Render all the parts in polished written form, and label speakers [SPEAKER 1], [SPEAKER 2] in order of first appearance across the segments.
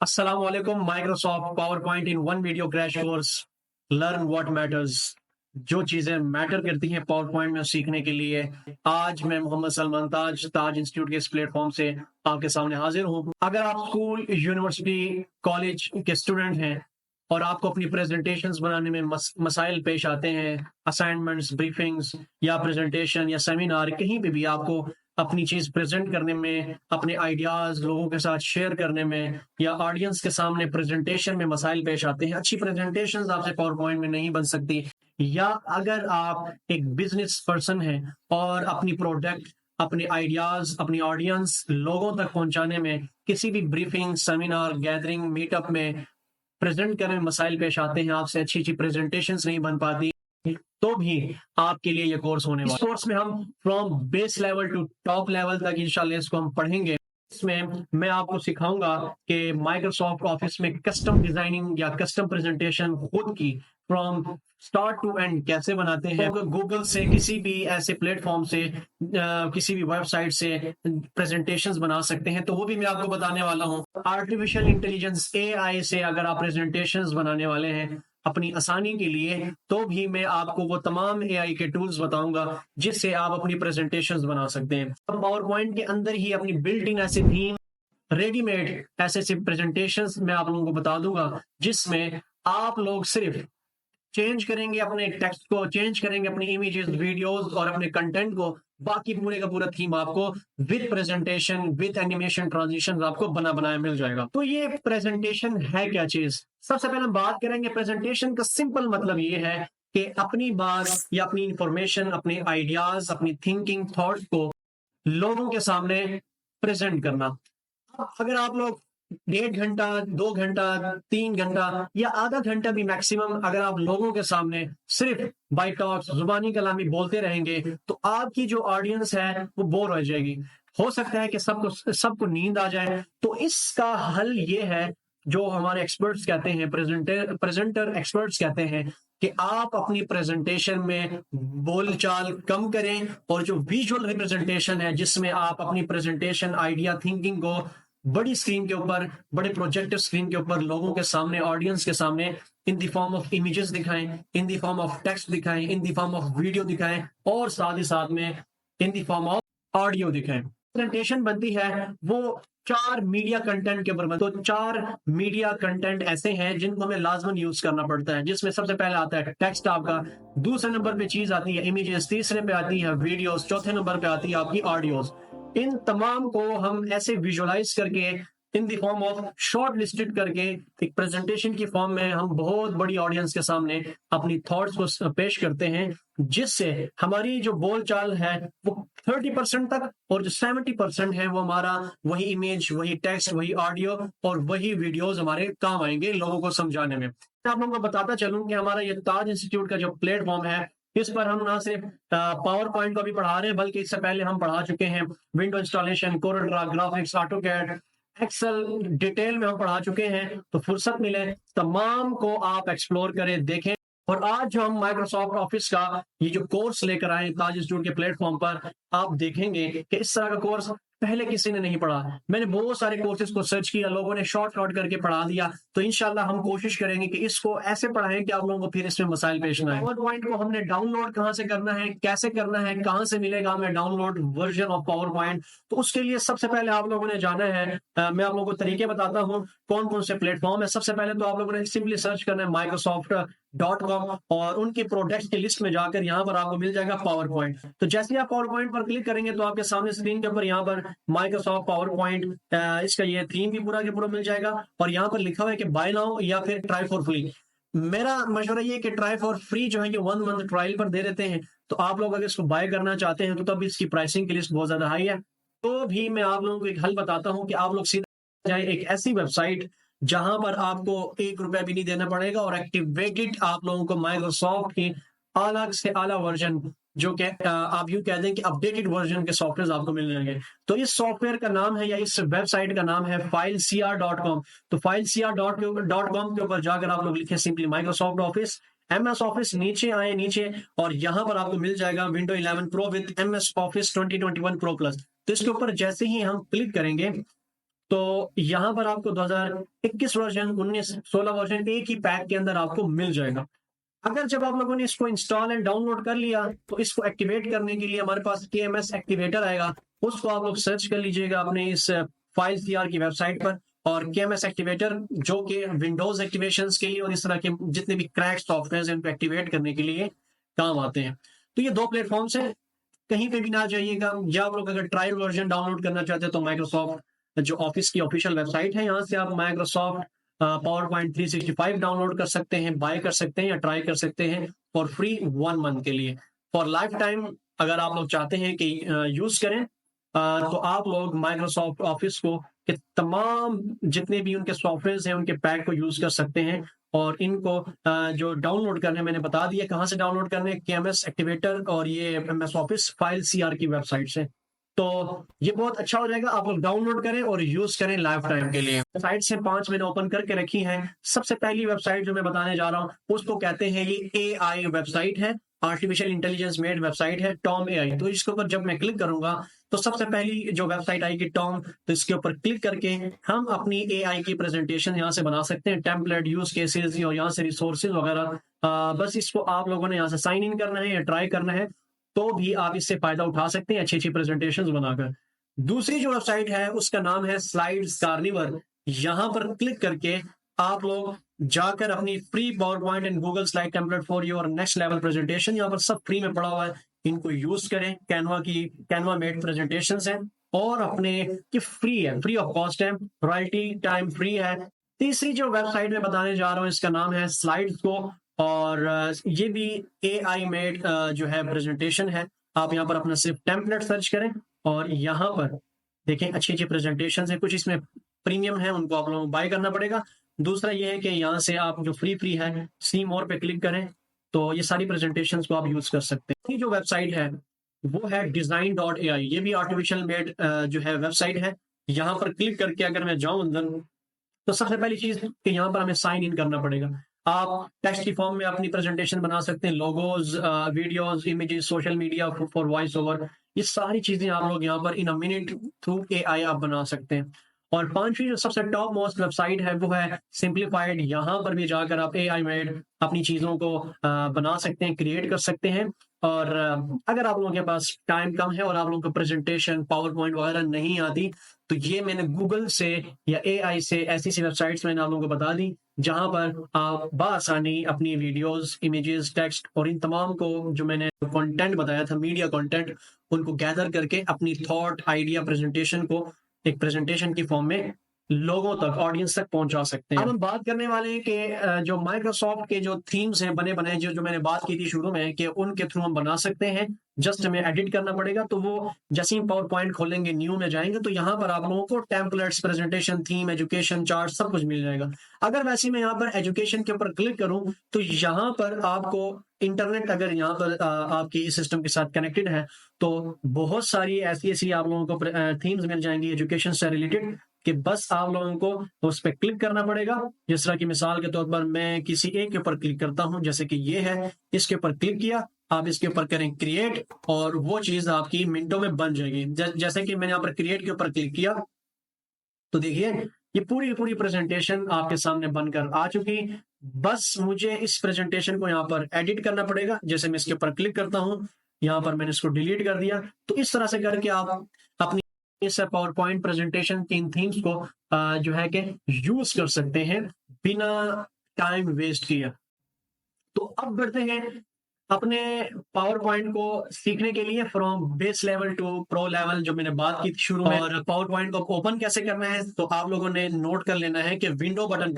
[SPEAKER 1] अस्सलाम वालेकुम। Microsoft power point in one video crash course learn what matters. जो चीजें मैटर करती हैं पावर पॉइंट में सीखने के लिए, आज मैं मोहम्मद सलमान ताज इंस्टीट्यूट के इस प्लेटफॉर्म से आपके सामने हाजिर हूँ। अगर आप स्कूल, यूनिवर्सिटी, कॉलेज के स्टूडेंट हैं और आपको अपनी प्रेजेंटेशंस बनाने में मसाइल पेश आते हैं, असाइनमेंट्स, ब्रीफिंग्स या प्रेजेंटेशन या सेमिनार, कहीं पे भी आपको अपनी चीज प्रेजेंट करने में, अपने आइडियाज लोगों के साथ शेयर करने में या ऑडियंस के सामने प्रेजेंटेशन में मसाइल पेश आते हैं, अच्छी प्रेजेंटेशंस आपसे पावर पॉइंट में नहीं बन सकती, या अगर आप एक बिजनेस पर्सन हैं और अपनी प्रोडक्ट, अपने आइडियाज, अपनी ऑडियंस लोगों तक पहुंचाने में किसी भी ब्रीफिंग, सेमिनार, गैदरिंग, मीटअप में प्रेजेंट करने में मसाइल पेश आते हैं, आपसे अच्छी अच्छी प्रेजेंटेशंस नहीं बन पाती, तो भी आपके लिए ये कोर्स होने वाला है। इस कोर्स में हम from base level to top level तक इंशाल्लाह इसको हम पढ़ेंगे। इसमें मैं आपको सिखाऊंगा कि माइक्रोसॉफ्ट ऑफिस में कस्टम डिजाइनिंग या कस्टम प्रेजेंटेशन खुद की फ्रॉम स्टार्ट टू एंड कैसे बनाते हैं। गूगल से, किसी भी ऐसे प्लेटफॉर्म से, किसी भी वेबसाइट से प्रेजेंटेशंस बना सकते हैं, तो वो भी मैं आपको बताने वाला हूँ। आर्टिफिशियल इंटेलिजेंस, एआई से अगर आप प्रेजेंटेशंस बनाने वाले हैं अपनी आसानी के लिए, तो भी मैं आपको वो तमाम एआई के टूल्स बताऊंगा जिससे आप अपनी प्रेजेंटेशंस बना सकते हैं। अब पावर पॉइंट के अंदर ही अपनी बिल्ट इन ऐसे थीम, रेडीमेड ऐसे प्रेजेंटेशंस मैं आप लोगों को बता दूंगा, जिसमें आप लोग सिर्फ चेंज करेंगे, अपने टेक्स्ट को चेंज करेंगे, अपनी इमेजेस, वीडियोस और अपने कंटेंट को, बाकी पूरे का पूरा थीम आपको with presentation, with animation, transition आपको बना बनाया मिल जाएगा। तो ये प्रेजेंटेशन है क्या चीज? सबसे पहले हम बात करेंगे प्रेजेंटेशन का। सिंपल मतलब ये है कि अपनी बात या अपनी इंफॉर्मेशन, अपने आइडियाज, अपनी थिंकिंग, थॉट्स को लोगों के सामने प्रेजेंट करना। अगर आप लोग 1.5 घंटा, 2 घंटा, 3 घंटा या आधा घंटा भी मैक्सिमम अगर आप लोगों के सामने सिर्फ बाई टॉक्स, जुबानी कलामी बोलते रहेंगे, तो आपकी जो ऑडियंस है वो बोर हो जाएगी। हो सकता है कि सबको नींद आ जाए। तो इसका हल ये है, जो हमारे एक्सपर्ट्स कहते हैं, प्रेजेंटर एक्सपर्ट्स कहते हैं, कि आप अपनी प्रेजेंटेशन में बोलचाल कम करें और जो विजुअल रिप्रेजेंटेशन है, जिसमें आप अपनी प्रेजेंटेशन, आइडिया, थिंकिंग को बड़ी स्क्रीन के ऊपर, बड़े प्रोजेक्टर स्क्रीन के ऊपर लोगों के सामने, ऑडियंस के सामने in the form of images दिखाएं, in the form of text दिखाएं, in the form of video दिखाएं और साथ ही साथ में in the form of audio दिखाएं। प्रेजेंटेशन बनती है वो 4 मीडिया कंटेंट के ऊपर। तो 4 मीडिया कंटेंट ऐसे हैं जिनको हमें लाजमन यूज करना पड़ता है, जिसमें सबसे पहले आता है टेक्स्ट आपका, दूसरे नंबर पे चीज आती है इमेजेस, तीसरे पे आती है वीडियोस, चौथे नंबर पे आती है आपकी ऑडियोस। इन तमाम को हम ऐसे विजुअलाइज करके इन the form of short listed करके एक प्रेजेंटेशन की फॉर्म में हम बहुत बड़ी ऑडियंस के सामने अपनी थॉट्स को पेश करते हैं, जिससे हमारी जो बोलचाल है वो 30% तक, और जो 70% है वो हमारा वही इमेज, वही टेक्स्ट, वही ऑडियो और वही वीडियोस हमारे काम आएंगे लोगों को समझाने में। मैं आप लोगों को बताता चलूं कि हमारा ये ताज इंस्टीट्यूट का जो प्लेटफॉर्म है, इस पर हम ना सिर्फ पावर पॉइंट को भी पढ़ा रहे हैं, बल्कि इससे पहले हम पढ़ा चुके हैं window installation, Corel graphics, AutoCAD, Excel, detail में हम पढ़ा चुके हैं। तो फुर्सत मिले तमाम को आप एक्सप्लोर करें, देखें। और आज जो हम माइक्रोसॉफ्ट ऑफिस का ये जो कोर्स लेकर आए ताज इंस्टीट्यूट के प्लेटफॉर्म पर, आप देखेंगे कि इस तरह का कोर्स पहले किसी ने नहीं पढ़ा। मैंने बहुत सारे कोर्सेज को सर्च किया, लोगों ने शॉर्ट करके पढ़ा दिया। तो इंशाल्लाह हम कोशिश करेंगे कि इसको ऐसे पढ़ाएं कि आप लोगों को फिर इसमें मसाइल पेश ना आए। पावर पॉइंट को हमने डाउनलोड कहाँ से करना है, कैसे करना है, कहाँ से मिलेगा हमें download version of power point? तो उसके लिए सबसे पहले आप लोगों ने जाना है, मैं आप लोगों को तरीके बताता हूँ कौन कौन से प्लेटफॉर्म है। सबसे पहले तो आप लोगों ने सिंपली सर्च करना है Microsoft.com और उनके प्रोडक्ट्स की लिस्ट में जाकर यहाँ पर आपको मिल जाएगा पावर पॉइंट। तो जैसे ही आप पावर पॉइंट पर क्लिक करेंगे तो आपके सामने स्क्रीन के ऊपर यहाँ पर माइक्रोसॉफ्ट पावर पॉइंट, इसका ये थीम भी पूरा के पूरा मिल जाएगा और यहाँ पर लिखा हुआ है कि बाय नाउ या फिर ट्राई फॉर फ्री। मेरा मशवरा ये कि ट्राई फॉर फ्री जो है कि 1 मंथ ट्रायल पर दे देते हैं, तो आप लोग अगर इसको बाय करना चाहते हैं तो तब इसकी प्राइसिंग की लिस्ट बहुत ज्यादा हाई है। तो भी मैं आप लोगों को एक हल बताता हूँ कि आप लोग सीधा जाए एक ऐसी वेबसाइट जहां पर आपको 1 रुपया भी नहीं देना पड़ेगा और एक्टिवेटेड आप लोगों को माइक्रोसॉफ्ट की अलग से आला वर्जन, जो कि आप यूं कह दें कि अपडेटेड वर्जन के सॉफ्टवेयर आपको मिल जाएंगे। तो इस सॉफ्टवेयर का नाम है या इस वेबसाइट का नाम है filecr.com। तो filecr.com के ऊपर जाकर आप लोग लिखें simply Microsoft office, MS office, नीचे आए नीचे और यहां पर आपको मिल जाएगा window 11 pro with MS office 2021 pro plus. तो इसके ऊपर जैसे ही हम क्लिक करेंगे तो यहाँ पर आपको 2021 वर्जन, 19, 16 वर्जन एक ही पैक के अंदर आपको मिल जाएगा। अगर जब आप लोगों ने इसको इंस्टॉल एंड डाउनलोड कर लिया तो इसको एक्टिवेट करने के लिए हमारे पास KMS एक्टिवेटर आएगा, उसको आप लोग सर्च कर लीजिएगा अपने इस फाइल सीआर की वेबसाइट पर। और KMS एक्टिवेटर जो कि विंडोज एक्टिवेशंस के लिए और इस तरह के जितने भी क्रैक सॉफ्टवेयर हैं उनको एक्टिवेट करने के लिए काम आते हैं। तो ये दो प्लेटफॉर्म्स हैं, कहीं पे भी ना जाइएगा। या आप लोग अगर ट्रायल वर्जन डाउनलोड करना चाहते हैं तो माइक्रोसॉफ्ट जो ऑफिस की ऑफिशियल वेबसाइट है, यहाँ से आप माइक्रोसॉफ्ट पावर पॉइंट 365 डाउनलोड कर सकते हैं, बाय कर सकते हैं या ट्राई कर सकते हैं फॉर फ्री 1 मंथ के लिए। फॉर लाइफ टाइम अगर आप लोग चाहते हैं कि यूज करें तो आप लोग माइक्रोसॉफ्ट ऑफिस को के तमाम जितने भी उनके सॉफ्टवेयर हैं उनके पैक को यूज कर सकते हैं। और इनको जो डाउनलोड करने मैंने बता दिया कहाँ से डाउनलोड करने, KMS एक्टिवेटर और ये MS ऑफिस फाइल सीआर की वेबसाइट से। तो ये बहुत अच्छा हो जाएगा, आप लोग डाउनलोड करें और यूज करें लाइफ टाइम के लिए। वेबसाइट से 5 मैंने ओपन करके रखी हैं। सबसे पहली वेबसाइट जो मैं बताने जा रहा हूँ उसको कहते हैं ये AI वेबसाइट है, आर्टिफिशियल इंटेलिजेंस मेड वेबसाइट है, टॉम AI। तो इसके ऊपर जब मैं क्लिक करूंगा तो सबसे पहली जो वेबसाइट आएगी टॉम, तो इसके ऊपर क्लिक करके हम अपनी AI की प्रेजेंटेशन यहाँ से बना सकते हैं, टेम्पलेट, यूज केसेस और यहाँ से रिसोर्सेज वगैरह। बस इसको आप लोगों ने यहाँ से साइन इन करना है या ट्राई करना है, तो भी आप इससे फायदा उठा सकते हैं अच्छी अच्छी प्रेजेंटेशन बनाकर। दूसरी जो वेबसाइट है उसका नाम है स्लाइड्स कार्निवर। यहाँ पर क्लिक करके आप लोग जाकर अपनी free power point and Google slide template for your next level presentation, यहाँ पर सब फ्री में पड़ा हुआ है, इनको यूज करें। कैनवा मेड प्रेजेंटेशन है और अपने की फ्री है, फ्री ऑफ कॉस्ट है, रॉयल्टी टाइम फ्री है। तीसरी जो वेबसाइट में बताने जा रहा हूँ इसका नाम है स्लाइड्स को, और ये भी AI मेड जो है प्रेजेंटेशन है। आप यहाँ पर अपना सिर्फ टेम्पलेट सर्च करें और यहाँ पर देखें अच्छी अच्छी प्रेजेंटेशन है, कुछ इसमें प्रीमियम है उनको आप लोगों को बाय करना पड़ेगा। दूसरा ये है कि यहाँ से आप जो फ्री है सी मोर पे क्लिक करें तो ये सारी प्रेजेंटेशंस को आप यूज कर सकते हैं। जो वेबसाइट है वो है design.ai, ये भी आर्टिफिशियल मेड जो है वेबसाइट है। यहाँ पर क्लिक करके अगर मैं जाऊँ अंदर तो सबसे पहली चीज कि यहाँ पर हमें साइन इन करना पड़ेगा। आप टेक्स्ट की फॉर्म में अपनी प्रेजेंटेशन बना सकते हैं, logos, videos, images, social media for voice over, ये सारी चीजें आप लोग यहाँ पर इन अ मिनट थ्रू AI आप बना सकते हैं। और पांचवी जो सबसे टॉप मोस्ट वेबसाइट है वो है सिंप्लीफाइड। यहाँ पर भी जाकर आप AI मेड अपनी चीजों को बना सकते हैं, क्रिएट कर सकते हैं। और अगर आप लोगों के पास टाइम कम है और आप लोगों को प्रेजेंटेशन पावर पॉइंट वगैरह नहीं आती तो ये मैंने गूगल से या AI से ऐसी ऐसी वेबसाइट्स मैंने आप लोगों को बता दी जहां पर आप बआसानी अपनी वीडियोस, इमेजेस, टेक्स्ट और इन तमाम को जो मैंने कंटेंट बताया था, मीडिया कंटेंट, उनको गैदर करके अपनी थॉट, आइडिया, प्रेजेंटेशन को एक प्रेजेंटेशन की फॉर्म में लोगों तक, ऑडियंस तक पहुंचा सकते हैं। अब हम बात करने वाले हैं कि जो माइक्रोसॉफ्ट के जो थीम्स हैं बने बनाए, जो मैंने बात की थी शुरू में कि उनके थ्रू हम बना सकते हैं। जस्ट हमें एडिट करना पड़ेगा। तो वो जैसे ही पावर पॉइंट खोलेंगे, न्यू में जाएंगे तो यहाँ पर आप लोगों को templates, presentation, theme, education, chart सब कुछ मिल जाएगा। अगर वैसे मैं यहाँ पर एजुकेशन के ऊपर क्लिक करूँ तो यहाँ पर आपको इंटरनेट अगर यहाँ पर आपकी इस सिस्टम के साथ कनेक्टेड है तो बहुत सारी ऐसी ऐसी आप लोगों को थीम्स मिल जाएंगी एजुकेशन से रिलेटेड, कि बस आप लोगों को उस पर क्लिक करना पड़ेगा। जिस तरह की मिसाल के तौर पर मैं किसी एक के ऊपर क्लिक करता हूं, जैसे कि ये है, इसके ऊपर क्लिक किया, आप इसके ऊपर करें क्रिएट और वो चीज आपकी मिनटों में बन जाएगी। जैसे कि मैंने यहाँ पर क्रिएट के ऊपर क्लिक किया तो देखिए ये पूरी पूरी प्रेजेंटेशन आपके सामने बनकर आ चुकी। बस मुझे इस प्रेजेंटेशन को यहाँ पर एडिट करना पड़ेगा। जैसे मैं इसके ऊपर क्लिक करता हूँ, यहाँ पर मैंने इसको डिलीट कर दिया। तो इस तरह से करके आप अपनी इस पावर पॉइंट प्रेजेंटेशन, 3 थीम्स को जो है कि यूज कर सकते हैं बिना टाइम वेस्ट किया। तो अब बढ़ते हैं अपने पावर पॉइंट को सीखने के लिए from base level to pro level, जो मैंने बात की थी शुरू में। और पावर पॉइंट को ओपन कैसे करना है तो आप लोगों ने नोट कर लेना है कि विंडो बटन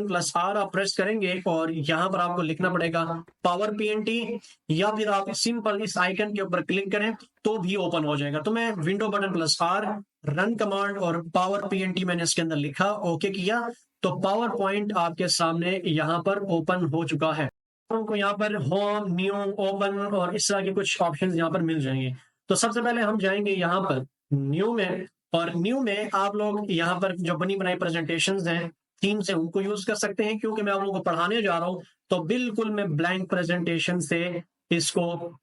[SPEAKER 1] प्लस आर आप प्रेस करेंगे और यहाँ पर आपको लिखना पड़ेगा पावर PNT, या फिर आप सिंपल इस आइकन के ऊपर क्लिक करें तो भी ओपन हो जाएगा। तो मैं window button plus R, run command और पावर PNT मैंने इसके अंदर लिखा, ओके किया, तो पावर पॉइंट आपके सामने यहाँ पर ओपन हो चुका है। को यहाँ पर होम, न्यू, ओपन और इस तरह के कुछ ऑप्शंस यहाँ पर मिल जाएंगे। तो सबसे पहले हम जाएंगे यहाँ पर न्यू में, और न्यू में आप लोग यहाँ पर जो बनी बनाई प्रेजेंटेशंस हैं, थीम्स हैं, उनको यूज कर सकते हैं। क्योंकि मैं आप लोगों को पढ़ाने जा रहा हूँ तो बिल्कुल मैं ब्लैंक प्रेजेंटेशन से इसको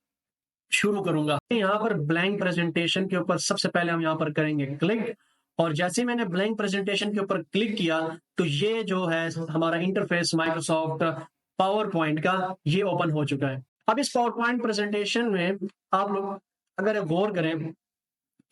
[SPEAKER 1] शुरू करूंगा। यहाँ पर ब्लैंक प्रेजेंटेशन के ऊपर सबसे पहले हम यहाँ पर करेंगे क्लिक, और जैसे मैंने ब्लैंक प्रेजेंटेशन के ऊपर क्लिक किया तो ये जो है हमारा इंटरफेस माइक्रोसॉफ्ट पावर पॉइंट का ये ओपन हो चुका है। अब इस पावर पॉइंट प्रेजेंटेशन में आप लोग अगर गौर करें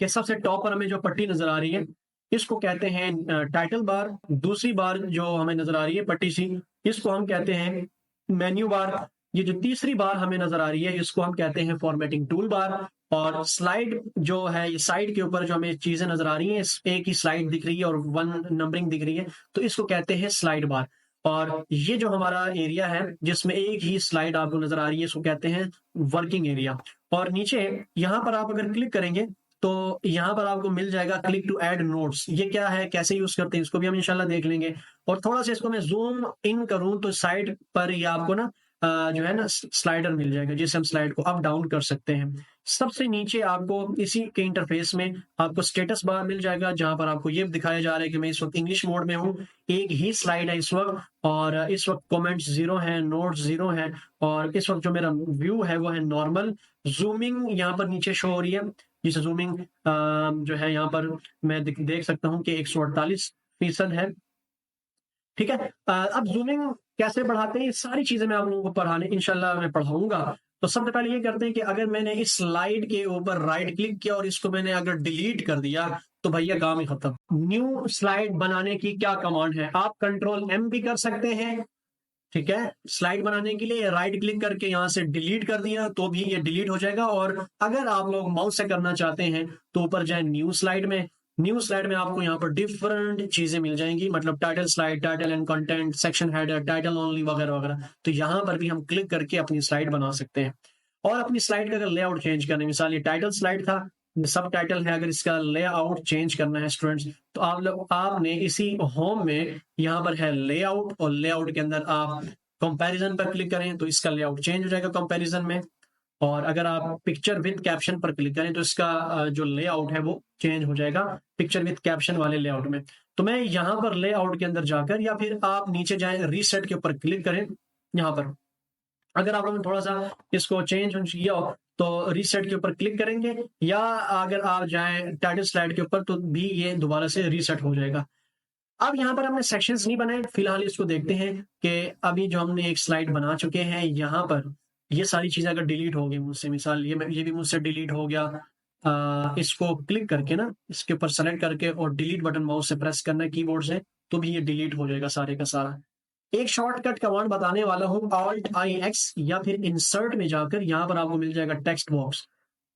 [SPEAKER 1] कि सबसे टॉप पर हमें जो पट्टी नजर आ रही है इसको कहते हैं टाइटल बार। दूसरी बार जो हमें नजर आ रही है पट्टी सी, इसको हम कहते हैं मेन्यू बार। ये जो तीसरी बार हमें नजर आ रही है इसको हम कहते हैं फॉर्मेटिंग टूल बार। और स्लाइड जो है ये साइड के ऊपर जो हमें चीजें नजर आ रही हैं, एक ही स्लाइड दिख रही है और वन नंबरिंग दिख रही है, तो इसको कहते हैं स्लाइड बार। और ये जो हमारा एरिया है जिसमें एक ही स्लाइड आपको नजर आ रही है इसको कहते हैं वर्किंग एरिया। और नीचे यहाँ पर आप अगर क्लिक करेंगे तो यहाँ पर आपको मिल जाएगा क्लिक टू ऐड नोट्स। ये क्या है, कैसे यूज करते हैं, इसको भी हम इंशाल्लाह देख लेंगे। और थोड़ा सा इसको मैं जूम इन करूं तो साइड पर ये आपको ना जो है ना स्लाइडर मिल जाएगा जिससे हम स्लाइड को अप डाउन कर सकते हैं। सबसे नीचे आपको इसी के इंटरफेस में आपको स्टेटस बार मिल जाएगा जहां पर आपको ये दिखाया जा रहा है कि मैं इस वक्त इंग्लिश मोड में हूँ, एक ही स्लाइड है इस वक्त, और इस वक्त कमेंट्स 0 है, नोट्स 0 है, और इस वक्त जो मेरा व्यू है वो है नॉर्मल। जूमिंग यहाँ पर नीचे शो हो रही है, जिसे जूमिंग जो है यहाँ पर मैं देख सकता हूँ कि 148% है। ठीक है। अब जूमिंग कैसे बढ़ाते हैं ये सारी चीजें मैं आप लोगों को पढ़ाने इंशाल्लाह मैं पढ़ाऊंगा। तो सबसे पहले ये करते हैं कि अगर मैंने इस स्लाइड के ऊपर राइट क्लिक किया और इसको मैंने अगर डिलीट कर दिया तो भैया काम ही खत्म। न्यू स्लाइड बनाने की क्या कमांड है, आप कंट्रोल M भी कर सकते हैं। ठीक है, स्लाइड बनाने के लिए राइट क्लिक करके यहाँ से डिलीट कर दिया तो भी ये डिलीट हो जाएगा। और अगर आप लोग माउस से करना चाहते हैं तो ऊपर जाए न्यू स्लाइड में। न्यू स्लाइड में आपको यहाँ पर डिफरेंट चीजें मिल जाएंगी, मतलब title slide, title and content, section header, title only वगैरह वगैरह। तो यहाँ पर भी हम क्लिक करके अपनी स्लाइड बना सकते हैं। और अपनी स्लाइड का अगर लेआउट चेंज करना है, मिसाल ये टाइटल स्लाइड था, सब टाइटल है, अगर इसका लेआउट चेंज करना है स्टूडेंट्स तो आपने इसी होम में यहाँ पर है लेआउट, और लेआउट के अंदर आप कंपैरिजन पर क्लिक करें तो इसका लेआउट चेंज हो जाएगा कंपैरिजन में। और अगर आप पिक्चर विद कैप्शन पर क्लिक करें तो इसका जो लेआउट है वो चेंज हो जाएगा पिक्चर विद कैप्शन वाले लेआउट में। तो मैं यहाँ पर लेआउट के अंदर जाकर, या फिर आप नीचे जाएं रीसेट के ऊपर क्लिक करें, यहाँ पर अगर आप लोगों ने थोड़ा सा इसको चेंज किया हो तो रीसेट के ऊपर क्लिक करेंगे, या अगर आप जाएं टाइटल स्लाइड के ऊपर तो भी ये दोबारा से रीसेट हो जाएगा। अब यहाँ पर हमने सेक्शंस नहीं बनाए, फिलहाल इसको देखते हैं कि अभी जो हमने एक स्लाइड बना चुके हैं यहाँ पर ये सारी चीजें अगर डिलीट हो गई मुझसे, मिसाल ये भी मुझसे डिलीट हो गया, इसको क्लिक करके ना इसके ऊपर सेलेक्ट करके और डिलीट बटन माउस से प्रेस करना है कीबोर्ड से तो भी ये डिलीट हो जाएगा सारे का सारा। एक शॉर्टकट कमांड बताने वाला हूँ, Alt+IX, या फिर इंसर्ट में जाकर यहाँ पर आपको मिल जाएगा टेक्स्ट बॉक्स।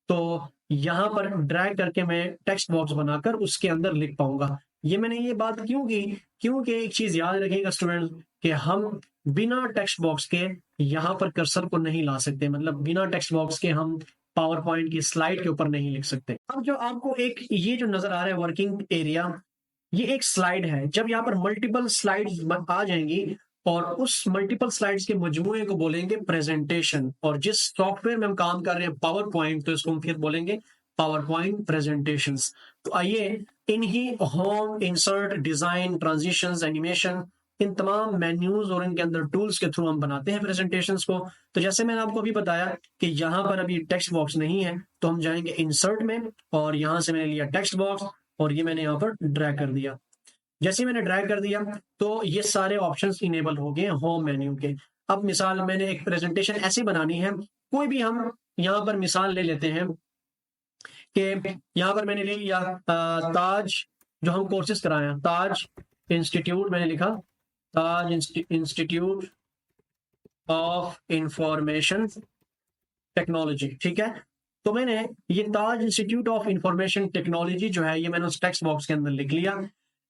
[SPEAKER 1] तो यहाँ पर ड्रैग करके मैं टेक्स्ट बॉक्स बनाकर उसके अंदर लिख पाऊंगा। ये मैंने ये बात क्यों की, क्योंकि एक चीज याद रखिएगा स्टूडेंट कि हम बिना टेक्स्ट बॉक्स के यहाँ पर कर्सर को नहीं ला सकते, मतलब बिना टेक्स्ट बॉक्स के हम पावर पॉइंट की स्लाइड के ऊपर नहीं लिख सकते। अब जो आपको एक ये जो नजर आ रहा है वर्किंग एरिया, ये एक स्लाइड है। जब यहाँ पर मल्टीपल स्लाइड्स आ जाएंगी और उस मल्टीपल स्लाइड्स के मजमूए को बोलेंगे प्रेजेंटेशन, और जिस सॉफ्टवेयर में हम काम कर रहे हैं पावर पॉइंट तो इसको हम फिर बोलेंगे पावर पॉइंट प्रेजेंटेशंस। तो आइए इन्हीं home, insert, design, transitions, animation, इन तमाम मेन्यूज और इनके अंदर टूल्स के थ्रू हम बनाते हैं प्रेजेंटेशंस को। तो जैसे मैंने आपको अभी बताया कि यहाँ पर अभी टेक्स्ट बॉक्स नहीं है तो हम जाएंगे इंसर्ट में, और यहाँ से मैंने लिया टेक्स्ट बॉक्स और ये मैंने यहाँ पर ड्रैग कर दिया। जैसे मैंने ड्रैग कर दिया तो ये सारे ऑप्शंस इनेबल हो गए होम मेन्यू के। अब मिसाल मैंने एक प्रेजेंटेशन ऐसी बनानी है, कोई भी हम यहाँ पर मिसाल ले लेते हैं कि यहाँ पर मैंने ले लिया ताज, जो हम कोर्सेज कराए हैं, ताज इंस्टीट्यूट मैंने लिखा, ताज इंस्टीट्यूट ऑफ इंफॉर्मेशन टेक्नोलॉजी। ठीक है, तो मैंने ये ताज इंस्टीट्यूट ऑफ इंफॉर्मेशन टेक्नोलॉजी जो है ये मैंने उस टेक्स्ट बॉक्स के अंदर लिख लिया।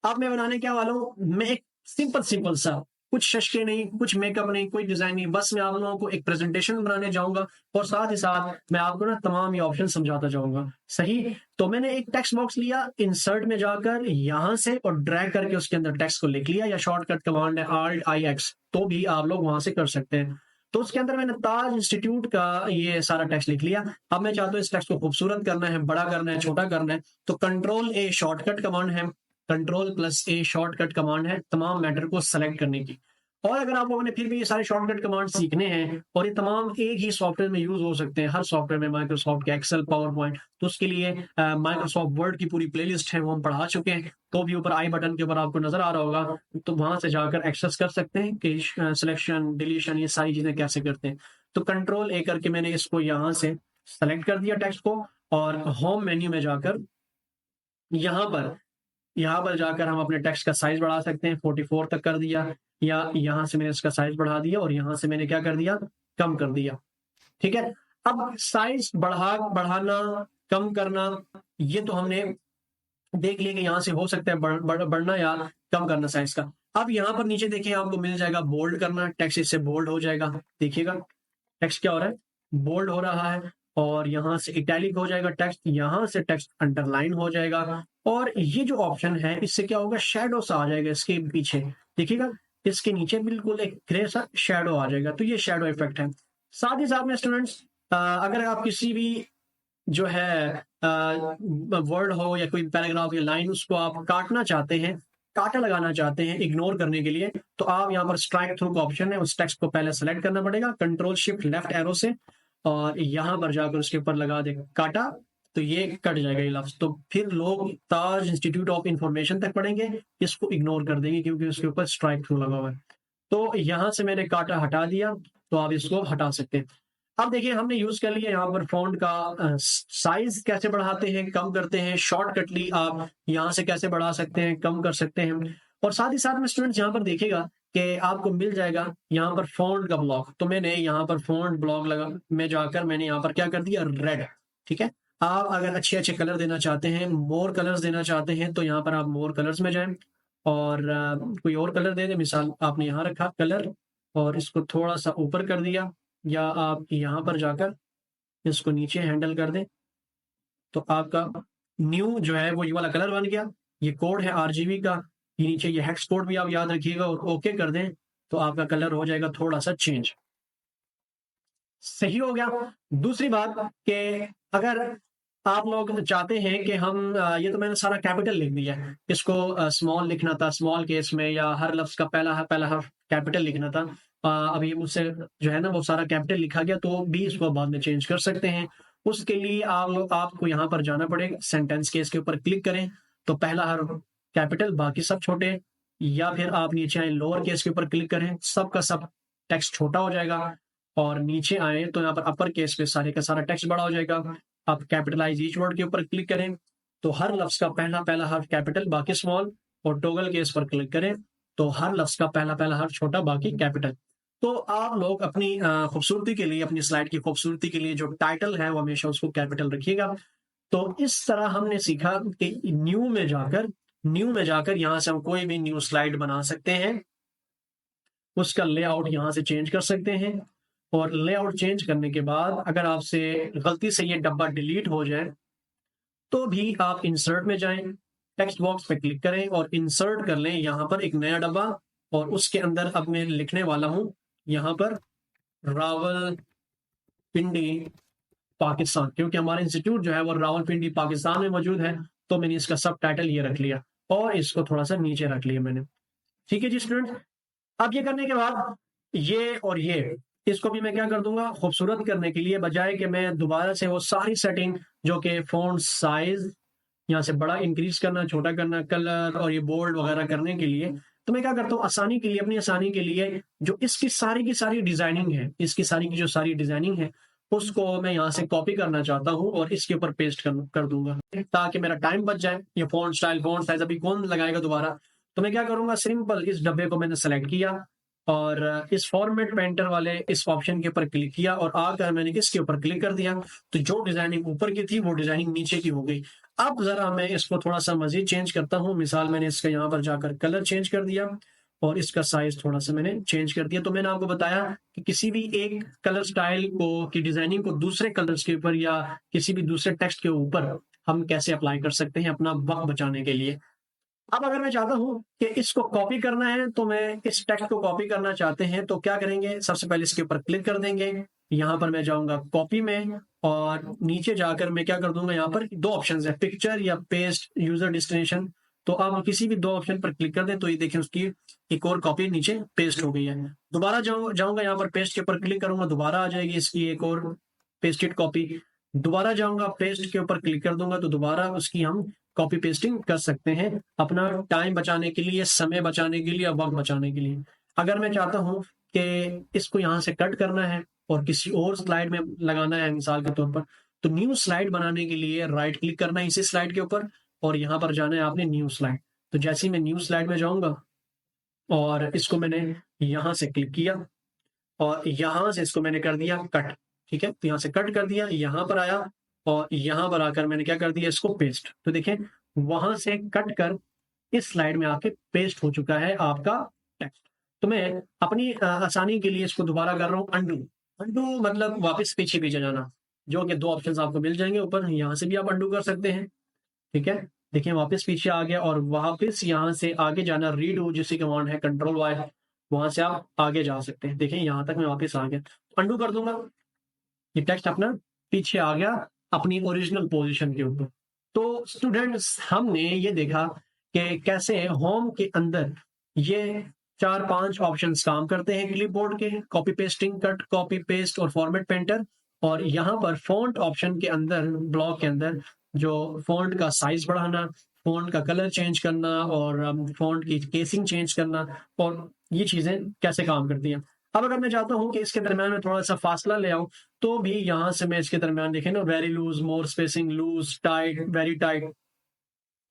[SPEAKER 1] अब मैं बनाने क्या वाला हूँ, मैं एक सिंपल सा, कुछ शशके नहीं, कुछ मेकअप नहीं, कोई डिजाइन नहीं, बस मैं आप लोगों को एक प्रेजेंटेशन बनाने जाऊंगा और साथ ही साथ मैं आपको ना तमाम ये ऑप्शन समझाता जाऊंगा। सही, तो मैंने एक टेक्स्ट बॉक्स लिया, इंसर्ट में जाकर यहां से और ड्रैग करके उसके अंदर टेक्स्ट को लिख लिया, या शॉर्टकट कमांड है Alt+IX, तो भी आप लोग वहां से कर सकते हैं। तो उसके अंदर मैंने ताज इंस्टीट्यूट का ये सारा टेक्स्ट लिख लिया। अब मैं चाहता हूँ इस टेक्स्ट को खूबसूरत करना है, बड़ा करना है, छोटा करना है, तो Ctrl+A शॉर्टकट कमांड है, Ctrl+A शॉर्टकट कमांड है तमाम मैटर को सेलेक्ट करने की। और अगर आप लोगों ने फिर भी ये सारे शॉर्टकट कमांड सीखने हैं और ये तमाम एक ही सॉफ्टवेयर में यूज हो सकते हैं, हर सॉफ्टवेयर में, माइक्रोसॉफ्ट के एक्सेल, पावर पॉइंट, तो उसके लिए माइक्रोसॉफ्ट वर्ड की पूरी प्लेलिस्ट है, वो हम पढ़ा चुके हैं। तो भी ऊपर आई बटन के ऊपर आपको नजर आ रहा होगा, तो वहां से जाकर एक्सेस कर सकते हैं कि सिलेक्शन, डिलीशन, ये सारी चीजें कैसे करते हैं। तो कंट्रोल ए करके मैंने इसको यहाँ से सेलेक्ट कर दिया टेक्स्ट को, और होम मेन्यू में जाकर यहाँ पर जाकर हम अपने टेक्स्ट का साइज बढ़ा सकते हैं, 44 तक कर दिया, या यहाँ से मैंने इसका साइज बढ़ा दिया और यहाँ से मैंने क्या कर दिया, कम कर दिया। ठीक है, अब साइज बढ़ाना, कम करना, ये तो हमने देख लिया कि यहाँ से हो सकता है बढ़ना या कम करना साइज का। अब यहाँ पर नीचे देखिए, आपको मिल जाएगा बोल्ड करना, टेक्स्ट इससे बोल्ड हो जाएगा। देखिएगा टेक्स्ट क्या हो रहा है, बोल्ड हो रहा है, और यहाँ से इटैलिक हो जाएगा टेक्स्ट, यहाँ से टेक्स्ट अंडरलाइन हो जाएगा, और ये जो ऑप्शन है इससे क्या होगा, शेडो सा आ जाएगा इसके पीछे। देखिएगा इसके नीचे बिल्कुल एक ग्रे सा शेडो आ जाएगा, तो ये शेडो इफेक्ट है। साथ ही साथ में स्टूडेंट्स, अगर आप किसी भी जो है वर्ड हो या कोई पैराग्राफ या लाइन, उसको आप काटना चाहते हैं, काटा लगाना चाहते हैं इग्नोर करने के लिए, तो आप यहाँ पर स्ट्राइक थ्रू का ऑप्शन है, उस टेक्स्ट को पहले सेलेक्ट करना पड़ेगा कंट्रोल शिफ्ट लेफ्ट एरो से, और यहाँ पर जाकर उसके ऊपर लगा दे काटा, तो ये कट जाएगा ये लफ्ज। तो फिर लोग ताज इंस्टीट्यूट ऑफ इंफॉर्मेशन तक पढ़ेंगे, इसको इग्नोर कर देंगे क्योंकि उसके ऊपर स्ट्राइक थ्रू लगा हुआ है। तो यहाँ से मैंने काटा हटा दिया, तो आप इसको हटा सकते हैं। अब देखिए हमने यूज कर लिया यहाँ पर फॉन्ट का साइज कैसे बढ़ाते हैं, कम करते हैं, शॉर्टकटली आप यहाँ से कैसे बढ़ा सकते हैं, कम कर सकते हैं। और साथ ही साथ में स्टूडेंट्स यहाँ पर देखिएगा कि आपको मिल जाएगा यहाँ पर फॉन्ट का ब्लॉक, तो मैंने यहाँ पर फॉन्ट ब्लॉक लगा में जाकर मैंने यहाँ पर क्या कर दिया, रेड। ठीक है, आप अगर अच्छे अच्छे कलर देना चाहते हैं, मोर कलर्स देना चाहते हैं, तो यहाँ पर आप मोर कलर्स में जाएं और कोई और कलर दे दें। मिसाल आपने यहाँ रखा कलर और इसको थोड़ा सा ऊपर कर दिया, या आप यहाँ पर जाकर इसको नीचे हैंडल कर दें, तो आपका न्यू जो है वो ये वाला कलर बन गया। ये कोड है आरजीबी का, ये नीचे ये हेक्स कोड भी आप याद रखिएगा, और ओके कर दें तो आपका कलर हो जाएगा थोड़ा सा चेंज। सही हो गया। दूसरी बात कि अगर आप लोग चाहते हैं कि हम ये तो मैंने सारा कैपिटल लिख दिया है, इसको स्मॉल लिखना था स्मॉल केस में, या हर लफ्ज का पहला हर्फ कैपिटल लिखना था, अब ये मुझसे जो है ना वो सारा कैपिटल लिखा गया, तो भी इसको बाद में चेंज कर सकते हैं। उसके लिए आपको यहाँ पर जाना पड़ेगा, सेंटेंस केस के ऊपर क्लिक करें, तो पहला हर्फ कैपिटल बाकी सब छोटे, या फिर आप नीचे आए लोअर केस के ऊपर क्लिक करें, सबका सब टेक्स्ट छोटा हो जाएगा, और नीचे आए तो यहाँ पर अपर केस पे सारे का सारा टेक्स्ट बड़ा हो जाएगा। आप कैपिटलाइज ईच वर्ड के ऊपर क्लिक करें, तो हर लफ्ज का पहला हर्फ कैपिटल बाकी स्मॉल, और टॉगल केस पर क्लिक करें तो हर लफ्ज का पहला हर्फ छोटा बाकी कैपिटल। तो आप लोग अपनी खूबसूरती के लिए, अपनी स्लाइड की खूबसूरती के लिए जो टाइटल है वो हमेशा उसको कैपिटल रखिएगा। तो इस तरह हमने सीखा कि न्यू में जाकर यहाँ से हम कोई भी न्यू स्लाइड बना सकते हैं, उसका लेआउट यहाँ से चेंज कर सकते हैं, और लेआउट चेंज करने के बाद अगर आपसे गलती से ये डब्बा डिलीट हो जाए, तो भी आप इंसर्ट में जाएं, टेक्स्ट बॉक्स पे क्लिक करें और इंसर्ट कर लें यहाँ पर एक नया डब्बा, और उसके अंदर अब मैं लिखने वाला हूं यहाँ पर रावलपिंडी पाकिस्तान, क्योंकि हमारा इंस्टीट्यूट जो है वो रावलपिंडी पाकिस्तान में मौजूद है, तो मैंने इसका सब टाइटल ये रख लिया और इसको थोड़ा सा नीचे रख लिया मैंने। ठीक है जी स्टूडेंट, अब ये करने के बाद ये और ये, इसको भी मैं क्या कर दूंगा, खूबसूरत करने के लिए, बजाय कि मैं दोबारा से वो सारी सेटिंग जो कि फ़ॉन्ट साइज यहाँ से बड़ा इंक्रीज करना, छोटा करना, कलर और ये बोल्ड वगैरह करने के लिए, तो मैं क्या करता हूँ, आसानी के लिए, अपनी आसानी के लिए, जो इसकी सारी की सारी डिजाइनिंग है, इसकी सारी की जो सारी डिजाइनिंग है, उसको मैं यहाँ से कॉपी करना चाहता हूँ और इसके ऊपर पेस्ट कर दूंगा, ताकि मेरा टाइम बच जाए। ये फॉन्ट स्टाइल, फॉन्ट साइज अभी कौन लगाएगा दोबारा, तो मैं क्या करूंगा, सिंपल इस डब्बे को मैंने सेलेक्ट किया और इस फॉर्मेट पेंटर वाले इस ऑप्शन के ऊपर क्लिक किया, और आकर मैंने इसके ऊपर क्लिक कर दिया, तो जो डिजाइनिंग ऊपर की थी वो डिजाइनिंग नीचे की हो गई। अब जरा मैं इसको थोड़ा सा मजीद चेंज करता हूँ। मिसाल मैंने इसका यहाँ पर जाकर कलर चेंज कर दिया और इसका साइज थोड़ा सा मैंने चेंज कर दिया। तो मैंने आपको बताया कि किसी भी एक कलर स्टाइल को की डिजाइनिंग को दूसरे कलर्स के ऊपर या किसी भी दूसरे टेक्स्ट के ऊपर हम कैसे अप्लाई कर सकते हैं अपना वक्त बचाने के लिए। अब अगर मैं चाहता हूं कि इसको कॉपी करना है, तो मैं इस टेक्स्ट को कॉपी करना चाहते हैं, तो क्या करेंगे, सबसे पहले इसके ऊपर क्लिक कर देंगे, यहां पर मैं जाऊंगा कॉपी में, और नीचे जाकर मैं क्या कर दूंगा, यहाँ पर दो ऑप्शंस है, पिक्चर या पेस्ट यूजर डेस्टिनेशन, तो आप किसी भी 2 ऑप्शन पर क्लिक कर दें तो ये देखिए उसकी एक और कॉपी नीचे पेस्ट हो गई है। दोबारा जाऊँगा यहाँ पर पेस्ट के ऊपर क्लिक करूँगा, दोबारा आ जाएगी इसकी एक और पेस्टेड कॉपी। दोबारा जाऊँगा पेस्ट के ऊपर क्लिक कर दूँगा तो दोबारा उसकी हम कॉपी पेस्टिंग कर सकते हैं, अपना टाइम बचाने के लिए, समय बचाने के लिए, वक़्त बचाने के लिए। अगर मैं चाहता हूँ कि इसको यहाँ से कट करना है और किसी और स्लाइड में लगाना है मिसाल के तौर पर, तो न्यू स्लाइड बनाने के लिए राइट क्लिक करना है इसी स्लाइड के ऊपर और यहाँ पर जाना है आपने न्यू स्लाइड। तो जैसे ही मैं न्यू स्लाइड में जाऊँगा और इसको मैंने यहाँ से क्लिक किया और यहाँ से इसको मैंने कर दिया कट, ठीक है? तो यहाँ से कट कर दिया, यहाँ पर आया और यहाँ पर आकर मैंने क्या कर दिया इसको पेस्ट। तो देखें वहाँ से कट कर इस स्लाइड में आके पेस्ट हो चुका है आपका टेक्स्ट। तो मैं अपनी आसानी के लिए इसको दोबारा कर रहा हूँ अंडू। अंडू मतलब वापस पीछे जाना, जो कि 2 ऑप्शंस आपको मिल जाएंगे ऊपर, यहाँ से भी आप अंडू कर सकते हैं, ठीक है? देखिए वापस पीछे आ गया और वापस यहाँ से आगे जाना रीडू जिसकी कमांड है कंट्रोल वाई, वहां से आप आगे जा सकते हैं। देखिए यहाँ तक मैं वापस आ गया, अंडू कर दूंगा, ये टेक्स्ट अपना पीछे आ गया अपनी ओरिजिनल पोजीशन के ऊपर। तो स्टूडेंट्स हमने ये देखा कि कैसे होम के अंदर ये 4-5 ऑप्शंस काम करते हैं क्लिपबोर्ड के, copy pasting, cut, copy paste और फॉर्मेट पेंटर। और यहाँ पर फॉन्ट ऑप्शन के अंदर, ब्लॉक के अंदर जो फॉन्ट का साइज बढ़ाना, फॉन्ट का कलर चेंज करना और फॉन्ट की केसिंग चेंज करना, और ये चीजें कैसे काम करती हैं। अब अगर मैं चाहता हूँ कि इसके दरम्यान में थोड़ा सा फासला ले आऊं, तो भी यहाँ से मैं इसके दरम्यान देखें ना, very loose, more spacing, loose, tight, very tight,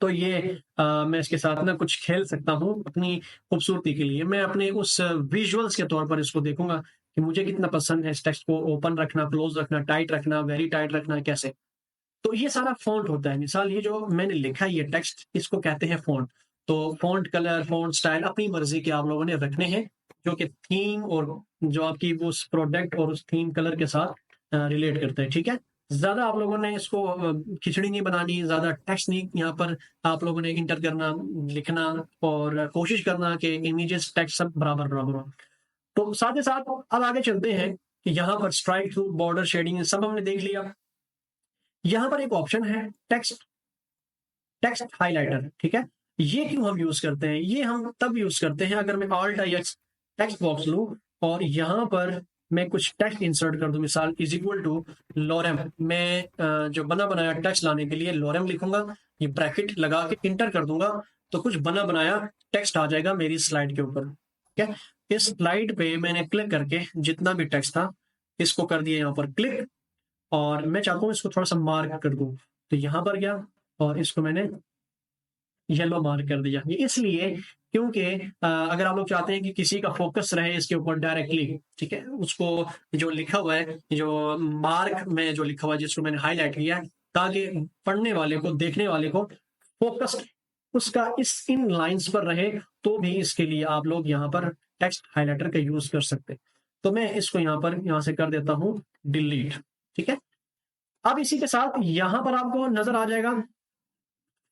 [SPEAKER 1] तो ये मैं इसके साथ ना कुछ खेल सकता हूँ अपनी खूबसूरती के लिए। मैं अपने उस विजुअल्स के तौर पर इसको देखूंगा कि मुझे कितना पसंद है इस टेक्स्ट को ओपन रखना, क्लोज रखना, टाइट रखना, वेरी टाइट रखना, कैसे। तो ये सारा फॉन्ट होता है। मिसाल ये जो मैंने लिखा है ये टेक्स्ट, इसको कहते हैं फॉन्ट। तो फॉन्ट कलर, फॉन्ट स्टाइल अपनी मर्जी के आप लोगों ने रखने हैं, जो कि थीम और जो आपकी उस प्रोडक्ट और उस थीम कलर के साथ रिलेट करते हैं, ठीक है। ज्यादा आप लोगों ने इसको खिचड़ी नहीं बनानी, ज्यादा टेक्स्ट नहीं यहाँ पर आप लोगों ने इंटर करना, लिखना, और कोशिश करना कि इमेजेस टेक्स्ट सब बराबर बराबर हो। तो साथ ही साथ अब आगे चलते हैं कि यहाँ पर स्ट्राइक थ्रू, बॉर्डर, शेडिंग सब हमने देख लिया। यहाँ पर एक ऑप्शन है टेक्स्ट हाइलाइटर, ठीक है। ये क्यों हम यूज करते हैं? ये हम तब यूज करते हैं अगर मैं ऑल्ट एक्स टेक्स्ट बॉक्स लूं और यहाँ पर मैं कुछ टेक्स्ट इंसर्ट कर दूं, मिसाल इज इक्वल टू लोरेम। मैं जो बना बनाया टेक्स्ट लाने के लिए लोरेम लिखूंगा, ये ब्रैकेट लगा के इंटर कर दूंगा, तो कुछ बना बनाया टेक्स्ट आ जाएगा मेरी स्लाइड के ऊपर, ठीक है। इस स्लाइड पे मैंने क्लिक करके जितना भी टेक्स्ट था इसको कर दिया यहाँ पर क्लिक, और मैं चाहता हूँ इसको थोड़ा सा मार्क कर दूं, तो यहाँ पर गया और इसको मैंने येलो मार्क कर दिया। ये इसलिए क्योंकि अगर आप लोग चाहते हैं कि किसी का फोकस रहे इसके ऊपर डायरेक्टली, ठीक है, उसको जो लिखा हुआ है, जो मार्क में जो लिखा हुआ है जिसको मैंने हाईलाइट किया है, ताकि पढ़ने वाले को, देखने वाले को फोकस उसका इस इन लाइंस पर रहे, तो भी इसके लिए आप लोग यहाँ पर टेक्स्ट हाईलाइटर का यूज कर सकते हैं। तो मैं इसको यहाँ से कर देता हूँ डिलीट, ठीक है। अब इसी के साथ यहाँ पर आपको नजर आ जाएगा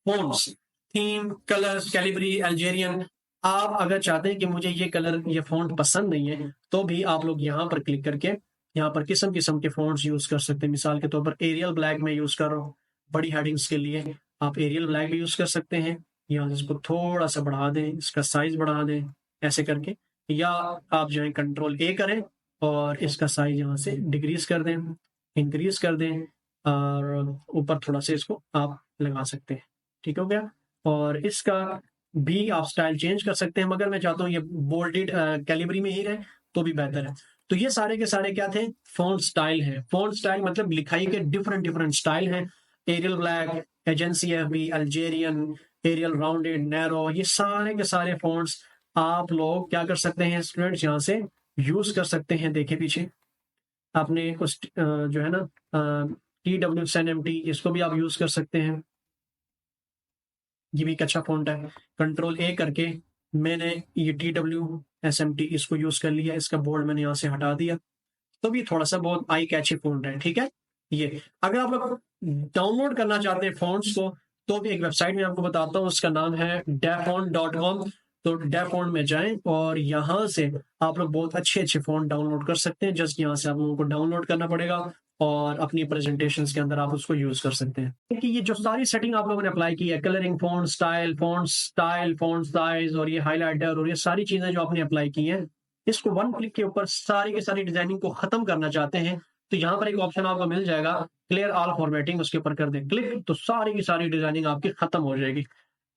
[SPEAKER 1] fonts, theme, colours, Calibri, Algerian. आप अगर चाहते हैं कि मुझे ये कलर, ये फॉन्ट पसंद नहीं है, तो भी आप लोग यहाँ पर क्लिक करके यहाँ पर किस्म किस्म के फॉन्ट्स यूज कर सकते हैं। मिसाल के तौर पर एरियल ब्लैक में यूज कर रहा हूँ बड़ी हेडिंग्स के लिए, आप एरियल ब्लैक भी यूज कर सकते हैं। या इसको थोड़ा सा बढ़ा दें, इसका साइज बढ़ा दें ऐसे करके, या आप जो है कंट्रोल ए करें और इसका साइज यहाँ से डिक्रीज कर दें, इंक्रीज कर दें, और ऊपर थोड़ा सा इसको आप लगा सकते हैं, ठीक हो गया। और इसका भी आप स्टाइल चेंज कर सकते हैं, मगर मैं चाहता हूँ ये बोल्डेड कैलिबरी में ही रहे तो भी बेहतर है। तो ये सारे के सारे क्या थे? फॉन्ट स्टाइल है। फॉन्ट स्टाइल मतलब लिखाई के डिफरेंट डिफरेंट स्टाइल हैं। Arial Black, Agency FB, Algerian, Arial Rounded, Narrow, ये सारे के सारे फॉन्ट्स आप लोग क्या कर सकते हैं स्टूडेंट्स, यहाँ से यूज कर सकते हैं। देखे पीछे आपने कुछ जो है ना TWSNMT, इसको भी आप यूज कर सकते हैं, ये भी एक अच्छा फॉन्ट है। कंट्रोल ए करके मैंने ये TWSMT इसको यूज कर लिया, इसका बोर्ड मैंने यहाँ से हटा दिया, तो भी थोड़ा सा बहुत आई कैची फॉन्ट है, ठीक है। ये अगर आप लोग डाउनलोड करना चाहते हैं फॉन्ट्स को, तो भी एक वेबसाइट में आपको बताता हूँ, उसका नाम है dafont.com। तो डैफॉन्ट में जाएं और यहाँ से आप लोग बहुत अच्छे अच्छे फॉन्ट डाउनलोड कर सकते हैं। जस्ट यहाँ से आप लोगों को डाउनलोड करना पड़ेगा और अपनी प्रेजेंटेशंस के अंदर आप उसको यूज कर सकते हैं। क्योंकि ये जो सारी सेटिंग आप लोगों ने अप्लाई की है, कलरिंग, फॉन्ट स्टाइल, साइज और ये हाइलाइटर और ये सारी चीजें जो आपने अप्लाई की हैं, इसको वन क्लिक के ऊपर सारी की सारी डिजाइनिंग को खत्म करना चाहते हैं तो यहाँ पर एक ऑप्शन आपको मिल जाएगा, क्लियर ऑल फॉर्मेटिंग, उसके ऊपर कर दें क्लिक तो सारी की सारी डिजाइनिंग आपकी खत्म हो जाएगी।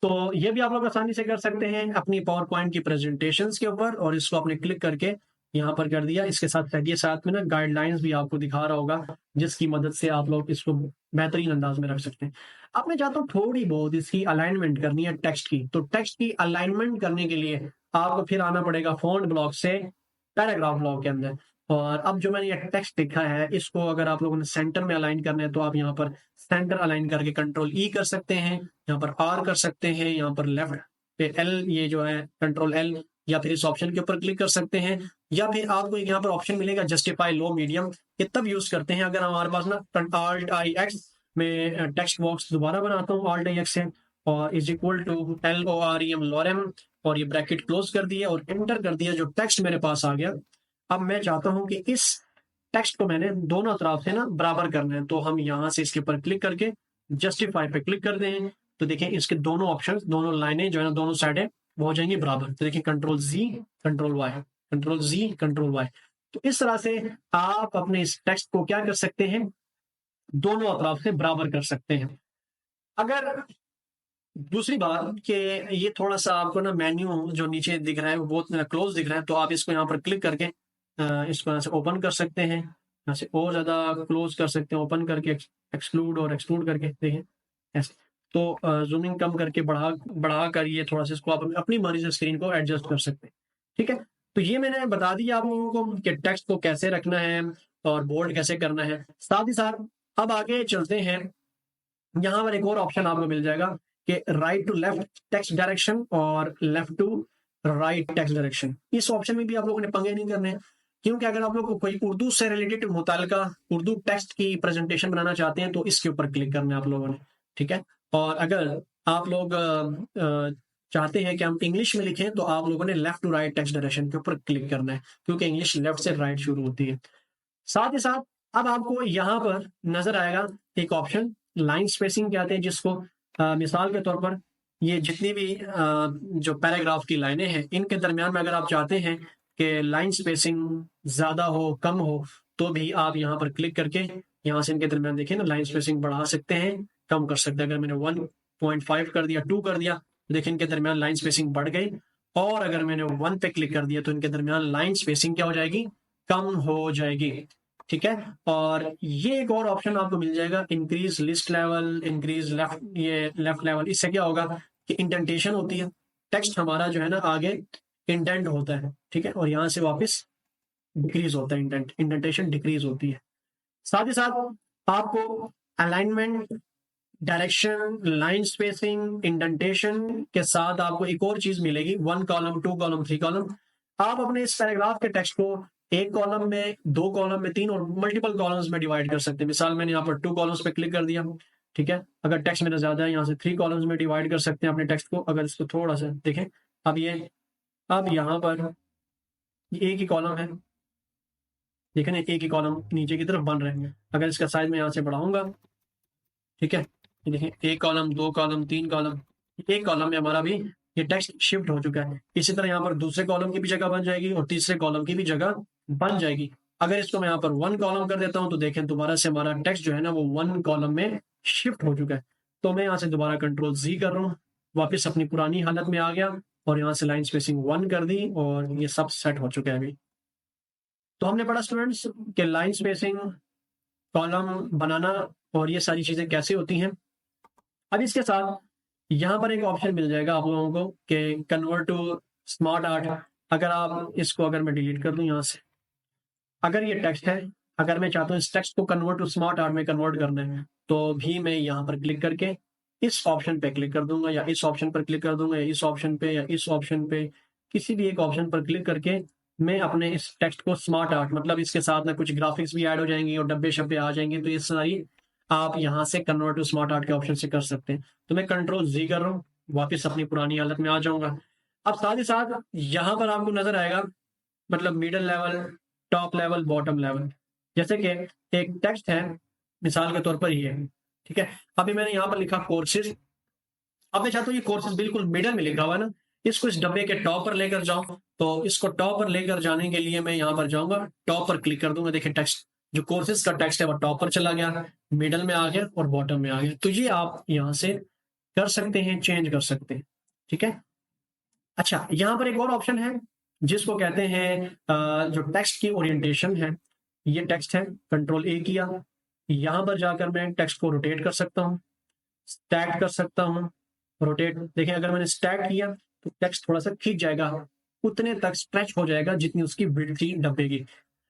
[SPEAKER 1] तो ये भी आप लोग आसानी से कर सकते हैं अपनी पावर पॉइंट की प्रेजेंटेशंस के ऊपर, और इसको आपने क्लिक करके यहाँ पर कर दिया। इसके साथ ये साथ में ना गाइडलाइंस भी आपको दिखा रहा होगा जिसकी मदद से आप लोग इसको बेहतरीन अंदाज में रख सकते हैं। अब मैं चाहता हूँ थोड़ी बहुत इसकी अलाइनमेंट करनी है टेक्स्ट की, तो टेक्स्ट की अलाइनमेंट करने के लिए आपको फिर आना पड़ेगा फॉन्ट ब्लॉक से पैराग्राफ ब्लॉक के अंदर। और अब जो मैंने ये टेक्स्ट लिखा है इसको अगर आप लोगों ने सेंटर में अलाइन करना है तो आप यहाँ पर सेंटर अलाइन करके कंट्रोल ई कर सकते हैं, यहाँ पर आर कर सकते हैं, यहाँ पर लेफ्ट पे एल, ये जो है कंट्रोल एल, या फिर इस ऑप्शन के ऊपर क्लिक कर सकते हैं, या फिर आपको यहाँ पर ऑप्शन मिलेगा जस्टिफाई लो मीडियम। ये तब यूज करते हैं अगर हमारे पास ना ऑल्ट आई एक्स में टेक्स्ट बॉक्स दोबारा बनाता हूँ ऑल्ट आई एक्स से, और इज इक्वल टू LOREM लोरेम, और ये ब्रैकेट क्लोज कर दिया और एंटर कर दिया, जो टेक्स्ट मेरे पास आ गया। अब मैं चाहता हूं कि इस टेक्स्ट को मैंने दोनों तरफ से ना बराबर करना है, तो हम यहां से इसके ऊपर क्लिक करके जस्टिफाई पे क्लिक कर दें तो देखिए इसके दोनों ऑप्शन, दोनों लाइनें जो है ना दोनों साइडें वो हो जाएंगी बराबर। तो देखिए कंट्रोल जी कंट्रोल वाई, कंट्रोल जी कंट्रोल वाई। तो इस तरह से आप अपने इस टेक्स्ट को क्या कर सकते हैं, दोनों तरफ से बराबर कर सकते हैं। अगर दूसरी बात कि ये थोड़ा सा आपको ना मेन्यू जो नीचे दिख रहा है वो बहुत क्लोज दिख रहा है, तो आप इसको यहाँ पर क्लिक करके इसको यहाँ से ओपन कर सकते हैं, यहाँ से और ज्यादा क्लोज कर सकते हैं, ओपन करके एक्सक्लूड और एक्सक्लूड करके देखिए ऐसे। तो जूमिंग कम करके बढ़ा कर ये थोड़ा सा इसको आप अपनी मर्जी से स्क्रीन को एडजस्ट कर सकते हैं। ठीक है, तो ये मैंने बता दिया आप लोगों को कि टेक्स्ट को कैसे रखना है और बोल्ड कैसे करना है। साथ ही साथ अब आगे चलते हैं, यहाँ पर एक और ऑप्शन आपको मिल जाएगा कि right to left text direction और left to right text direction. इस ऑप्शन में भी आप लोगों ने पंगे नहीं करने हैं, क्योंकि अगर आप लोग को कोई उर्दू से रिलेटेड मुताल्लिका उर्दू टेक्स्ट की प्रेजेंटेशन बनाना चाहते हैं तो इसके ऊपर क्लिक करना है आप लोगों ने। ठीक है, और अगर आप लोग चाहते हैं कि हम इंग्लिश में लिखें तो आप लोगों ने left to right text direction के ऊपर क्लिक करना है, क्योंकि इंग्लिश लेफ्ट से राइट शुरू होती है। साथ ही साथ अब आपको यहाँ पर नजर आएगा एक ऑप्शन लाइन स्पेसिंग कहते हैं, जिसको मिसाल के तौर पर ये जितनी भी जो पैराग्राफ की लाइनें हैं इनके दरमियान में अगर आप चाहते हैं कि लाइन स्पेसिंग ज्यादा हो कम हो तो भी आप यहाँ पर क्लिक करके यहाँ से इनके दरमियान देखिए ना लाइन स्पेसिंग बढ़ा सकते हैं, कम कर सकते हैं। अगर मैंने 1.5 कर दिया, 2 कर दिया, देखिए इनके दरमियान लाइन स्पेसिंग बढ़ गई, और अगर मैंने 1 पे क्लिक कर दिया तो इनके दरमियान लाइन स्पेसिंग क्या हो जाएगी, कम हो जाएगी। ठीक है, और ये एक और ऑप्शन आपको मिल जाएगा increase list level, increase left, ये लेफ्ट लेवल। इससे क्या होगा कि इंडेंटेशन होती है, टेक्स्ट हमारा जो है ना आगे इंडेंट होता है, ठीक है, और यहां से वापस डिक्रीज होता है, इंडेंटेशन डिक्रीज होती है। साथ ही साथ आपको alignment, direction, line spacing, indentation के साथ आपको एक और चीज मिलेगी, 1 कॉलम, 2 कॉलम, 3 कॉलम। आप अपने इस पैराग्राफ के टेक्स्ट को एक कॉलम में, 2 कॉलम में, 3 और मल्टीपल कॉलम्स में डिवाइड कर सकते हैं। मिसाल मैंने यहाँ पर 2 कॉलम्स पे क्लिक कर दिया, ठीक है। अगर टेक्स्ट मेरा ज्यादा है यहाँ से 3 कॉलम्स में डिवाइड कर सकते हैं अपने टेक्स्ट को। अगर इसको थोड़ा सा देखें, अब यहाँ पर एक ही कॉलम है, देखें ना, एक ही कॉलम नीचे की तरफ बन रहे हैं। अगर इसका साइज मैं यहाँ से बढ़ाऊंगा, ठीक है, ये देखें 1 कॉलम, 2 कॉलम, 3 कॉलम, एक कॉलम में हमारा भी ये टेक्स्ट शिफ्ट हो चुका है। इसी तरह यहाँ पर दूसरे कॉलम की भी जगह बन जाएगी और तीसरे कॉलम की भी जगह बन जाएगी। अगर इसको मैं यहाँ पर 1 कॉलम कर देता हूँ तो देखें दोबारा से हमारा टेक्स्ट जो है ना वो 1 कॉलम में शिफ्ट हो चुका है। तो मैं यहाँ से दोबारा कंट्रोल Z कर रहा हूँ, वापस अपनी पुरानी हालत में आ गया और यहाँ से लाइन स्पेसिंग 1 कर दी और ये सब सेट हो चुका है अभी। तो हमने पढ़ा स्टूडेंट्स कि लाइन स्पेसिंग, कॉलम बनाना और ये सारी चीजें कैसे होती हैं। अब इसके साथ यहाँ पर एक ऑप्शन मिल जाएगा आप लोगों को कि कन्वर्ट टू स्मार्ट आर्ट। अगर आप इसको, अगर मैं डिलीट कर दूं यहाँ से, अगर ये टेक्स्ट है, अगर मैं चाहता हूँ इस टेक्स्ट को कन्वर्ट टू स्मार्ट आर्ट में कन्वर्ट करना है तो भी मैं यहाँ पर क्लिक करके इस ऑप्शन पे क्लिक कर दूंगा, या इस ऑप्शन पर क्लिक कर दूंगा, या इस ऑप्शन पे, या इस ऑप्शन पे, किसी भी एक ऑप्शन पर क्लिक करके मैं अपने इस टेक्स्ट को स्मार्ट आर्ट, मतलब इसके साथ ना कुछ ग्राफिक्स भी ऐड हो जाएंगी और डब्बे शब्बे आ जाएंगे, तो ये सारी आप यहाँ से कन्वर्ट टू स्मार्ट आर्ट के ऑप्शन से कर सकते हैं। तो मैं कंट्रोल Z कर रहा हूँ, वापस अपनी पुरानी हालत में आ जाऊंगा। अब साथ ही साथ यहाँ पर आपको नजर आएगा, मतलब middle level, top level, bottom level. जैसे कि एक टेक्स्ट है, मिसाल के तौर पर ये, ठीक है। अभी मैंने यहाँ पर लिखा कोर्सेज। अब मैं चाहता हूँ ये कोर्सेज बिल्कुल मिडल में लिखा हुआ है ना, इसको इस डब्बे के टॉप पर लेकर जाऊं। तो इसको टॉप पर लेकर जाने के लिए मैं यहाँ पर जाऊंगा, टॉप पर क्लिक कर दूंगा। देखिए टेक्स्ट, जो कोर्सेज का टेक्स्ट है वो टॉप पर चला गया, मिडल में आ गया और बॉटम में आ गया। तो ये आप यहाँ से कर सकते हैं, चेंज कर सकते हैं, ठीक है। अच्छा, यहाँ पर एक और ऑप्शन है जिसको कहते हैं जो टेक्स्ट की ओरिएंटेशन है। ये टेक्स्ट है, कंट्रोल ए किया, यहाँ पर जाकर मैं टेक्स्ट को रोटेट कर सकता हूँ, स्टैक कर सकता हूँ। रोटेट, देखिए अगर मैंने स्टैक किया तो टेक्स्ट थोड़ा सा खींच जाएगा, उतने तक स्ट्रेच हो जाएगा जितनी उसकी विड्थ थी डब्बे की।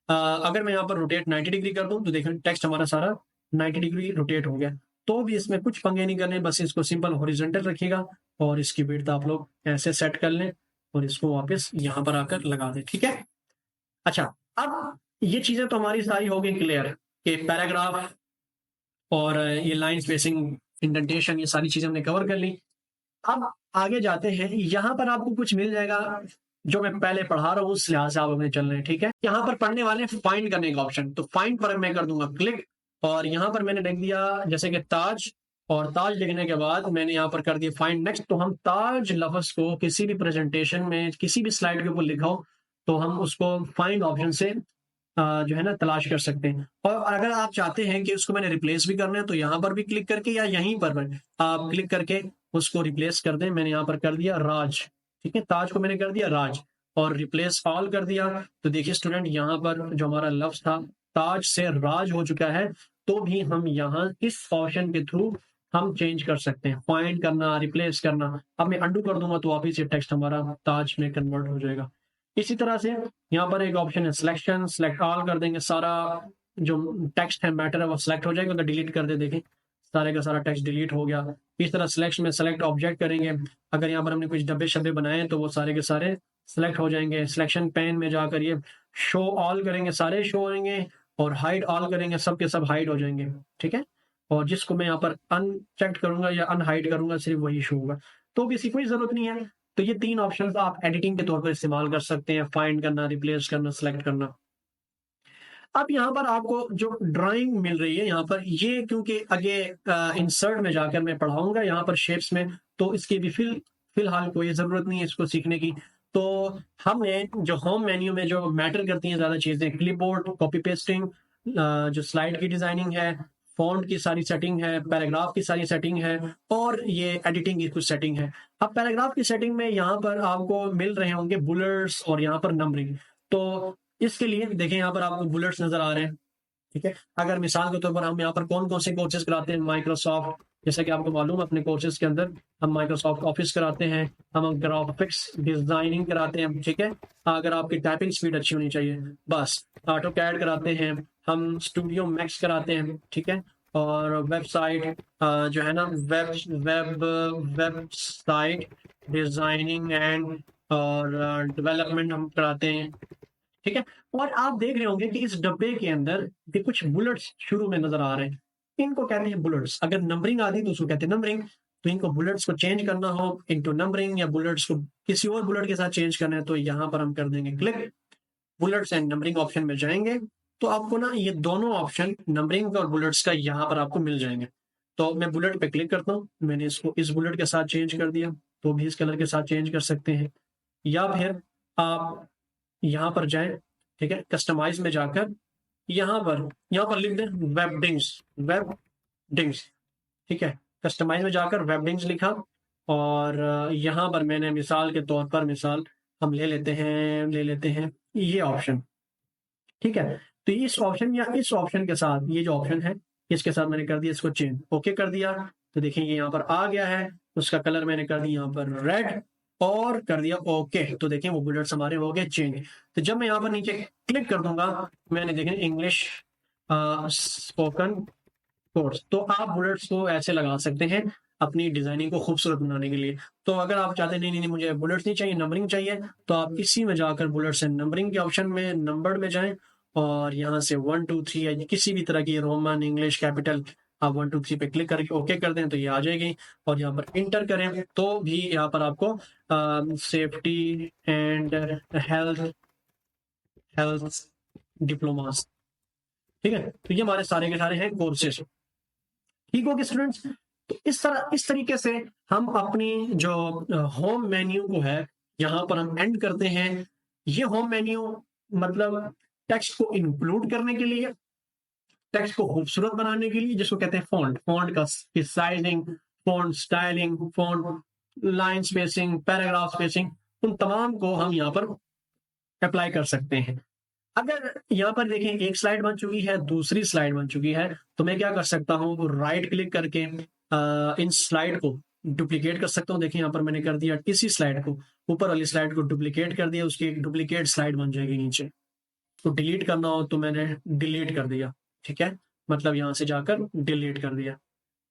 [SPEAKER 1] अगर मैं यहाँ पर रोटेट 90 डिग्री कर दूं तो देखिए टेक्स्ट हमारा सारा 90 डिग्री रोटेट हो गया। तो भी इसमें कुछ पंगे नहीं करने, बस इसको सिंपल हॉरिजॉन्टल रखिएगा और इसकी विड्थ आप लोग ऐसे सेट कर लें और इसको वापस यहाँ पर आकर लगा दें, ठीक है। अच्छा, अब ये चीजें तो हमारी सारी हो गई क्लियर कि पैराग्राफ और ये लाइन स्पेसिंग, इंडेंटेशन, ये सारी चीजें हमने कवर कर ली। अब आगे जाते हैं, यहाँ पर आपको कुछ मिल जाएगा जो मैं पहले पढ़ा रहा हूँ उस लिहाज से आप अपने चल रहे हैं, ठीक है। यहाँ पर पढ़ने वाले फाइंड करने का ऑप्शन, तो फाइंड पर मैं कर दूंगा क्लिक और यहाँ पर मैंने लिख दिया जैसे कि ताज, और ताज लिखने के बाद मैंने यहाँ पर कर दिया फाइंड नेक्स्ट। तो हम ताज लफ्ज को किसी भी प्रेजेंटेशन में किसी भी स्लाइड के ऊपर लिखा हो तो हम उसको फाइंड ऑप्शन से जो है ना तलाश कर सकते हैं। और अगर आप चाहते हैं कि उसको मैंने रिप्लेस भी करना है तो यहाँ पर भी क्लिक करके या यहीं पर आप क्लिक करके उसको रिप्लेस कर दें। मैंने यहाँ पर कर दिया राज, ठीक है, ताज को मैंने कर दिया राज और रिप्लेस ऑल कर दिया। तो देखिए स्टूडेंट, यहाँ पर जो हमारा लफ्ज था ताज से राज हो चुका है। तो भी हम यहाँ इस ऑप्शन के थ्रू हम चेंज कर सकते हैं, फाइंड करना, रिप्लेस करना। अब मैं अंडू कर दूंगा तो वापिस ये टेक्स्ट हमारा ताज में कन्वर्ट हो जाएगा। इसी तरह से यहाँ पर एक ऑप्शन है सिलेक्शन, सिलेक्ट ऑल कर देंगे, सारा जो टेक्स्ट है मैटर है वो सिलेक्ट हो जाएगा। अगर डिलीट कर दे, देखें सारे का सारा टेक्स्ट डिलीट हो गया। इस तरह सिलेक्ट में सेलेक्ट ऑब्जेक्ट करेंगे, अगर यहाँ पर हमने कुछ डब्बे शब्बे बनाए हैं तो वो सारे के सारे सिलेक्ट हो जाएंगे। सिलेक्शन पैन में जाकर ये शो ऑल करेंगे, सारे शो होंगे, और हाइड ऑल करेंगे, सब के सब हाइड हो जाएंगे, ठीक है। और जिसको मैं यहाँ पर अनचेक करूंगा या अनहाइड करूंगा सिर्फ वही शो होगा। तो भी इसकी कोई जरूरत नहीं है। तो ये 3 ऑप्शंस आप एडिटिंग के तौर पर इस्तेमाल कर सकते हैं, फाइंड करना, रिप्लेस करना, सिलेक्ट करना। अब यहाँ पर आपको जो ड्राइंग मिल रही है यहाँ पर, ये क्योंकि आगे इंसर्ट में जाकर मैं पढ़ाऊंगा यहाँ पर शेप्स में, तो इसकी भी फिलहाल कोई ज़रूरत नहीं है इसको सीखने की। तो हमने जो होम मेन्यू में जो मैटर करती हैं ज़्यादा चीज़ें, क्लिपबोर्ड, कॉपी पेस्टिंग, जो स्लाइड की डिज़ाइनिंग है, फॉन्ट की सारी सेटिंग है, पैराग्राफ की सारी सेटिंग है, और ये एडिटिंग की कुछ सेटिंग है। अब पैराग्राफ की सेटिंग में यहाँ पर आपको मिल रहे होंगे बुलेट्स और यहाँ पर नंबरिंग। तो इसके लिए देखें यहाँ पर आपको बुलेट्स नजर आ रहे हैं, ठीक है। अगर मिसाल के तौर पर हम यहाँ पर कौन कौन से कोर्सेज कराते हैं, माइक्रोसॉफ्ट, जैसे कि आपको मालूम है अपने कोर्सेज के अंदर हम माइक्रोसॉफ्ट ऑफिस कराते हैं, हम ग्राफिक्स डिजाइनिंग कराते हैं, ठीक है। अगर आपकी टाइपिंग स्पीड अच्छी होनी चाहिए, बस ऑटो कैड कराते हैं, हम स्टूडियो मैक्स कराते हैं, ठीक है। और वेबसाइट जो है ना, वेबसाइट डिजाइनिंग एंड और डेवलपमेंट हम कराते हैं, ठीक है। और आप देख रहे होंगे कि इस डब्बे के अंदर ये कुछ बुलेट्स शुरू में नजर आ रहे हैं, इनको कहते हैं बुलेट्स। अगर नंबरिंग आती तो उसको कहते हैं नंबरिंग। तो इनको बुलेट्स को चेंज करना हो इनटू नंबरिंग, या बुलेट्स को किसी और बुलेट के साथ चेंज करना है, तो यहाँ पर हम कर देंगे click, bullets and numbering option में जाएंगे तो आपको ना ये दोनों ऑप्शन नंबरिंग और बुलेट्स का यहाँ पर आपको मिल जाएंगे। तो मैं बुलेट पे क्लिक करता हूँ, मैंने इसको इस बुलेट के साथ चेंज कर दिया, तो भी इस कलर के साथ चेंज कर सकते हैं। या फिर आप यहाँ पर जाएं, ठीक है, कस्टमाइज में जाकर यहाँ पर लिख दें वेबडिंग्स, ठीक है। कस्टमाइज में जाकर वेबडिंग्स लिखा, और यहाँ पर मैंने मिसाल के तौर पर, मिसाल हम ले लेते हैं ये ऑप्शन, ठीक है। तो इस ऑप्शन या इस ऑप्शन के साथ, ये जो ऑप्शन है इसके साथ मैंने कर दिया इसको चेंज, ओके कर दिया। तो देखिए ये यहाँ पर आ गया है, उसका कलर मैंने कर दिया यहाँ पर रेड और कर दिया ओके। तो देखें वो बुलेट्स हमारे हो गए चेंज। तो जब मैं यहाँ पर नीचे क्लिक कर दूंगा, मैंने देखें इंग्लिश स्पोकन कोर्स, तो आप बुलेट्स को ऐसे लगा सकते हैं अपनी डिजाइनिंग को खूबसूरत बनाने के लिए। तो अगर आप चाहते हैं नहीं मुझे बुलेट्स नहीं चाहिए, नंबरिंग चाहिए, तो आप इसी में जाकर बुलेट्स एंड नंबरिंग के ऑप्शन में नंबर्ड में जाएं और यहाँ से 1 2 3 या किसी भी तरह की रोमन, इंग्लिश, कैपिटल, आप 1 2 3 पे क्लिक करके ओके कर दें तो ये आ जाएगी। और यहाँ पर इंटर करें तो भी यहाँ पर आपको सेफ्टी एंड हेल्थ डिप्लोमास, ठीक है, तो ये हमारे सारे के सारे हैं कोर्सेज। ठीक होगी स्टूडेंट्स। तो इस तरीके से हम अपनी जो होम मेन्यू को है यहाँ पर हम एंड करते हैं। ये होम मेन्यू मतलब टेक्स्ट को इंक्लूड करने के लिए, टेक्स्ट को खूबसूरत बनाने के लिए, जिसको कहते हैं फॉन्ट, फॉन्ट का sizing, font styling, font line spacing, paragraph spacing, उन तमाम को हम यहाँ पर अप्लाई कर सकते हैं। अगर यहाँ पर देखें एक स्लाइड बन चुकी है, दूसरी स्लाइड बन चुकी है, तो मैं क्या कर सकता हूँ, राइट क्लिक करके इन स्लाइड को डुप्लीकेट कर सकता हूँ। देखिए यहाँ पर मैंने कर दिया, इसी स्लाइड को, ऊपर वाली स्लाइड को डुप्लीकेट कर दिया, उसकी एक डुप्लीकेट स्लाइड बन जाएगी नीचे। तो डिलीट करना हो तो मैंने डिलीट कर दिया, ठीक है, मतलब यहाँ से जाकर डिलीट कर दिया।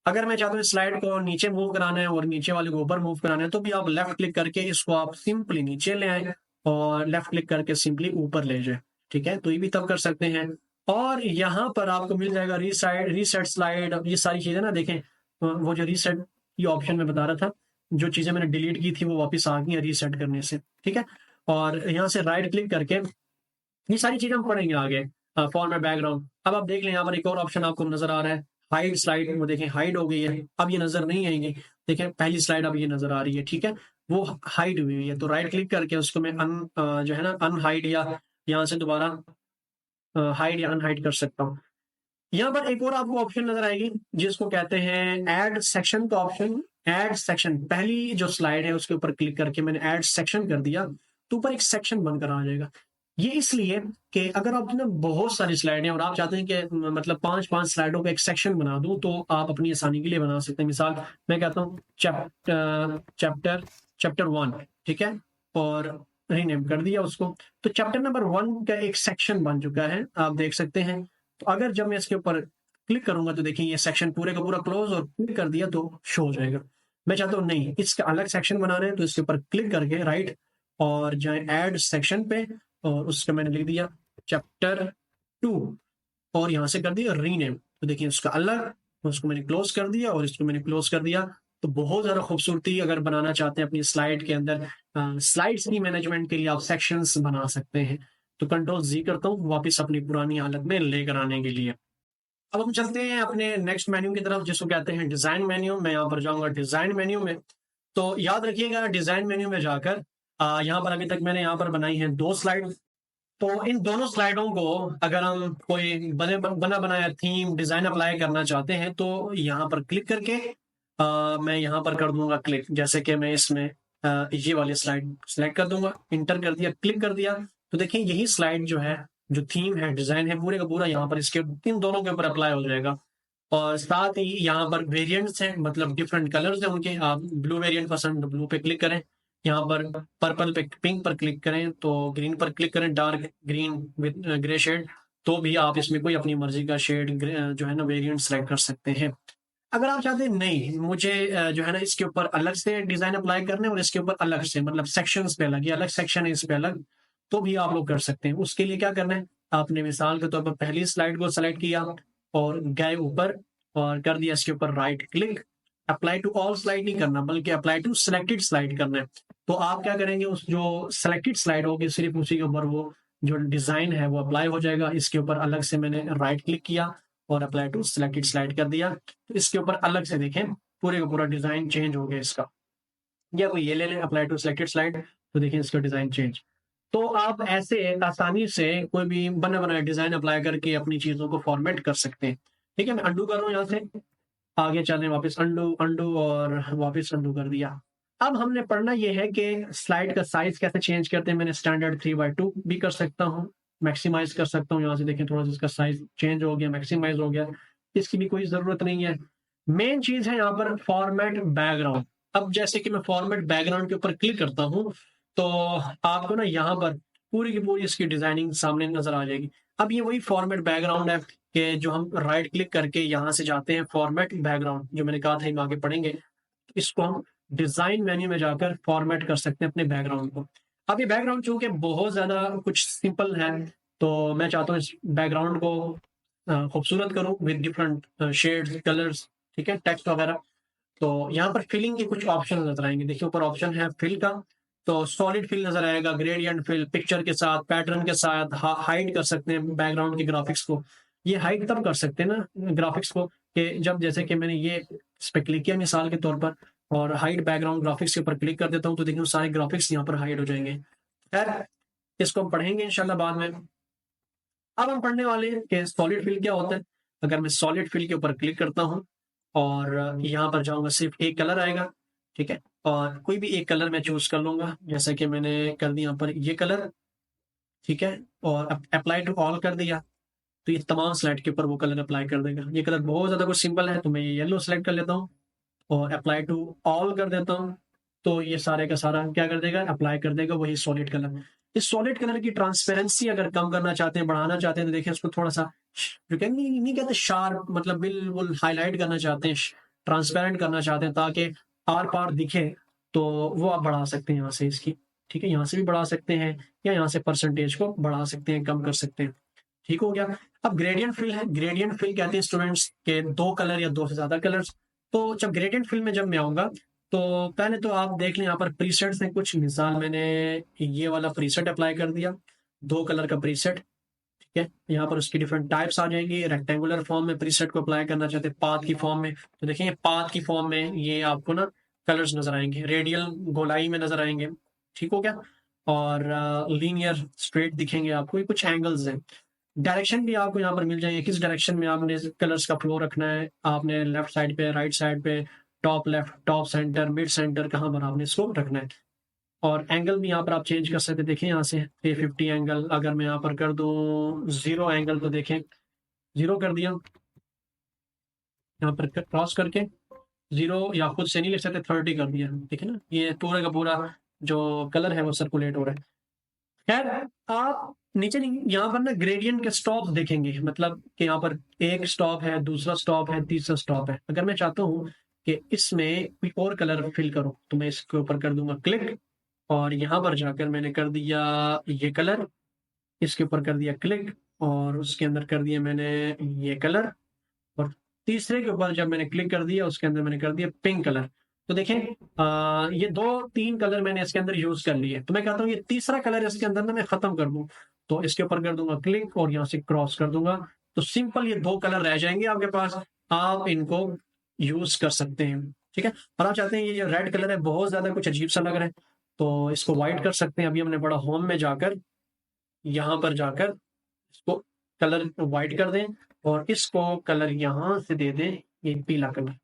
[SPEAKER 1] अगर मैं चाहता हूँ स्लाइड को नीचे मूव कराना है और नीचे वाले को ऊपर मूव कराना है, तो भी आप लेफ्ट क्लिक करके इसको आप सिंपली नीचे ले आए और लेफ्ट क्लिक करके सिंपली ऊपर ले जाए, ठीक है, तो ये भी तब कर सकते हैं। और यहाँ पर आपको मिल जाएगा रीसेट स्लाइड, ये सारी चीजें ना देखें, वो जो रीसेट ये ऑप्शन में बता रहा था, जो चीजें मैंने डिलीट की थी वो वापस आ गई रीसेट करने से, ठीक है। और यहाँ से राइट क्लिक करके ये सारी चीजें हम पढ़ेंगे आगे। फॉर्मेट बैकग्राउंड, अब आप देख लें यहाँ पर एक और ऑप्शन आपको नजर आ रहा है, हाइड स्लाइड, वो देखें हाइड हो गई है, अब ये नजर नहीं आएंगे। देखें पहली स्लाइड अब ये नजर आ रही है, ठीक है, वो हाइड हुई है, तो राइट क्लिक करके उसको मैं जो है ना अनहाइड या यहाँ से दोबारा हाइड या अनहाइड कर सकता हूँ। यहाँ पर एक और आपको ऑप्शन नजर आएगी जिसको कहते हैं ऐड सेक्शन का ऑप्शन। ऐड सेक्शन, पहली जो स्लाइड है उसके ऊपर क्लिक करके मैंने ऐड सेक्शन कर दिया, तो ऊपर एक सेक्शन बनकर आ जाएगा। ये इसलिए कि अगर आप ना बहुत सारी स्लाइड हैं और आप चाहते हैं कि मतलब 5-5 स्लाइडों का एक सेक्शन बना दूं, तो आप अपनी आसानी के लिए बना सकते हैं। मिसाल मैं कहता हूँ चैप्टर चैप्टर 1, ठीक है, और रीनेम कर दिया उसको, तो चैप्टर नंबर 1 का एक सेक्शन बन चुका है, आप देख सकते हैं। तो अगर जब मैं इसके ऊपर क्लिक करूंगा तो देखिए ये सेक्शन पूरे का पूरा क्लोज, और क्लिक कर दिया तो शो हो जाएगा। मैं चाहता हूँ नहीं, इसका अलग सेक्शन बनाना है, तो इसके ऊपर क्लिक करके राइट और जाए ऐड सेक्शन पे, और उसका मैंने लिख दिया चैप्टर 2, और यहाँ से कर दिया रीनेम, तो देखिए उसका अलग, उसको मैंने क्लोज कर दिया और इसको मैंने क्लोज कर दिया। तो बहुत ज्यादा खूबसूरती अगर बनाना चाहते हैं अपनी स्लाइड के अंदर, स्लाइड्स की मैनेजमेंट के लिए आप सेक्शंस बना सकते हैं। तो कंट्रोल जी करता हूँ वापस अपनी पुरानी हालत में लेकर आने के लिए। अब हम चलते हैं अपने नेक्स्ट मेन्यू की तरफ, जिसको कहते हैं डिजाइन मेन्यू। मैं यहाँ पर जाऊंगा डिजाइन मेन्यू में। तो याद रखिएगा डिजाइन मेन्यू में जाकर यहाँ पर अभी तक मैंने यहाँ पर बनाई है 2 स्लाइड। तो इन दोनों स्लाइडों को अगर हम कोई बना बनाया थीम डिजाइन अप्लाई करना चाहते हैं, तो यहाँ पर क्लिक करके मैं यहाँ पर कर दूंगा क्लिक, जैसे कि मैं इसमें ये वाली स्लाइड सेलेक्ट कर दूंगा, इंटर कर दिया, क्लिक कर दिया, तो देखिए यही स्लाइड जो है, जो थीम है, डिजाइन है, पूरे का पूरा यहाँ पर इसके इन दोनों के ऊपर अप्लाई हो जाएगा। और साथ ही यहाँ पर वेरिएंट्स हैं, मतलब डिफरेंट कलर्स हैं उनके। आप ब्लू वेरिएंट पसंद, ब्लू पे क्लिक करें, यहाँ पर पर्पल पे, पिंक पर क्लिक करें, तो ग्रीन पर क्लिक करें, dark green with grey shade, तो भी आप इसमें कोई अपनी मर्जी का शेड जो है ना वेरिएंट सेलेक्ट कर सकते हैं। अगर आप चाहते हैं नहीं मुझे जो है ना इसके ऊपर अलग से डिजाइन अप्लाई करने और इसके ऊपर अलग से, मतलब सेक्शंस पे अलग, ये अलग सेक्शन है इस पे अलग, तो भी आप लोग कर सकते हैं। उसके लिए क्या करना है, आपने मिसाल के तौर पर पहली स्लाइड को सेलेक्ट किया और गए ऊपर और कर दिया इसके ऊपर right click. Apply to all slide नहीं करना, बल्कि अप्लाई टू सिलेक्टेड स्लाइड करना है। तो आप क्या करेंगे, उस जो सिलेक्टेड स्लाइड होगी सिर्फ उसी के ऊपर वो जो डिजाइन है वो अप्लाई हो जाएगा। इसके ऊपर अलग से मैंने राइट क्लिक किया और अप्लाई टू सिलेक्टेड स्लाइड कर दिया, तो इसके ऊपर अलग से देखें पूरे का पूरा डिजाइन चेंज हो गया इसका। या कोई ये ले लें अप्लाई टू सिलेक्टेड स्लाइड, तो देखिए इसका डिजाइन चेंज। तो आप ऐसे आसानी से कोई भी बना बनाया डिजाइन अप्लाई करके अपनी चीजों को फॉर्मेट कर सकते हैं। ठीक है, मैं अंडू कर रहा हूँ यहाँ से, आगे चलें, वापस अंडू अंडू और वापस अंडू कर दिया। अब हमने पढ़ना ये है कि स्लाइड का साइज कैसे चेंज करते हैं। मैंने स्टैंडर्ड 3x2 भी कर सकता हूँ, मैक्सिमाइज कर सकता हूँ। यहाँ से देखें थोड़ा सा इसका साइज चेंज हो गया, मैक्सिमाइज हो गया, इसकी भी कोई जरूरत नहीं है। मेन चीज है यहाँ पर फॉर्मेट बैकग्राउंड। अब जैसे कि मैं फॉर्मेट बैकग्राउंड के ऊपर क्लिक करता हूँ, तो आपको ना यहाँ पर पूरी की पूरी इसकी डिजाइनिंग सामने नजर आ जाएगी। अब ये वही फॉर्मेट बैकग्राउंड है कि जो हम राइट क्लिक करके यहाँ से जाते हैं फॉर्मेट बैकग्राउंड, जो मैंने कहा था हम आगे पढ़ेंगे, इसको हम डिजाइन मेन्यू में जाकर फॉर्मेट कर सकते हैं अपने बैकग्राउंड को। अब ये बैकग्राउंड चूंकि बहुत ज्यादा कुछ सिंपल है, तो मैं चाहता हूँ इस बैकग्राउंड को खूबसूरत करूँ विद डिफरेंट शेड्स कलर्स, ठीक है, टेक्स्ट वगैरह। तो यहाँ पर फिलिंग के कुछ ऑप्शन नजर आएंगे, देखिए ऊपर ऑप्शन है फिल का, तो सॉलिड फिल नजर आएगा, ग्रेडियंट फिल, पिक्चर के साथ, पैटर्न के साथ हाइड कर सकते हैं बैकग्राउंड के ग्राफिक्स को। ये हाइड तब कर सकते हैं ना ग्राफिक्स को, कि जब जैसे कि मैंने ये इस पे क्लिक किया मिसाल के तौर पर, और हाइड बैकग्राउंड ग्राफिक्स के ऊपर क्लिक कर देता हूँ, तो देखिए सारे ग्राफिक्स यहाँ पर हाइड हो जाएंगे। खैर, इसको हम पढ़ेंगे इंशाल्लाह बाद में। अब हम पढ़ने वाले हैं कि सॉलिड फिल क्या होता है। अगर मैं सॉलिड फिल के ऊपर क्लिक करता हूँ और यहाँ पर जाऊंगा, सिर्फ एक कलर आएगा, ठीक है, और कोई भी एक कलर मैं चूज कर लूंगा, जैसे कि मैंने कर दिया यहाँ पर ये कलर, ठीक है, और अप्लाई टू ऑल कर दिया, तो ये तमाम स्लाइड के ऊपर वो कलर अप्लाई कर देगा। ये कलर बहुत ज्यादा कुछ सिंपल है, तो मैं ये येलो सेलेक्ट कर लेता हूँ और अप्लाई टू ऑल कर देता हूँ, तो ये सारे का सारा क्या कर देगा, अप्लाई कर देगा वही सॉलिड कलर। इस सॉलिड कलर की ट्रांसपेरेंसी अगर कम करना चाहते हैं, बढ़ाना चाहते हैं, तो देखिए इसको थोड़ा सा जो कहते नहीं कहते शार्प, मतलब बिल्कुल हाईलाइट करना चाहते हैं, ट्रांसपेरेंट करना चाहते हैं ताकि आर पार दिखे, तो वो आप बढ़ा सकते हैं यहाँ से इसकी, ठीक है, यहाँ से भी बढ़ा सकते हैं, या यहाँ से परसेंटेज को बढ़ा सकते हैं, कम कर सकते हैं। ठीक हो गया। अब ग्रेडियंट फिल है। ग्रेडियंट फिल कहते हैं स्टूडेंट्स के दो कलर या दो से ज्यादा कलर्स। तो जब ग्रेडियंट फिल में जब मैं आऊंगा, तो पहले तो आप देख लें यहाँ पर प्रीसेट्स हैं कुछ, मिसाल मैंने ये वाला प्रीसेट अप्लाई कर दिया, दो कलर का प्रीसेट, ठीक है। यहाँ पर उसकी डिफरेंट टाइप्स आ जाएंगी। रेक्टेंगुलर फॉर्म में प्रीसेट को अप्लाई करना चाहते हैं, पाथ की फॉर्म में, तो देखिए पाथ की फॉर्म में ये आपको ना कलर्स नजर आएंगे, रेडियल गोलाई में नजर आएंगे, ठीक हो गया, और लीनियर स्ट्रेट दिखेंगे आपको, ये कुछ एंगल्स हैं। डायरेक्शन भी आपको यहाँ पर मिल जाएंगे, किस डायरेक्शन में आपने कलर्स का फ्लो रखना है, आपने लेफ्ट साइड पे, राइट साइड पे, top left, top centre, mid centre, कहाँ पर आपने इसको रखना है। और एंगल भी यहाँ पर आप चेंज कर सकते हैं। देखिए यहाँ से 350 एंगल, अगर मैं यहाँ पर कर दूं 0 एंगल, तो देखें 0 कर दिया, यहाँ पर क्रॉस करके 0, या खुद से नहीं लिख सकते 30 कर दिया, ठीक है ना, ये पूरा का पूरा जो कलर है वो सर्कुलेट हो रहा है। खैर, आप नीचे नहीं, यहाँ पर ना ग्रेडियंट के स्टॉप देखेंगे, मतलब कि यहाँ पर एक स्टॉप है, दूसरा स्टॉप है, तीसरा स्टॉप है। अगर मैं चाहता हूँ कि इसमें कोई और कलर फिल करूँ, तो मैं इसके ऊपर कर दूंगा क्लिक, और यहाँ पर जाकर मैंने कर दिया ये कलर, इसके ऊपर कर दिया क्लिक, और उसके अंदर कर दिया मैंने ये कलर, और तीसरे के ऊपर जब मैंने क्लिक कर दिया, उसके अंदर मैंने कर दिया पिंक कलर। तो देखें, ये दो तीन कलर मैंने इसके अंदर यूज कर लिए, तो मैं कहता हूँ ये तीसरा कलर इसके अंदर ना मैं खत्म कर दूं, तो इसके ऊपर कर दूंगा क्लिक, और यहाँ से क्रॉस कर दूंगा, तो सिंपल ये दो कलर रह जाएंगे आपके पास, आप इनको यूज कर सकते हैं, ठीक है। और आप चाहते हैं ये जो रेड कलर है बहुत ज्यादा कुछ अजीब सा लग रहा है, तो इसको व्हाइट कर सकते हैं। अभी हमने पढ़ा होम में जाकर, यहाँ पर जाकर इसको कलर व्हाइट कर दें, और इसको कलर यहाँ से दे दें ये पीला कलर,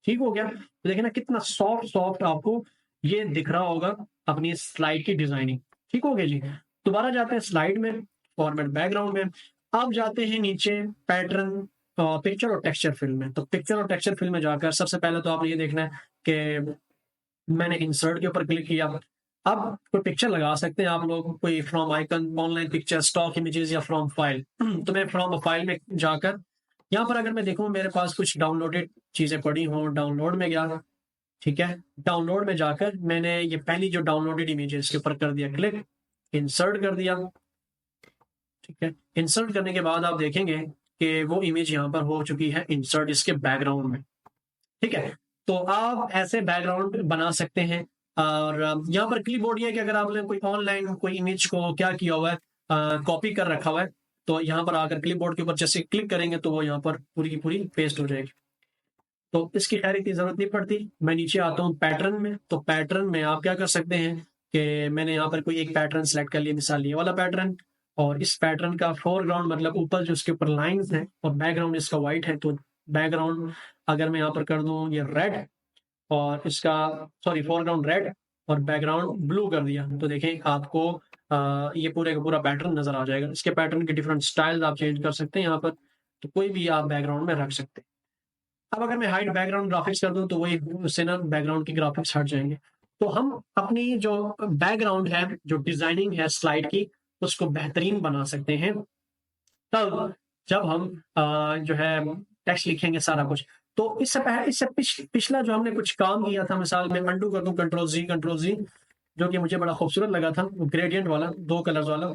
[SPEAKER 1] ठीक हो गया। तो देखिए ना कितना सॉफ्ट सॉफ्ट आपको ये दिख रहा होगा अपनी स्लाइड की डिजाइनिंग, ठीक हो गया जी। दोबारा जाते हैं स्लाइड में, फॉर्मेट बैकग्राउंड में, अब जाते हैं नीचे पैटर्न, पिक्चर और टेक्सचर फिल में। तो पिक्चर और टेक्सचर फिल में जाकर सबसे पहले तो आपने ये देखना है कि मैंने इंसर्ट के ऊपर क्लिक किया। अब कोई पिक्चर लगा सकते हैं आप लोग, कोई from icon, online picture, stock images, या फ्रॉम फाइल। तो मैं फ्रॉम फाइल में जाकर यहाँ पर अगर मैं देखूं मेरे पास कुछ डाउनलोडेड चीजें पड़ी हों, डाउनलोड में गया, ठीक है, डाउनलोड में जाकर मैंने ये पहली जो डाउनलोडेड इमेज है इसके ऊपर कर दिया क्लिक, इंसर्ट कर दिया, ठीक है। इंसर्ट करने के बाद आप देखेंगे कि वो इमेज यहाँ पर हो चुकी है इंसर्ट इसके बैकग्राउंड में, ठीक है। तो आप ऐसे बैकग्राउंड बना सकते हैं। और यहाँ पर क्लिपबोर्ड ये है कि अगर आपने कोई ऑनलाइन कोई इमेज को क्या किया हुआ है, कॉपी कर रखा हुआ है, तो यहाँ पर आकर क्लिपबोर्ड के ऊपर जैसे क्लिक करेंगे तो वो यहाँ पर पूरी की पूरी पेस्ट हो जाएगी। तो इसकी खैर इतनी जरूरत नहीं पड़ती। मैं नीचे आता हूँ पैटर्न में, तो पैटर्न में आप क्या कर सकते हैं कि मैंने यहाँ पर कोई एक पैटर्न सेलेक्ट कर लिया, मिसाल ये वाला पैटर्न, और इस पैटर्न का फोरग्राउंड मतलब ऊपर जो इसके ऊपर लाइंस हैं और बैकग्राउंड इसका व्हाइट है, तो बैकग्राउंड अगर मैं यहाँ पर कर दूं ये रेड, और इसका सॉरी फोरग्राउंड रेड और बैकग्राउंड ब्लू कर दिया, तो देखें आपको ये पूरे का पूरा पैटर्न नजर आ जाएगा। इसके पैटर्न के डिफरेंट स्टाइल्स आप चेंज कर सकते हैं यहाँ पर, तो कोई भी आप बैकग्राउंड में रख सकते हैं। अब अगर मैं हाइड बैकग्राउंड ग्राफिक्स कर दूं, तो वही उससे ना बैकग्राउंड की ग्राफिक्स हट जाएंगे। तो हम अपनी जो बैकग्राउंड है, जो डिजाइनिंग है स्लाइड की, उसको बेहतरीन बना सकते हैं तब जब हम जो है टेक्स्ट लिखेंगे सारा कुछ। तो इससे पहले पिछला जो हमने कुछ काम किया था, मिसाल में अंडू कर दूं कंट्रोल जी, जो कि मुझे बड़ा खूबसूरत लगा था, ग्रेडियंट वाला, दो कलर्स वाला,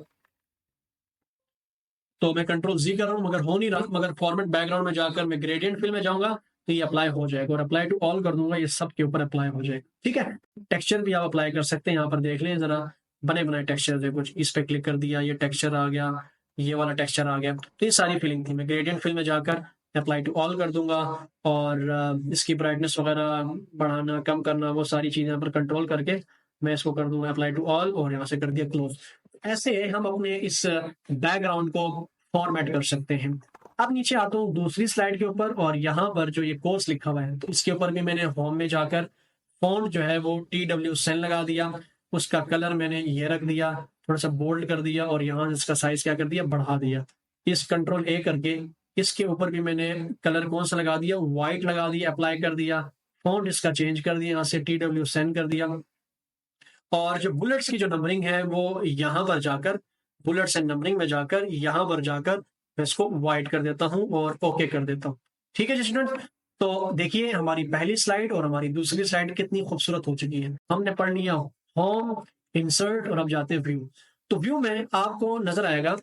[SPEAKER 1] तो मैं कंट्रोल जी कर रहा हूँ मगर हो नहीं रहा। मगर फॉर्मेट बैकग्राउंड में जाकर मैं ग्रेडियंट फिल में जाऊंगा, तो ये अप्लाई हो जाएगा, और अप्लाई टू ऑल कर दूंगा, ये सब के ऊपर अप्लाई हो जाएगा, ठीक है। टेक्सचर भी आप अप्लाई कर सकते हैं, यहाँ पर देख लें जरा, बने बनाए टेक्सचर है कुछ, इस पे क्लिक कर दिया, ये टेक्सचर आ गया, ये वाला टेक्सचर आ गया। तो ये सारी फिलिंग थी। मैं ग्रेडियंट फिल में जाकर अप्लाई टू ऑल कर दूंगा और इसकी ब्राइटनेस वगैरह बढ़ाना कम करना वो सारी चीज़ें यहाँ पर कंट्रोल करके मैं इसको कर दूंगा अप्लाई टू ऑल और यहाँ से कर दिया क्लोज। ऐसे हम अपने इस बैकग्राउंड को फॉर्मेट कर सकते हैं। अब नीचे आता हूँ दूसरी स्लाइड के ऊपर और यहाँ पर जो ये कोर्स लिखा हुआ है तो इसके ऊपर भी मैंने होम में जाकर फॉन्ट जो है वो TW सेन लगा दिया। उसका कलर मैंने ये रख दिया, थोड़ा सा बोल्ड कर दिया और यहाँ इसका साइज क्या कर दिया, बढ़ा दिया। इस कंट्रोल A करके इसके ऊपर भी मैंने कलर कौन सा लगा दिया, व्हाइट लगा दिया, अप्लाई कर दिया। फॉन्ट इसका चेंज कर दिया, यहाँ से TW सेन कर दिया। और जो बुलेट्स की जो नंबरिंग है वो यहाँ पर जाकर बुलेट्स एंड नंबरिंग में जाकर यहाँ पर जाकर मैं इसको व्हाइट कर देता हूँ और ओके कर देता हूँ। ठीक है जी स्टूडेंट। तो देखिए हमारी पहली स्लाइड और हमारी दूसरी स्लाइड कितनी खूबसूरत हो चुकी है। हमने पढ़ लिया होम, इंसर्ट और अब जाते हैं व्यू। तो व्यू में आपको नजर आएगा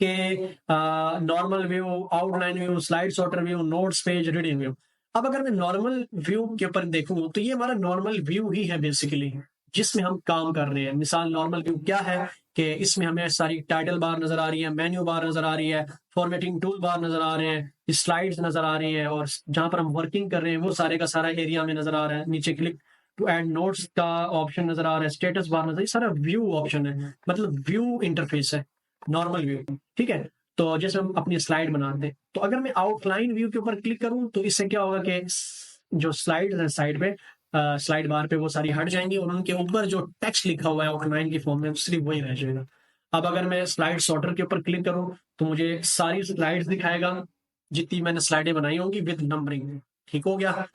[SPEAKER 1] कि normal view, outline view, slide sorter view, notes page, reading view. अब अगर मैं नॉर्मल व्यू के ऊपर देखूं तो ये हमारा नॉर्मल व्यू ही है बेसिकली, जिसमें हम काम कर रहे हैं। मिसाल नॉर्मल व्यू क्या है कि इसमें हमें सारी टाइटल बार नजर आ रही है, मेन्यू बार नजर आ रही है, फॉर्मेटिंग टूल बार नजर आ रहे हैं, स्लाइड्स नजर आ रही है और जहां पर हम वर्किंग कर रहे हैं वो सारे का सारा एरिया में नजर आ रहा है। नीचे क्लिक टू एड नोट्स का ऑप्शन नजर आ रहा है, स्टेटस बार नजर, ये सारा व्यू ऑप्शन है, मतलब व्यू इंटरफेस है नॉर्मल व्यू। ठीक है। तो जैसे हम अपनी स्लाइड बनाते हैं तो अगर मैं आउटलाइन व्यू के ऊपर क्लिक करूं तो इससे क्या होगा कि जो स्लाइड है साइड पे स्लाइड बार पे वो सारी हट जाएंगी और उनके ऊपर जो टेक्स्ट लिखा हुआ है आउटलाइन की फॉर्म में सिर्फ वही रह जाएगा। अब अगर मैं स्लाइड सॉर्टर के ऊपर क्लिक करूं तो मुझे सारी स्लाइड्स दिखाएगा जितनी मैंने स्लाइडें बनाई होंगी विद नंबरिंग। ठीक हो गया।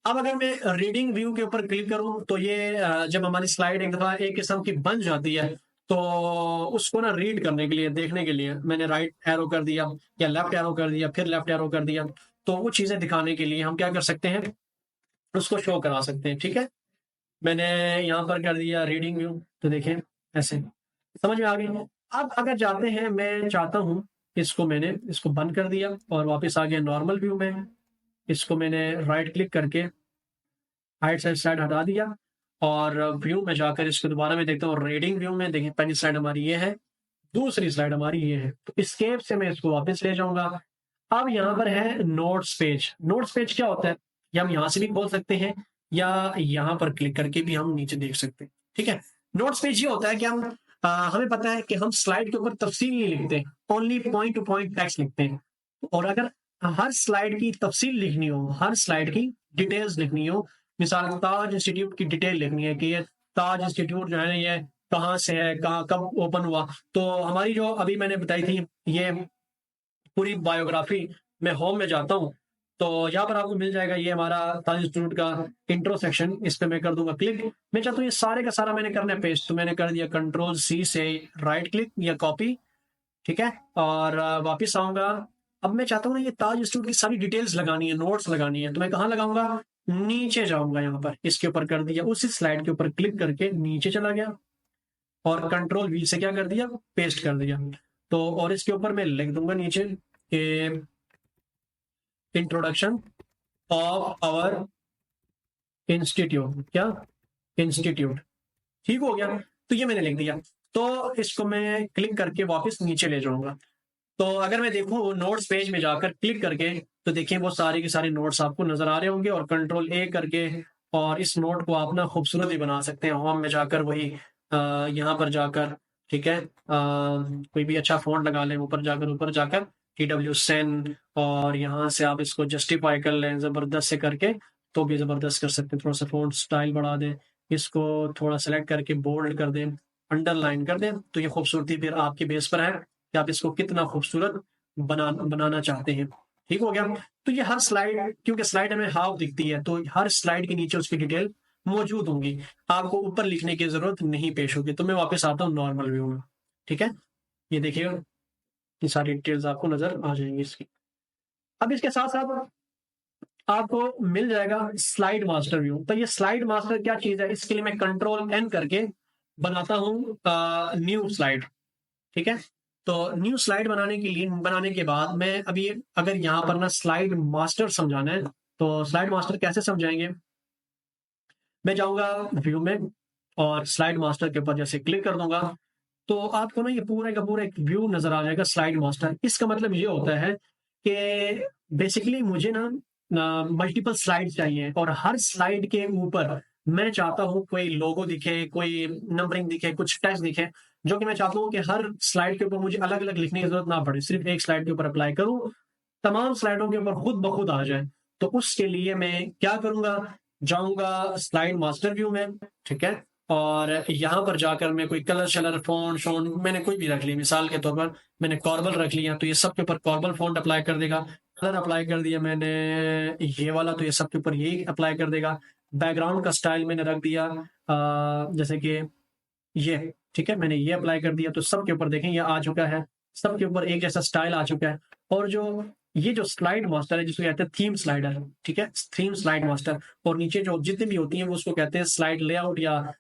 [SPEAKER 1] अब अगर मैं रीडिंग व्यू के ऊपर क्लिक करूं तो ये जब हमारी स्लाइड एक दफा एक किस्म की बन जाती है तो उसको ना रीड करने के लिए, देखने के लिए मैंने राइट एरो कर दिया या लेफ्ट एरो कर दिया, फिर लेफ्ट एरो कर दिया। तो वो चीजें दिखाने के लिए हम क्या कर सकते हैं, उसको शो करा सकते हैं। ठीक है। मैंने यहाँ पर कर दिया रीडिंग व्यू, तो देखें ऐसे समझ में आ गई। अब अगर जाते हैं, मैं चाहता हूँ इसको, मैंने इसको बंद कर दिया और वापस आ गया नॉर्मल व्यू में। इसको मैंने राइट क्लिक करके हाइट साइड स्लाइड हटा दिया और व्यू में जाकर इसको दोबारा मैं देखता हूँ रीडिंग व्यू में। देखिए पहली स्लाइड हमारी ये है, दूसरी स्लाइड हमारी ये है। तो स्केप से मैं इसको वापस ले जाऊंगा। अब यहाँ पर है नोट्स पेज। नोट्स पेज क्या होता है, ये हम यहाँ से भी खोल सकते हैं या यहाँ पर क्लिक करके भी हम नीचे देख सकते हैं। ठीक है। नोट्स पेज ये होता है कि हमें पता है कि हम स्लाइड के ऊपर तफसील नहीं लिखते, only point two point text लिखते हैं। और अगर हर स्लाइड की तफसील लिखनी हो, हर स्लाइड की डिटेल्स लिखनी हो, मिसाल ताज इंस्टीट्यूट की डिटेल लिखनी है कि ये ताज इंस्टीट्यूट जो है ना ये कहाँ से है, कहाँ कब ओपन हुआ, तो हमारी जो अभी मैंने बताई थी ये पूरी बायोग्राफी, मैं होम में जाता हूँ तो यहाँ पर आपको मिल जाएगा ये हमारा ताज इंस्टीट्यूट का इंट्रो सेक्शन। इस पे मैं कर दूंगा क्लिक। मैं चाहता हूँ ये सारे का सारा मैंने करना है पेस्ट, तो मैंने कर दिया कंट्रोल C से राइट क्लिक या कॉपी। ठीक है। और वापिस आऊंगा। अब मैं चाहता हूँ ना ये ताज इंस्टीट्यूट की सारी डिटेल्स लगानी है, नोट्स लगानी है, तो मैं कहाँ लगाऊंगा, नीचे जाऊंगा। यहाँ पर इसके ऊपर कर दिया, उसी स्लाइड के ऊपर क्लिक करके नीचे चला गया और कंट्रोल V से क्या कर दिया, पेस्ट कर दिया। तो और इसके ऊपर मैं लिख दूंगा नीचे कि इंट्रोडक्शन ऑफ आवर इंस्टीट्यूट, क्या इंस्टीट्यूट। ठीक हो गया। तो ये मैंने लिख दिया। तो इसको मैं क्लिक करके वापस नीचे ले जाऊंगा। तो अगर मैं देखूं नोट्स पेज में जाकर क्लिक करके तो देखिए वो सारे के सारे नोट्स आपको नजर आ रहे होंगे और कंट्रोल A करके और इस नोट को आप ना खूबसूरत भी बना सकते हैं होम में जाकर, वही यहाँ पर जाकर। ठीक है। कोई भी अच्छा फॉन्ट लगा लें, ऊपर जाकर TW सेन और यहाँ से आप इसको जस्टिफाई कर लें जबरदस्त से करके, तो भी जबरदस्त कर सकते हैं। थोड़ा सा फॉन्ट स्टाइल बढ़ा दें, इसको थोड़ा सेलेक्ट करके बोल्ड कर दें, अंडरलाइन कर दें, तो ये खूबसूरती फिर आपके बेस पर है कि आप इसको कितना खूबसूरत बनाना चाहते हैं। ठीक हो गया। तो ये हर स्लाइड, क्योंकि स्लाइड हमें हाफ दिखती है तो हर स्लाइड के नीचे उसकी डिटेल मौजूद होंगी, आपको ऊपर लिखने की जरूरत नहीं पेश होगी। तो मैं वापस आता हूँ नॉर्मल व्यू में। ठीक है। ये देखिएगा ये सारी डिटेल्स आपको नजर आ जाएंगी इसकी। अब इसके साथ साथ आपको मिल जाएगा स्लाइड मास्टर व्यू। तो ये स्लाइड मास्टर क्या चीज है, इसके लिए मैं कंट्रोल N करके बनाता हूँ न्यू स्लाइड। ठीक है। तो न्यू स्लाइड बनाने के बाद मैं अभी अगर यहाँ पर ना स्लाइड मास्टर समझाना है तो स्लाइड मास्टर कैसे समझाएंगे, मैं जाऊंगा व्यू में और स्लाइड मास्टर के ऊपर जैसे क्लिक कर दूंगा तो आपको ना ये पूरा का पूरा एक व्यू नजर आ जाएगा स्लाइड मास्टर। इसका मतलब ये होता है कि बेसिकली मुझे ना मल्टीपल स्लाइड चाहिए और हर स्लाइड के ऊपर मैं चाहता हूँ कोई लोगो दिखे, कोई नंबरिंग दिखे, कुछ टेक्स्ट दिखे, जो कि मैं चाहता हूँ कि हर स्लाइड के ऊपर मुझे अलग अलग लिखने की जरूरत ना पड़े, सिर्फ एक स्लाइड के ऊपर अप्लाई करूँ, तमाम स्लाइडों के ऊपर खुद ब खुद आ जाए। तो उसके लिए मैं क्या करूंगा, जाऊंगा स्लाइड मास्टर व्यू में, ठीक है, और यहाँ पर जाकर मैं कोई कलर शलर फॉन्ट शॉन्ट मैंने कोई भी रख ली, मिसाल के तौर पर मैंने कॉर्बल रख लिया तो ये सब के ऊपर कॉर्बल फॉन्ट अप्लाई कर देगा। कलर अप्लाई कर दिया मैंने ये वाला तो ये सब के ऊपर यही अप्लाई कर देगा। बैकग्राउंड का स्टाइल मैंने रख दिया जैसे कि ये, ठीक है, मैंने ये अप्लाई कर दिया तो सब के ऊपर देखें ये आ चुका है, सब के ऊपर एक जैसा स्टाइल आ चुका है। और जो ये जो स्लाइड मास्टर है जिसको कहते हैं थीम स्लाइडर, ठीक है, थीम स्लाइड मास्टर, और नीचे जो जितनी भी होती हैं वो उसको कहते हैं स्लाइड लेआउट या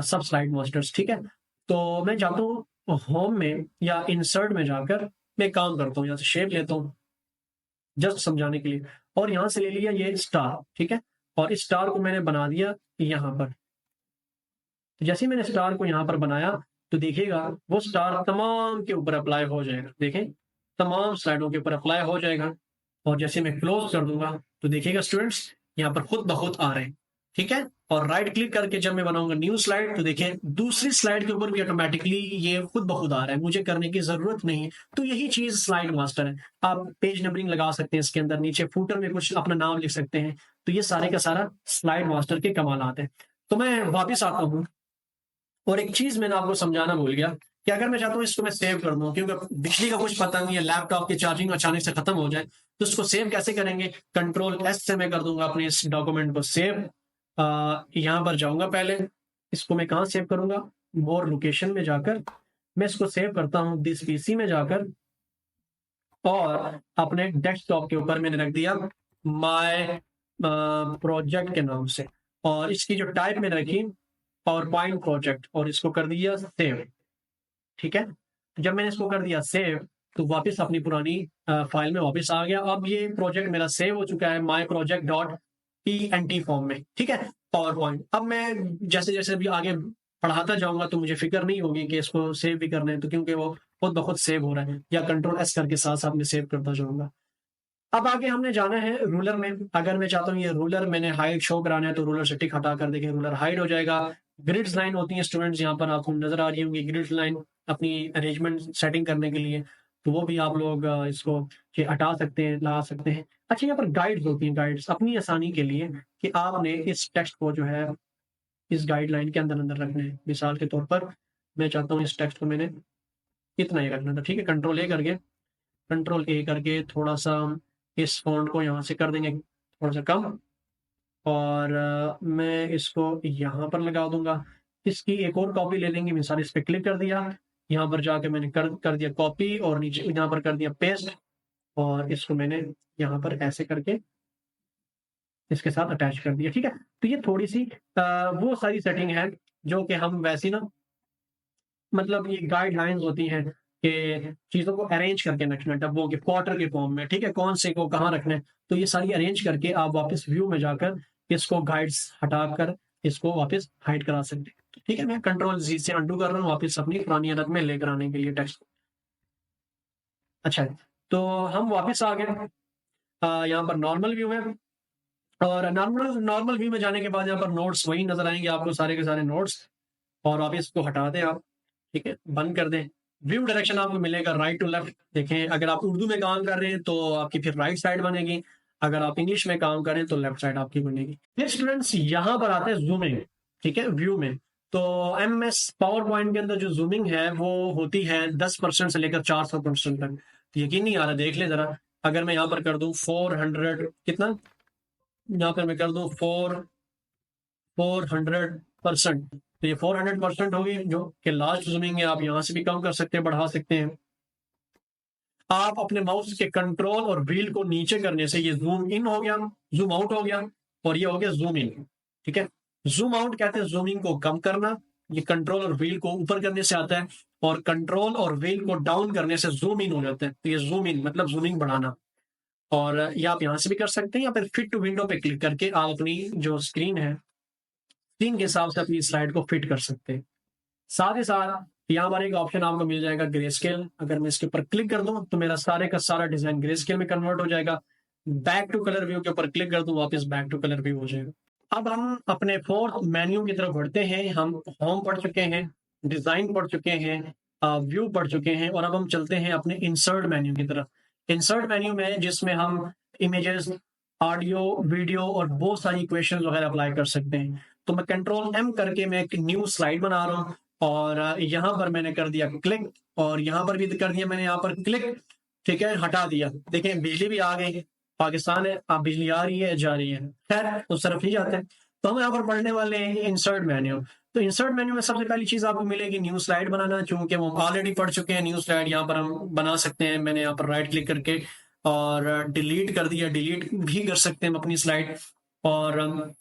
[SPEAKER 1] सब स्लाइड मास्टर्स, ठीक है। तो मैं जाता हूँ होम में या इंसर्ट में जाकर मैं काम करता हूँ, यहाँ से शेप लेता हूँ जस्ट समझाने के लिए, और यहाँ से ले लिया ये स्टार, ठीक है, और इस स्टार को मैंने बना दिया यहाँ पर। तो जैसे ही मैंने स्टार को यहाँ पर बनाया तो देखिएगा वो स्टार तमाम के ऊपर अप्लाई हो जाएगा, देखें तमाम स्लाइडों के ऊपर अप्लाई हो जाएगा। और जैसे मैं क्लोज कर दूंगा तो देखिएगा स्टूडेंट्स यहाँ पर खुद ब खुद आ रहे हैं, ठीक है। और राइट क्लिक करके जब मैं बनाऊंगा न्यू स्लाइड तो देखें दूसरी स्लाइड के ऊपर भी ऑटोमेटिकली ये खुद ब खुद आ रहा है, मुझे करने की जरूरत नहीं है। तो यही चीज स्लाइड मास्टर है। आप पेज नंबरिंग लगा सकते हैं इसके अंदर, नीचे फूटर में कुछ अपना नाम लिख सकते हैं। तो ये सारे का सारा स्लाइड मास्टर के कमाल हैं। तो मैं वापिस आता हूँ और एक चीज मैंने आपको समझाना भूल गया कि अगर मैं चाहता हूँ इसको मैं सेव कर दूं, क्योंकि बिजली का कुछ पता नहीं है, लैपटॉप की चार्जिंग अचानक से खत्म हो जाए तो उसको सेव कैसे करेंगे। कंट्रोल एस से मैं कर दूंगा अपने इस डॉक्यूमेंट को सेव। यहाँ पर जाऊंगा, पहले इसको मैं कहाँ सेव करूंगा, मोर लोकेशन में जाकर मैं इसको सेव करता हूँ दिस पीसी में जाकर, और अपने डेस्कटॉप के ऊपर मैंने रख दिया माय प्रोजेक्ट के नाम से, और इसकी जो टाइप मैंने रखी पावर पॉइंट प्रोजेक्ट, और इसको कर दिया सेव, ठीक है। जब मैंने इसको कर दिया सेव तो वापस अपनी पुरानी फाइल में वापस आ गया। अब ये प्रोजेक्ट मेरा सेव हो चुका है my project dot pnt form में, ठीक है, पावर पॉइंट। अब मैं जैसे जैसे भी आगे पढ़ाता जाऊंगा तो मुझे फिक्र नहीं होगी कि इसको सेव भी करना है, तो क्योंकि वो खुद ब खुद सेव हो रहा है, या कंट्रोल एस करके साथ साथ में सेव करता जाऊंगा। अब आगे हमने जाना है रूलर में। अगर मैं चाहता हूँ ये रूलर मैंने हाइड शो कराना है तो रूलर से टिक हटा कर देखें रूलर हाइड हो जाएगा। ग्रिड्स लाइन होती है स्टूडेंट्स, यहाँ पर आपको नजर आ रही होंगी ग्रिड्स लाइन अपनी अरेंजमेंट सेटिंग करने के लिए, तो वो भी आप लोग इसको ये हटा सकते हैं, लगा सकते हैं। अच्छा, यहाँ पर गाइड्स होती हैं, गाइड्स अपनी आसानी के लिए कि आपने इस टेक्स्ट को जो है इस गाइडलाइन के अंदर अंदर रखना है। मिसाल के तौर पर मैं चाहता हूँ इस टेक्स्ट को मैंने इतना ही रखना था, ठीक है, कंट्रोल ए करके थोड़ा सा इस फॉन्ट को यहाँ से कर देंगे थोड़ा सा कम, और मैं इसको यहाँ पर लगा दूंगा। इसकी एक और कॉपी ले लेंगे, मिसाल इस पर क्लिक कर दिया, यहाँ पर जाके मैंने कर दिया कॉपी, और नीचे यहाँ पर कर दिया पेस्ट, और इसको मैंने यहाँ पर ऐसे करके इसके साथ अटैच कर दिया, ठीक है। तो ये थोड़ी सी वो सारी सेटिंग है जो कि हम वैसी ना, मतलब ये गाइडलाइंस होती हैं कि चीजों को अरेंज करके रखना है डब्बों के क्वार्टर के फॉर्म में, ठीक है, कौन से को कहाँ रखना है। तो ये सारी अरेंज करके आप वापस व्यू में जाकर इसको गाइड्स हटाकर इसको वापस हाइड करा सकते हैं, ठीक है। मैं कंट्रोल जी से अंडू कर रहा हूँ वापस अपनी पुरानी हालत में लेकर आने के लिए टेक्स्ट। अच्छा है, तो हम वापस आ गए यहाँ पर नॉर्मल व्यू में, और नॉर्मल व्यू में जाने के बाद यहाँ पर नोट्स वही नजर आएंगे आपको, सारे के सारे नोट्स, और आप इसको हटा दें आप, ठीक है, बंद कर दें। व्यू डायरेक्शन आपको मिलेगा राइट टू लेफ्ट। देखें अगर आप उर्दू में काम कर रहे हैं तो आपकी फिर राइट साइड बनेगी, अगर आप इंग्लिश में काम करें तो लेफ्ट साइड आपकी बनेगी। फिर स्टूडेंट्स यहाँ पर आते हैं जूमिंग, ठीक है, व्यू में। तो MS पावर पॉइंट के अंदर जो जूमिंग है वो होती है 10% से लेकर 400% तक। तो यकीन नहीं आ रहा, देख ले जरा। अगर मैं यहाँ पर कर दूं 400 कितना, यहाँ पर मैं कर दूं 400%, तो ये 400% होगी जो कि लास्ट जूमिंग है। आप यहाँ से भी कम कर सकते हैं, बढ़ा सकते हैं। आप अपने माउस के कंट्रोल और व्हील को नीचे करने से ये जूम इन हो गया, जूम आउट हो गया, और ये हो गया जूम इन, ठीक है। जूम आउट कहते हैं जूमिंग को कम करना, ये कंट्रोल और व्हील को ऊपर करने से आता है, और कंट्रोल और व्हील को डाउन करने से जूम इन हो जाता है। तो ये जूम इन मतलब जूमिंग बढ़ाना, और ये आप यहाँ से भी कर सकते हैं, या फिर फिट टू विंडो पे क्लिक करके आप अपनी जो स्क्रीन है स्क्रीन के हिसाब से अपनी स्लाइड को फिट कर सकते हैं। साथ ही साथ यहाँ पर एक ऑप्शन आपको मिल जाएगा ग्रे स्केल। अगर मैं इसके ऊपर क्लिक कर दूं तो मेरा सारे का सारा डिजाइन ग्रे स्केल में कन्वर्ट हो जाएगा। बैक टू कलर व्यू के ऊपर क्लिक कर दूं, वापस बैक टू कलर व्यू हो जाएगा। अब हम अपने फोर्थ मेन्यू की तरफ बढ़ते हैं। हम होम पढ़ चुके हैं, डिजाइन पढ़ चुके हैं, व्यू पढ़ चुके हैं, और अब हम चलते हैं अपने इंसर्ट मेन्यू की तरफ। इंसर्ट मेन्यू में जिसमें हम इमेजेस, ऑडियो, वीडियो और बहुत सारी इक्वेशन वगैरह अप्लाई कर सकते हैं। तो मैं कंट्रोल एम करके मैं एक न्यू स्लाइड बना रहा हूँ, और यहाँ पर मैंने कर दिया क्लिक, और यहाँ पर भी कर दिया मैंने यहाँ पर क्लिक। ठीक है, हटा दिया। देखें बिजली भी आ गई, पाकिस्तान है, आप बिजली आ रही है जा रही है। खैर उस तरफ नहीं जाते। तो हम यहाँ पर पढ़ने वाले हैं इंसर्ट मेन्यू। तो इंसर्ट मेन्यू में सबसे पहली चीज आपको मिलेगी न्यू स्लाइड बनाना। चूंकि वो ऑलरेडी पढ़ चुके हैं, न्यू स्लाइड यहाँ पर हम बना सकते हैं। मैंने यहाँ पर राइट क्लिक करके और डिलीट कर दिया। डिलीट भी कर सकते हैं हम अपनी स्लाइड। और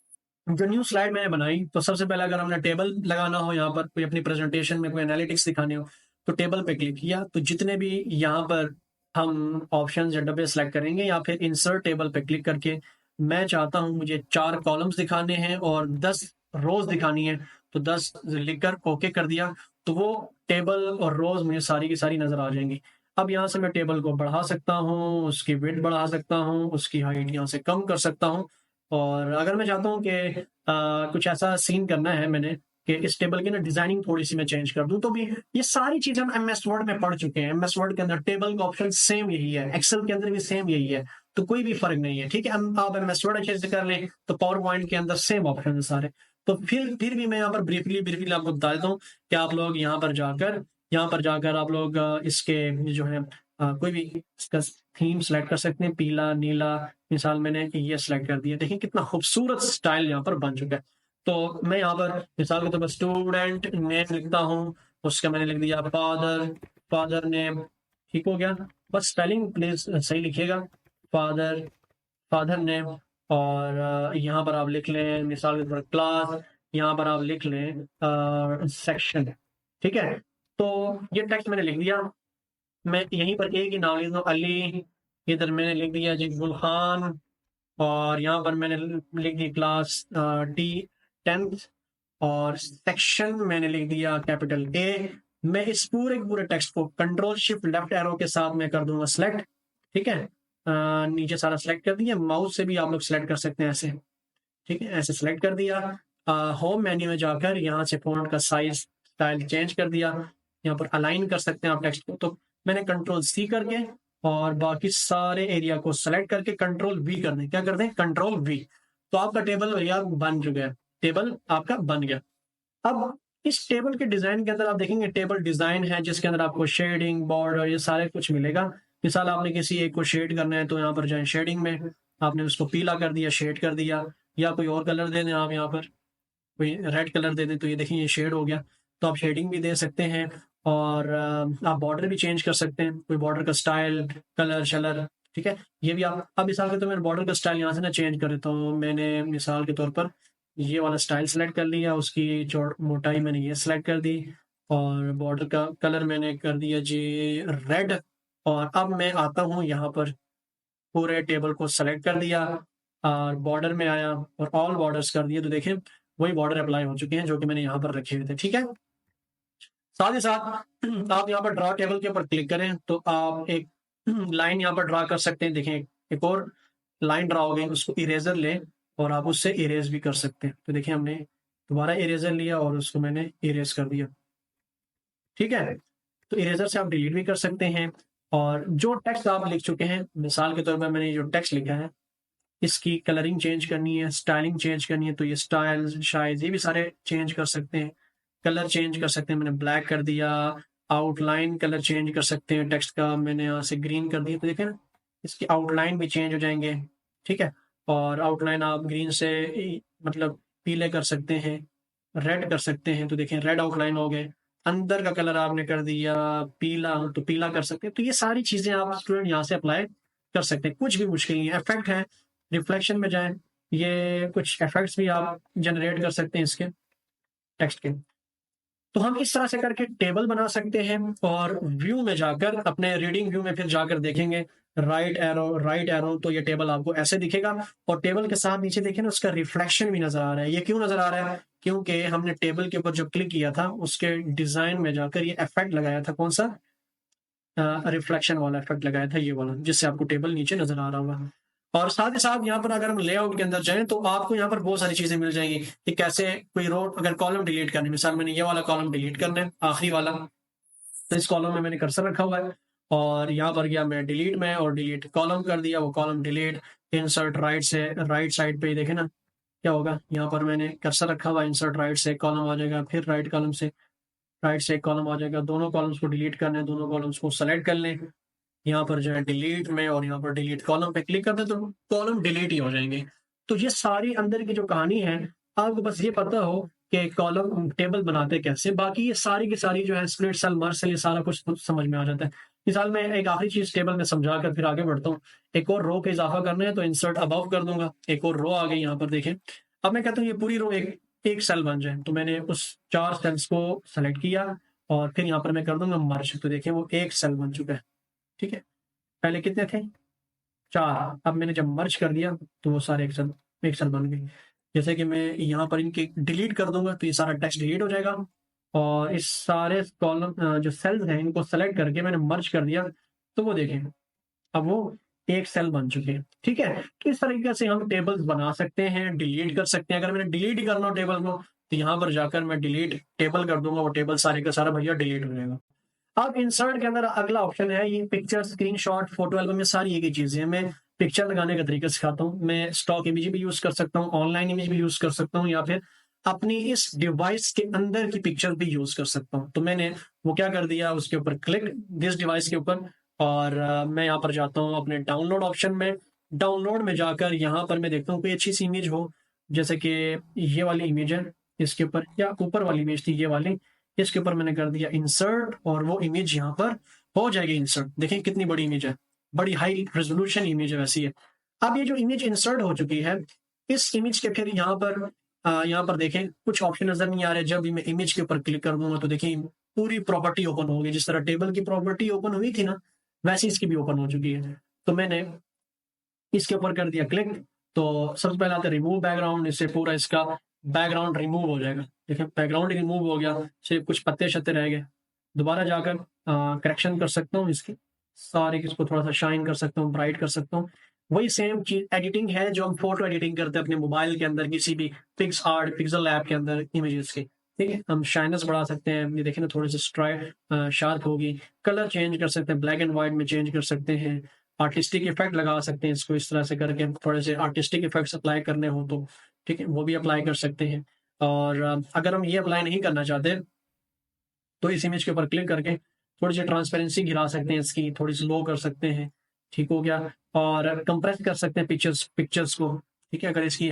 [SPEAKER 1] जो न्यू स्लाइड मैंने बनाई, तो सबसे पहले अगर हमने टेबल लगाना हो, यहाँ पर कोई अपनी प्रेजेंटेशन में कोई एनालिटिक्स दिखाने हो, तो टेबल पे क्लिक किया, तो जितने भी यहाँ पर हम ऑप्शंस या डब्बे सेलेक्ट करेंगे, या फिर इंसर्ट टेबल पे क्लिक करके मैं चाहता हूँ मुझे 4 कॉलम्स दिखाने हैं और 10 रोज दिखानी है, तो 10 लिखकर ओके कर दिया, तो वो टेबल और रोज मुझे सारी की सारी नजर आ जाएंगी। अब यहाँ से मैं टेबल को बढ़ा सकता हूँ, उसकी विड्थ बढ़ा सकता हूँ, उसकी हाइट यहाँ से कम कर सकता हूँ। और अगर मैं चाहता हूँ कि कुछ ऐसा सीन करना है मैंने कि इस टेबल की ना डिजाइनिंग थोड़ी सी मैं चेंज कर दूं, तो भी ये सारी चीजें हम एमएस वर्ड में पढ़ चुके हैं। एमएस वर्ड के अंदर टेबल का ऑप्शन सेम यही है, एक्सेल के अंदर भी सेम यही है, तो कोई भी फर्क नहीं है। ठीक है, हम आप एमएस वर्ड अच्छे से कर लें तो पावर पॉइंट के अंदर सेम ऑप्शन है सारे। तो फिर भी मैं यहाँ पर ब्रीफली ब्रीफली आपको बता देता हूँ कि आप लोग यहाँ पर जाकर आप लोग इसके जो है कोई भी इसका थीम सेलेक्ट कर सकते हैं, पीला नीला। मिसाल मैंने ये सेलेक्ट कर दिया, देखिए कितना खूबसूरत स्टाइल यहाँ पर बन चुका है। तो मैं यहाँ पर मिसाल के तौर पर स्टूडेंट नेम लिखता हूँ, उसका मैंने लिख दिया फादर, फादर नेम। ठीक हो गया, बस स्पेलिंग प्लीज सही लिखिएगा, फादर, फादर नेम। और यहाँ पर आप लिख लें मिसाल के तौर पर क्लास, यहाँ पर आप लिख लें सेक्शन। ठीक है, तो ये टेक्स्ट मैंने लिख दिया। मैं यहीं पर एक ही नाम लिख दूँ, अली। इधर मैंने लिख दिया जी गुलखान, और यहाँ पर मैंने लिख दी क्लास टी 10th, और सेक्शन मैंने लिख दिया कैपिटल ए। मैं इस पूरे के पूरे टेक्स्ट को कंट्रोल शिफ्ट लेफ्ट एरो के साथ मैं कर दूंगा सेलेक्ट। ठीक है, नीचे सारा सेलेक्ट कर दिया, माउस से भी आप लोग सेलेक्ट कर सकते हैं ऐसे। ठीक है, ऐसे सेलेक्ट कर दिया। होम मेन्यू में जाकर यहाँ से फॉन्ट का साइज स्टाइल चेंज कर दिया। यहाँ पर अलाइन कर सकते हैं आप टेक्स्ट को, तो मैंने कंट्रोल सी करके और बाकी सारे एरिया को सेलेक्ट करके कंट्रोल वी कर दें। क्या कर दें, कंट्रोल वी। तो आपका टेबल भैया बन चुका है, टेबल आपका बन गया। अब इस टेबल के डिजाइन के अंदर आप देखेंगे टेबल डिजाइन है जिसके अंदर आपको शेडिंग, बॉर्डर, ये सारे कुछ मिलेगा। मिसाल आपने किसी एक को शेड करना है तो यहाँ पर जाए शेडिंग में, आपने उसको पीला कर दिया, शेड कर दिया, या कोई और कलर दे दें आप, यहाँ पर कोई रेड कलर दे दें तो ये देखिए ये शेड हो गया। तो आप शेडिंग भी दे सकते हैं, और आप बॉर्डर भी चेंज कर सकते हैं, कोई बॉर्डर का स्टाइल, कलर शलर। ठीक है, ये भी आप अब मिसाल के तौर पर बॉर्डर का स्टाइल यहाँ से ना चेंज करें, तो मैंने मिसाल के तौर पर ये वाला स्टाइल सेलेक्ट कर लिया, उसकी चौड़ मोटाई मैंने ये सेलेक्ट कर दी, और बॉर्डर का कलर मैंने कर दिया जी रेड। और अब मैं आता हूँ यहाँ पर, पूरे टेबल को सेलेक्ट कर दिया और बॉर्डर में आया और ऑल बॉर्डर्स कर दिए, तो देखें वही बॉर्डर अप्लाई हो चुके हैं जो कि मैंने यहाँ पर रखे हुए थे। ठीक है, साथ ही साथ आप यहाँ पर ड्रा टेबल के ऊपर क्लिक करें तो आप एक लाइन यहाँ पर ड्रा कर सकते हैं। देखें एक और लाइन ड्रा हो गई, उसको इरेजर लें और आप उससे इरेज भी कर सकते हैं। तो देखिए हमने दोबारा इरेजर लिया और उसको मैंने इरेज कर दिया। ठीक है, तो इरेजर से आप डिलीट भी कर सकते हैं। और जो टेक्स्ट आप लिख चुके हैं, मिसाल के तौर पर मैंने जो टेक्स्ट लिखा है इसकी कलरिंग चेंज करनी है, स्टाइलिंग चेंज करनी है, तो ये स्टाइल शायद ये भी सारे चेंज कर सकते हैं। कलर चेंज कर सकते हैं, मैंने ब्लैक कर दिया। आउटलाइन कलर चेंज कर सकते हैं टेक्स्ट का, मैंने यहाँ से ग्रीन कर दिया, तो देखें ना इसकी आउटलाइन भी चेंज हो जाएंगे। ठीक है, और आउटलाइन आप ग्रीन से मतलब पीले कर सकते हैं, रेड कर सकते हैं, तो देखें रेड आउटलाइन हो गए। अंदर का कलर आपने कर दिया पीला, तो पीला कर सकते हैं। तो ये सारी चीजें आप स्टूडेंट यहाँ से अप्लाई कर सकते हैं, कुछ भी मुश्किल नहीं है। इफेक्ट है, रिफ्लेक्शन में जाएं, ये कुछ इफेक्ट्स भी आप जनरेट कर सकते हैं इसके टेक्स्ट के। तो हम इस तरह से करके टेबल बना सकते हैं और व्यू में जाकर अपने रीडिंग व्यू में फिर जाकर देखेंगे राइट एरो, तो ये टेबल आपको ऐसे दिखेगा और टेबल के साथ नीचे देखें ना उसका रिफ्लेक्शन भी नजर आ रहा है। ये क्यों नजर आ रहा है? क्योंकि हमने टेबल के ऊपर जब क्लिक किया था उसके डिजाइन में जाकर ये इफेक्ट लगाया था। कौन सा? रिफ्लेक्शन वाला इफेक्ट लगाया था, ये वाला, जिससे आपको टेबल नीचे नजर आ रहा होगा। और साथ ही साथ यहाँ पर अगर हम लेआउट के अंदर जाएं तो आपको यहाँ पर बहुत सारी चीजें मिल जाएंगी कि कैसे कोई रो, अगर कॉलम डिलीट करने, मिसाल मैंने ये वाला कॉलम डिलीट करना है, आखिरी वाला, तो इस कॉलम में मैंने कर्सर रखा हुआ है और यहाँ पर गया मैं डिलीट में और डिलीट कॉलम कर दिया, वो कॉलम डिलीट। इंसर्ट राइट से राइट साइड पे ही देखे ना क्या होगा, यहाँ पर मैंने कर्सर रखा हुआ है, इंसर्ट राइट से कॉलम आ जाएगा, फिर राइट कॉलम से राइट से एक कॉलम आ जाएगा। दोनों कॉलम्स को डिलीट करना है, दोनों कॉलम्स को सेलेक्ट कर लें यहाँ पर जो है डिलीट में, और यहाँ पर डिलीट कॉलम पे क्लिक कर दें तो कॉलम डिलीट ही हो जाएंगे। तो ये सारी अंदर की जो कहानी है, आपको बस ये पता हो कि कॉलम टेबल बनाते कैसे, बाकी ये सारी की सारी जो है स्प्लिट सेल, मर्ज सेल, ये सारा कुछ समझ में आ जाता है। मिसाल में एक आखिरी चीज टेबल में समझा कर फिर आगे बढ़ता हूँ। एक और रो पे इजाफा करना है तो इंसर्ट अबव कर दूंगा, एक और रो आ गई यहाँ पर देखें। अब मैं कहता हूँ ये पूरी रो एक एक सेल बन जाए, तो मैंने उस 4 सेल्स को सेलेक्ट किया और फिर यहाँ पर मैं कर दूंगा मर्ज, तो देखें वो एक सेल बन चुका है। ठीक है, पहले कितने थे? 4। अब मैंने जब मर्ज कर दिया तो वो सारे एक सेल बन गए। जैसे कि मैं यहाँ पर इनके डिलीट कर दूंगा तो ये सारा टेक्स्ट डिलीट हो जाएगा और इस सारे कॉलम जो सेल्स हैं इनको सेलेक्ट करके मैंने मर्ज कर दिया तो वो देखें अब वो एक सेल बन चुके हैं। ठीक है, तो इस तरीके से हम टेबल्स बना सकते हैं, डिलीट कर सकते हैं। अगर मैंने डिलीट ही करना हो टेबल को तो यहाँ पर जाकर मैं डिलीट टेबल कर दूंगा, वो टेबल सारे का सारा भैया डिलीट हो जाएगा। अब इंसर्ट के अंदर अगला ऑप्शन है ये पिक्चर, स्क्रीनशॉट, फोटो एल्बम, ये सारी एक ही चीजें हैं। मैं पिक्चर लगाने का तरीका सिखाता हूँ। मैं स्टॉक इमेज भी यूज कर सकता हूँ, ऑनलाइन इमेज भी यूज कर सकता हूँ, या फिर अपनी इस डिवाइस के अंदर की पिक्चर भी यूज कर सकता हूँ। तो मैंने वो क्या कर दिया, उसके ऊपर क्लिक, दिस डिवाइस के ऊपर, और मैं यहाँ पर जाता हूँ अपने डाउनलोड ऑप्शन में। डाउनलोड में जाकर यहाँ पर मैं देखता हूँ कोई अच्छी सी इमेज हो, जैसे कि ये वाली इमेज है, इसके ऊपर, या ऊपर वाली इमेज थी ये वाली, इसके ऊपर मैंने कर दिया इंसर्ट और वो इमेज यहाँ पर हो जाएगी इंसर्ट। देखें कितनी बड़ी इमेज है, बड़ी हाई रेजोल्यूशन इमेज है वैसी है। अब ये जो इमेज इंसर्ट हो चुकी है, इस इमेज के फिर यहाँ पर देखें कुछ ऑप्शन नजर नहीं आ रहे। जब भी मैं इमेज के ऊपर क्लिक कर दूंगा तो देखिए पूरी प्रॉपर्टी ओपन होगी, जिस तरह टेबल की प्रॉपर्टी ओपन हुई थी ना, वैसे इसकी भी ओपन हो चुकी है। तो मैंने इसके ऊपर कर दिया क्लिक, तो सबसे पहले आता है रिमूव बैकग्राउंड, इससे पूरा इसका बैकग्राउंड रिमूव हो जाएगा। देखिए बैकग्राउंड रिमूव हो गया, सिर्फ कुछ पत्ते शत्ते रह गए। दोबारा जाकर करेक्शन कर सकता हूँ इसकी, सारे इसको थोड़ा सा शाइन कर सकता हूँ, ब्राइट कर सकता हूँ। वही सेम चीज एडिटिंग है जो हम फोटो एडिटिंग करते हैं अपने मोबाइल के अंदर, किसी भी पिक्स आर्ट पिक्सल ऐप के अंदर इमेजेस के। ठीक है, हम शाइनेस बढ़ा सकते हैं, ये देखें ना थोड़ी सी स्ट्राइट शार्प होगी। कलर चेंज कर सकते हैं, ब्लैक एंड व्हाइट में चेंज कर सकते हैं। आर्टिस्टिक इफेक्ट लगा सकते हैं इसको इस तरह से करके, थोड़े से आर्टिस्टिक इफेक्ट्स अप्लाई करने हो तो ठीक है वो भी अप्लाई कर सकते हैं। और अगर हम ये अप्लाई नहीं करना चाहते तो इस इमेज के ऊपर क्लिक करके थोड़ी सी ट्रांसपेरेंसी गिरा सकते हैं, इसकी थोड़ी सी लो कर सकते हैं। ठीक हो गया, और कंप्रेस कर सकते हैं पिक्चर्स को। ठीक है, अगर इसकी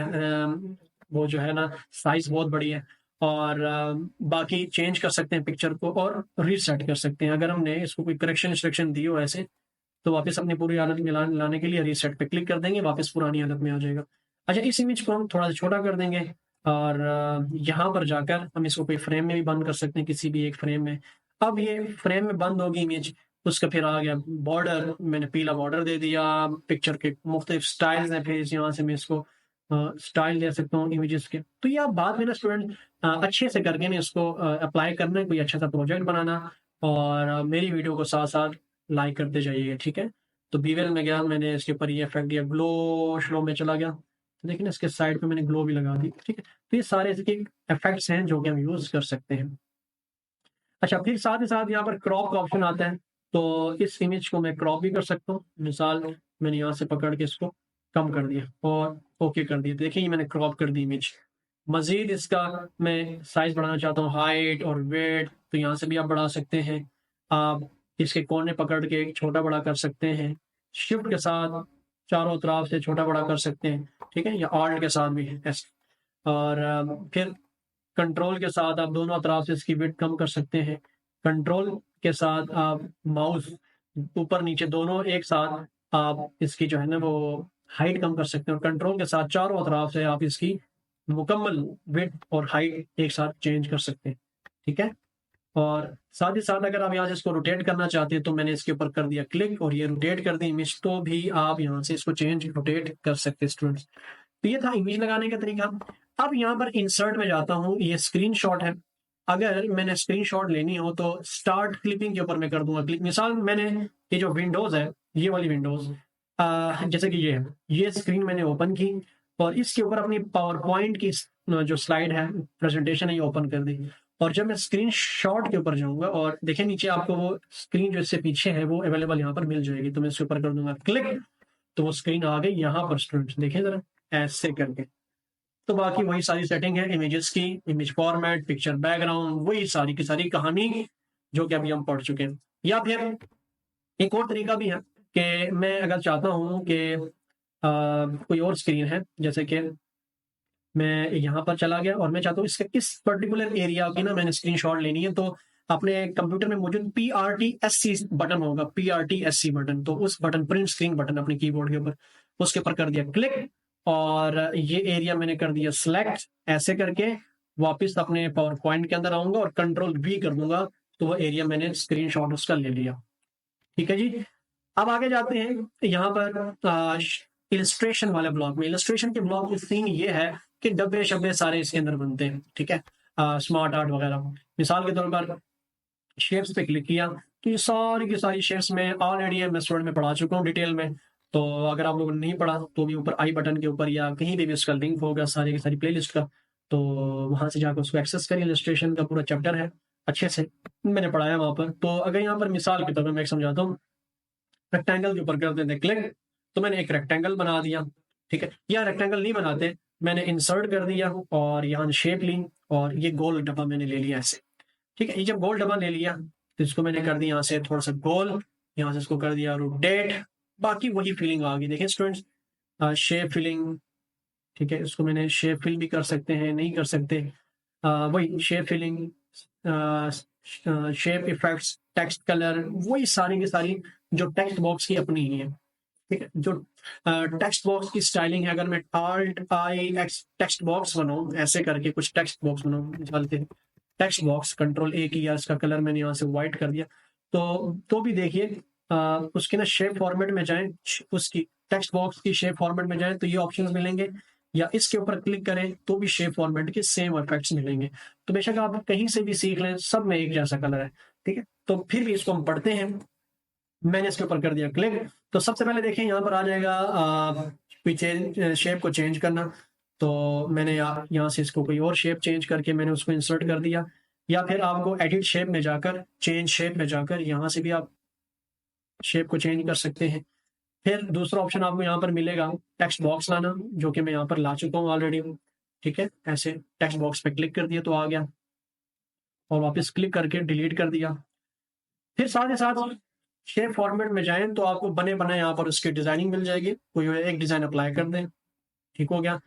[SPEAKER 1] वो जो है ना साइज बहुत बड़ी है, और बाकी चेंज कर सकते हैं पिक्चर को और रीसेट कर सकते हैं। अगर हमने इसको कोई करेक्शन इंस्ट्रक्शन दी हो ऐसे, तो वापस अपनी पूरी हालत में लाने के लिए रीसेट पे क्लिक कर देंगे, वापस पुरानी हालत में आ जाएगा। अच्छा, इस इमेज को हम थोड़ा सा छोटा कर देंगे और यहाँ पर जाकर हम इसको कोई फ्रेम में भी बंद कर सकते हैं, किसी भी एक फ्रेम में। अब ये फ्रेम में बंद होगी इमेज, उसका फिर आ गया बॉर्डर, मैंने पीला बॉर्डर दे दिया। पिक्चर के मुख्तलिफ स्टाइल्स हैं, फिर यहाँ से मैं इसको स्टाइल दे सकता हूँ इमेजेस के। तो ये आप बाद में ना स्टूडेंट अच्छे से करके ना इसको अप्लाई करना है, कोई अच्छा सा प्रोजेक्ट बनाना, और मेरी वीडियो को साथ साथ लाइक करते जाइए। ठीक है, तो बीवेल में गया, मैंने इसके ऊपर ये इफेक्ट दिया, ग्लो श्लो में चला गया, तो देखिए ना इसके साइड पे मैंने ग्लो भी लगा दी। ठीक है, तो ये सारे इसके इफेक्ट्स हैं जो कि हम यूज कर सकते हैं। अच्छा, फिर साथ ही साथ यहाँ पर क्रॉप का ऑप्शन आता है, तो इस इमेज को मैं क्रॉप भी कर सकता हूँ। मिसाल मैंने यहाँ से पकड़ के इसको कम कर दिया और ओके कर दिया, देखिए मैंने क्रॉप कर दी इमेज। मजीद इसका मैं साइज बढ़ाना चाहता हूँ, हाइट और वेट, तो यहाँ से भी आप बढ़ा सकते हैं। आप इसके कोने पकड़ के छोटा बड़ा कर सकते हैं, शिफ्ट के साथ चारों तरफ से छोटा बड़ा कर सकते हैं। ठीक है, या ऑल्ट के साथ भी है ऐसे। और फिर कंट्रोल के साथ आप दोनों तरफ से इसकी विड्थ कम कर सकते हैं। कंट्रोल के साथ आप माउस ऊपर नीचे दोनों एक साथ आप इसकी जो है ना वो हाइट कम कर सकते हैं, और कंट्रोल के साथ चारों तरफ से आप इसकी मुकम्मल विड्थ और हाइट एक साथ चेंज कर सकते हैं। ठीक है, और साथ ही साथ अगर आप यहाँ से इसको रोटेट करना चाहते हैं तो मैंने इसके ऊपर कर दिया क्लिक और ये रोटेट कर दी इमेज, तो भी आप यहाँ से इसको चेंज रोटेट कर सकते हैं स्टूडेंट्स। तो ये था इमेज लगाने का तरीका। अब यहाँ पर इंसर्ट में जाता हूँ, ये स्क्रीनशॉट है। अगर मैंने स्क्रीनशॉट लेनी हो तो स्टार्ट क्लिपिंग के ऊपर मैं कर दूंगा क्लिक। मिसाल मैंने ये जो विंडोज है, ये वाली विंडोज जैसे कि ये है, ये स्क्रीन मैंने ओपन की और इसके ऊपर अपनी पावर पॉइंट की जो स्लाइड है, प्रेजेंटेशन है, ये ओपन कर दी। और जब मैं स्क्रीन शॉट के ऊपर जाऊंगा और देखें नीचे आपको वो स्क्रीन जो इससे पीछे है वो अवेलेबल यहाँ पर मिल जाएगी, तो मैं इसके ऊपर कर दूंगा क्लिक, तो वो स्क्रीन आ गई यहाँ पर स्टूडेंट्स, देखें जरा ऐसे करके। तो बाकी वही सारी सेटिंग है इमेजेस की, इमेज फॉर्मेट, पिक्चर बैकग्राउंड, वही सारी की सारी कहानी जो कि अभी हम पढ़ चुके हैं। या फिर एक और तरीका भी है कि मैं अगर चाहता हूँ कि कोई और स्क्रीन है, जैसे कि मैं यहाँ पर चला गया और मैं चाहता हूँ इसका इस पर्टिकुलर एरिया की ना मैंने स्क्रीनशॉट लेनी है, तो अपने कंप्यूटर में मौजूद PRTSC बटन होगा, PRTSC बटन, तो उस बटन, प्रिंट स्क्रीन बटन अपने कीबोर्ड के ऊपर, उसके ऊपर कर दिया क्लिक और ये एरिया मैंने कर दिया सिलेक्ट, ऐसे करके वापस अपने पावर पॉइंट के अंदर आऊंगा और कंट्रोल V कर दूंगा, तो वो एरिया मैंने स्क्रीनशॉट उसका ले लिया। ठीक है जी। अब आगे जाते हैं यहाँ पर इलस्ट्रेशन वाले ब्लॉक में। इलस्ट्रेशन के ब्लॉक में सीन ये है कि डब्बे शब्बे सारे इसके अंदर बनते हैं, ठीक है, स्मार्ट आर्ट वगैरह। मिसाल के तौर पर शेप्स पे क्लिक किया तो ये सारी की सारी शेप्स में ऑलरेडी एमएस वर्ड में पढ़ा चुका हूँ डिटेल में, तो अगर आप लोगों ने नहीं पढ़ा तो भी ऊपर आई बटन के ऊपर या कहीं पे भी उसका लिंक होगा सारी की सारी प्लेलिस्ट का, तो वहां से जाकर उसको एक्सेस करिए। इलस्ट्रेशन का पूरा चैप्टर है, अच्छे से मैंने पढ़ाया वहां पर। तो अगर यहाँ पर मिसाल के तौर पर मैं एक समझाता हूँ, रेक्टेंगल के ऊपर कर देते क्लिक, तो मैंने एक रेक्टेंगल बना दिया, ठीक है। या रेक्टेंगल नहीं बनाते, मैंने इंसर्ट कर दिया और यहाँ शेप ली और ये गोल डब्बा मैंने ले लिया ऐसे, ठीक है। ये जब गोल डब्बा ले लिया तो इसको मैंने कर दिया यहाँ से थोड़ा सा गोल, यहाँ से इसको कर दिया रोटेट, बाकी वही फीलिंग आ गई। देखिए स्टूडेंट्स, शेप फिलिंग, ठीक है, इसको मैंने शेप फिल भी कर सकते हैं, नहीं कर सकते, वही shape filling, shape effects, text colour, वही सारी की सारी जो टेक्स्ट बॉक्स की अपनी ही है, ठीक है। जो टेक्स्ट बॉक्स की स्टाइलिंग है, अगर मैं ALT-I-X टेक्स्ट बॉक्स बनाऊं, ऐसे करके कुछ टेक्स्ट बॉक्स बनाऊं, निकालते हैं टेक्स्ट बॉक्स, कंट्रोल A किया, इसका कलर मैंने यहाँ से व्हाइट कर दिया, तो भी देखिए उसके ना शेप फॉर्मेट में जाएं, उसकी टेक्स्ट बॉक्स की शेप फॉर्मेट में जाएं तो ये ऑप्शंस मिलेंगे, या इसके ऊपर क्लिक करें तो भी शेप फॉर्मेट के सेम इफेक्ट्स मिलेंगे। तो बेशक आप कहीं से भी सीख लें, सब में एक जैसा कलर है, ठीक है। तो फिर भी इसको हम पढ़ते हैं। मैंने इसके ऊपर कर दिया क्लिक, तो सबसे पहले देखें यहाँ पर आ जाएगा पीछे शेप को चेंज करना, तो मैंने यहाँ से इसको कोई और शेप चेंज करके मैंने उसको इंसर्ट कर दिया। या फिर आपको एडिट शेप में जाकर, चेंज शेप में जाकर यहाँ से भी आप शेप को चेंज कर सकते हैं। फिर दूसरा ऑप्शन आपको यहाँ पर मिलेगा टेक्स्ट बॉक्स लाना, जो कि मैं यहाँ पर ला चुका हूँ ऑलरेडी, ठीक है। ऐसे टेक्स्ट बॉक्स पे क्लिक कर दिया तो आ गया और वापस क्लिक करके डिलीट कर दिया। फिर साथ ही साथ शेप फॉर्मेट में जाएं तो आपको बने बनाए यहाँ पर उसकी डिजाइनिंग मिल जाएगी, कोई एक डिजाइन अप्लाई कर दें, ठीक हो गया।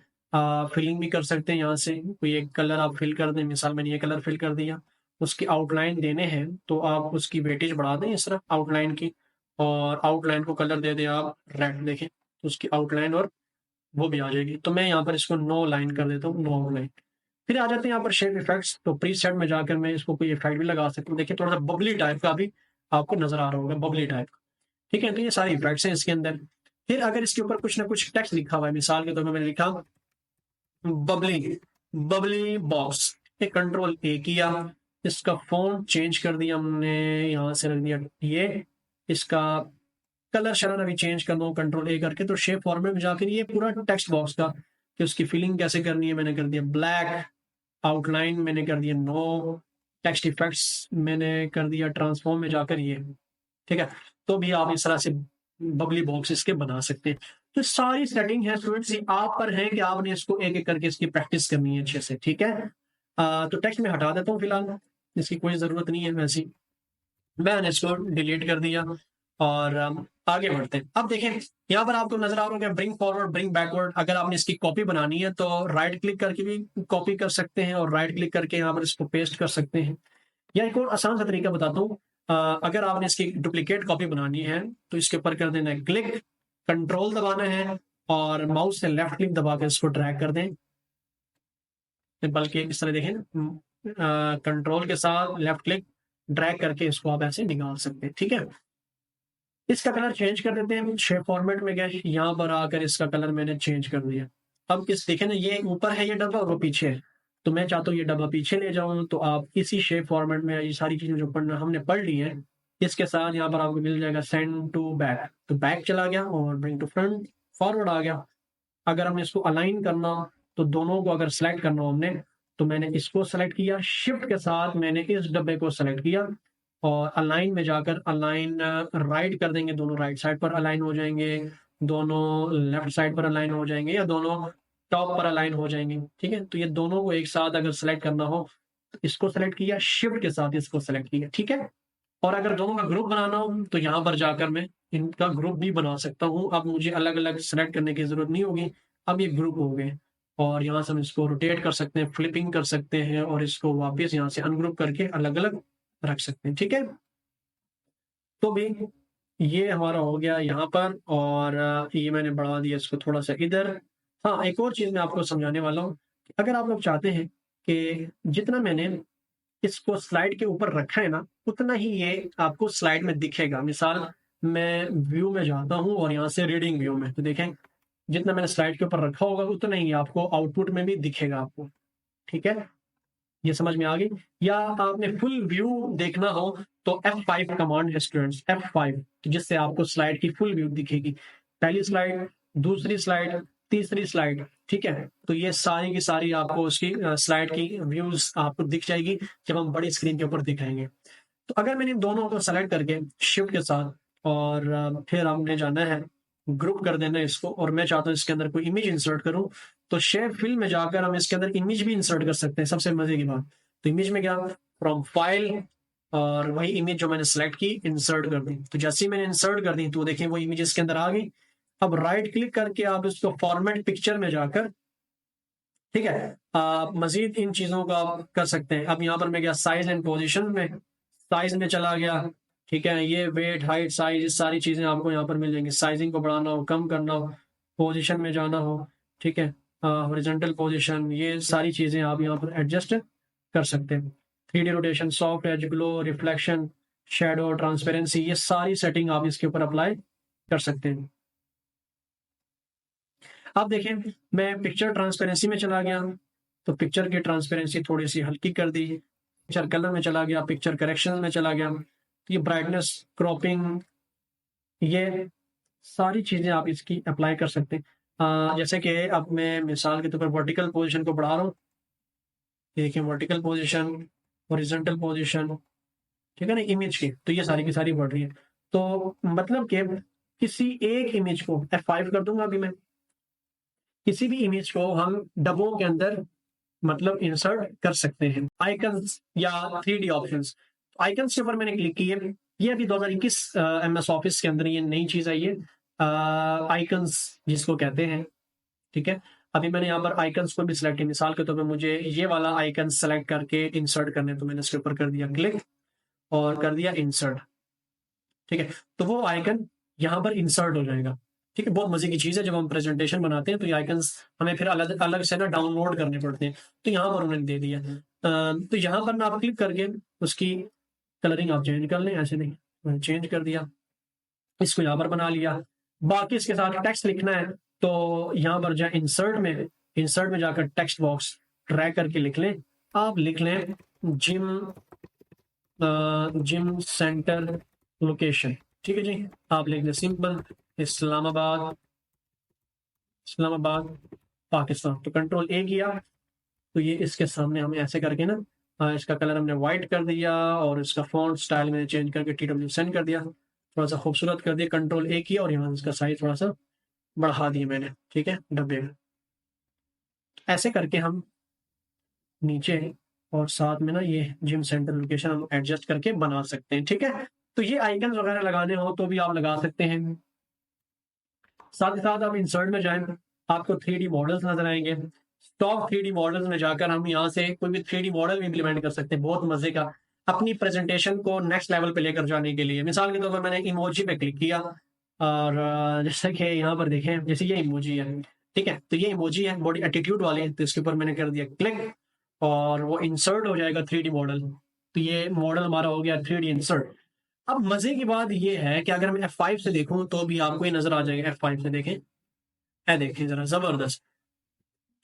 [SPEAKER 1] फिलिंग भी कर सकते हैं, यहाँ से कोई एक कलर आप फिल कर दें, मिसाल मैंने ये कलर फिल कर दिया। उसकी आउटलाइन देने हैं तो आप उसकी वेटेज बढ़ा दें इस तरह आउटलाइन की, और आउटलाइन को कलर दे दें आप रेड, देखें तो उसकी आउटलाइन और वो भी आ जाएगी। तो मैं यहाँ पर इसको नो लाइन कर देता हूँ, नो आउटलाइन। फिर आ जाते हैं यहाँ पर शेप इफेक्ट्स, तो प्री सेट में जाकर मैं इसको कोई इफेक्ट भी लगा सकता हूँ। देखिए थोड़ा सा बबली टाइप का भी आपको नजर आ रहा होगा, बबली टाइप, ठीक है। तो ये सारे इफेक्ट्स हैं इसके अंदर। फिर अगर इसके ऊपर कुछ ना कुछ टेक्स्ट लिखा हुआ है, मिसाल के तौर पर मैंने लिखा बबली, बबली बॉक्स, एक कंट्रोल A किया, इसका फॉन्ट चेंज कर दिया हमने, यहाँ से रख दिया ये, इसका कलर शलर अभी चेंज कर दो कंट्रोल A करके, तो शेप फॉर्मेट में जाकर ये पूरा टेक्स्ट बॉक्स का कि उसकी फिलिंग कैसे करनी है मैंने कर दिया ब्लैक, आउटलाइन मैंने कर दिया नो, टेक्स्ट इफेक्ट्स मैंने कर दिया ट्रांसफॉर्म में जाकर ये, ठीक है। तो भी आप इस तरह से बबली बॉक्स इसके बना सकते हैं। तो सारी सेटिंग है स्टूडेंट्स, आप पर है कि आपने इसको एक एक करके इसकी प्रैक्टिस करनी है अच्छे से, ठीक है। तो टेक्स्ट में हटा देता हूँ फिलहाल, इसकी कोई जरूरत नहीं है वैसी, मैंने इसको डिलीट कर दिया और आगे बढ़ते हैं। अब देखें यहाँ पर आपको नजर आ रहा होगा ब्रिंग फॉरवर्ड, ब्रिंग बैकवर्ड। अगर आपने इसकी कॉपी बनानी है तो राइट क्लिक करके भी कॉपी कर सकते हैं और राइट क्लिक करके यहाँ पर इसको पेस्ट कर सकते हैं। या एक और आसान सा तरीका बताता हूँ, अगर आपने इसकी डुप्लीकेट कॉपी बनानी है तो इसके ऊपर कर देना है क्लिक, कंट्रोल दबाना है और माउस से लेफ्ट क्लिक दबा के इसको ड्रैग कर दें, बल्कि इस तरह देखें कंट्रोल के साथ लेफ्ट क्लिक ड्रैग करके इसको आप ऐसे निकाल सकते हैं। ठीक है, इसका कलर चेंज कर देते हैं। शेप फॉर्मेट में गए, यहाँ पर आकर इसका कलर मैंने चेंज कर दिया। अब इस देखें ना, ये ऊपर है ये डब्बा और वो पीछे है, तो मैं चाहता हूँ ये डब्बा पीछे ले जाऊं। तो आप इसी शेप फॉर्मेट में ये सारी चीजें जो पढ़ना हमने पढ़ ली है, इसके साथ यहाँ पर आपको मिल जाएगा सेंड टू बैक, तो बैक चला गया और ब्रिंग टू फ्रंट फॉरवर्ड आ गया। अगर हमने इसको अलाइन करना, तो दोनों को अगर सेलेक्ट करना हो हमने, तो मैंने इसको सेलेक्ट किया, शिफ्ट के साथ मैंने इस डब्बे को सेलेक्ट किया और अलाइन में जाकर अलाइन राइट कर देंगे, दोनों राइट साइड पर अलाइन हो जाएंगे, दोनों लेफ्ट साइड पर अलाइन हो जाएंगे, या दोनों टॉप पर अलाइन हो जाएंगे। ठीक है, तो ये दोनों को एक साथ अगर सेलेक्ट करना हो, तो इसको सेलेक्ट किया, शिफ्ट के साथ इसको सेलेक्ट किया। ठीक है, और अगर दोनों का ग्रुप बनाना हो, तो यहाँ पर जाकर मैं इनका ग्रुप भी बना सकता हूँ। अब मुझे अलग अलग सेलेक्ट करने की जरूरत नहीं होगी, अब ये ग्रुप हो गए। और यहाँ से हम इसको रोटेट कर सकते हैं, फ्लिपिंग कर सकते हैं, और इसको वापस यहाँ से अनग्रुप करके अलग अलग रख सकते हैं। ठीक है, तो भी ये हमारा हो गया यहाँ पर, और ये मैंने बढ़ा दिया इसको थोड़ा सा इधर। हाँ, एक और चीज मैं आपको समझाने वाला हूँ। अगर आप लोग चाहते हैं कि जितना मैंने इसको स्लाइड के ऊपर रखा है ना, उतना ही ये आपको स्लाइड में दिखेगा। मिसाल, मैं व्यू में जाता हूँ और यहाँ से रीडिंग व्यू में, तो देखें जितना मैंने स्लाइड के ऊपर रखा होगा उतना ही आपको आउटपुट में भी दिखेगा आपको। ठीक है, ये समझ में आ गई। या आपने फुल व्यू देखना हो, तो F5 कमांड है स्टूडेंट्स, F5, जिससे आपको स्लाइड की फुल व्यू दिखेगी। पहली स्लाइड, दूसरी स्लाइड, तीसरी स्लाइड। ठीक है, तो ये सारी की सारी आपको उसकी स्लाइड की व्यूज आपको दिख जाएगी जब हम बड़ी स्क्रीन के ऊपर दिखाएंगे। तो अगर मैंने इन दोनों को सेलेक्ट करके शिफ्ट के साथ, और फिर हमने जाना है ग्रुप कर देना है इसको, और मैं चाहता हूँ इसके अंदर कोई इमेज इंसर्ट करूँ, तो शेप फिल में जाकर हम इसके अंदर इमेज भी इंसर्ट कर सकते हैं। सबसे मजे की बात, तो इमेज में गया, फ्रॉम फाइल, और वही इमेज जो मैंने सेलेक्ट की इंसर्ट कर दी। तो जैसे ही मैंने इंसर्ट कर दी, तो देखें वो इमेज इसके अंदर आ गई। अब राइट क्लिक करके आप इसको फॉर्मेट पिक्चर में जाकर, ठीक है, आप मजीद इन चीजों को आप कर सकते हैं। अब यहाँ पर मैं गया साइज एंड पोजीशन में, साइज में चला गया। ठीक है, ये वेट, हाइट, साइज, ये सारी चीजें आपको यहाँ पर मिल जाएंगी। साइजिंग को बढ़ाना हो, कम करना हो, पोजीशन में जाना हो, ठीक है, हॉरिजॉन्टल पोजीशन, ये सारी चीजें आप यहाँ पर एडजस्ट कर सकते हैं। 3D rotation, soft edge, glow, reflection, shadow, transparency, ये सारी सेटिंग आप इसके ऊपर अप्लाई कर सकते हैं। आप देखें, मैं पिक्चर ट्रांसपेरेंसी में चला गया, तो पिक्चर की ट्रांसपेरेंसी थोड़ी सी हल्की कर दी। पिक्चर कलर में चला गया, पिक्चर करेक्शन में चला गया, तो ये ब्राइटनेस, क्रॉपिंग, ये सारी चीजें आप इसकी अप्लाई कर सकते हैं। जैसे कि अब मैं मिसाल के तौर पर वर्टिकल पोजीशन को बढ़ा रहा हूँ, देखिए वर्टिकल पोजीशन, हॉरिजॉन्टल पोजीशन, ठीक है ना, इमेज की, तो ये सारी की सारी बढ़ रही है। तो मतलब कि किसी एक इमेज को F5 कर दूंगा अभी मैं, किसी भी इमेज को हम डब्बों के अंदर मतलब इंसर्ट कर सकते हैं। आइकन्स या 3D ऑप्शंस, आइकन्स के ऊपर मैंने क्लिक किया। ये अभी 2021 MS ऑफिस के अंदर ये नई चीज आई है, आइकन्स जिसको कहते हैं। ठीक है, अभी मैंने यहाँ पर आइकन्स को भी सिलेक्ट किया। मिसाल के तौर पर मुझे ये वाला आइकन सेलेक्ट करके इंसर्ट करने, तो मैंने इसके ऊपर कर दिया क्लिक और कर दिया इंसर्ट। ठीक है, तो वो आइकन यहाँ पर इंसर्ट हो जाएगा। ठीक है, बहुत मजे की चीज है। जब हम प्रेजेंटेशन बनाते हैं तो ये आइकन्स हमें फिर अलग अलग से ना डाउनलोड करने पड़ते हैं, तो यहाँ पर उन्होंने दे दिया। तो यहाँ पर ना आप क्लिक करके उसकी कलरिंग आप चेंज कर लें, ऐसे नहीं, मैंने चेंज कर दिया, इसको यहाँ पर बना लिया। बाकी इसके साथ टेक्स्ट लिखना है, तो यहाँ पर जाए इंसर्ट में जाकर टेक्स्ट बॉक्स ड्रैग करके लिख लें। आप लिख लें जिम सेंटर लोकेशन। ठीक है जी, आप लिख लें सिंपल इस्लामाबाद, इस्लामाबाद पाकिस्तान। तो कंट्रोल A किया, तो ये इसके सामने हमें ऐसे करके ना, इसका कलर हमने व्हाइट कर दिया और इसका फॉन्ट स्टाइल मैंने चेंज करके TW सेंड कर दिया, थोड़ा सा खूबसूरत कर दिया। कंट्रोल A किया और यहाँ इसका साइज थोड़ा सा बढ़ा दिया मैंने। ठीक है, डब्बे में ऐसे करके हम नीचे और साथ में ना ये जिम सेंटर लोकेशन हम एडजस्ट करके बना सकते हैं। ठीक है, तो ये आइकन वगैरह लगाने हो तो भी आप लगा सकते हैं। साथ ही साथ आप इंसर्ट में जाएं, आपको 3D मॉडल्स नजर आएंगे। स्टॉक 3D मॉडल्स में जाकर हम यहाँ से कोई भी 3D मॉडल इम्प्लीमेंट कर सकते हैं, बहुत मजे का, अपनी प्रेजेंटेशन को नेक्स्ट लेवल पे लेकर जाने के लिए। मिसाल के तौर पर मैंने इमोजी पे क्लिक किया, और जैसा कि यहाँ पर देखें, जैसे ये इमोजी है, ठीक है, तो ये इमोजी है, बॉडी एटीट्यूड वाले, तो इसके ऊपर मैंने कर दिया क्लिक और वो इंसर्ट हो जाएगा 3D मॉडल। तो ये मॉडल हमारा हो गया 3D इंसर्ट। अब मजे की बात ये है कि अगर मैं F5 से देखूं तो भी आपको ये नजर आ जाएगा। F5 से देखें, है देखें जरा, जबरदस्त।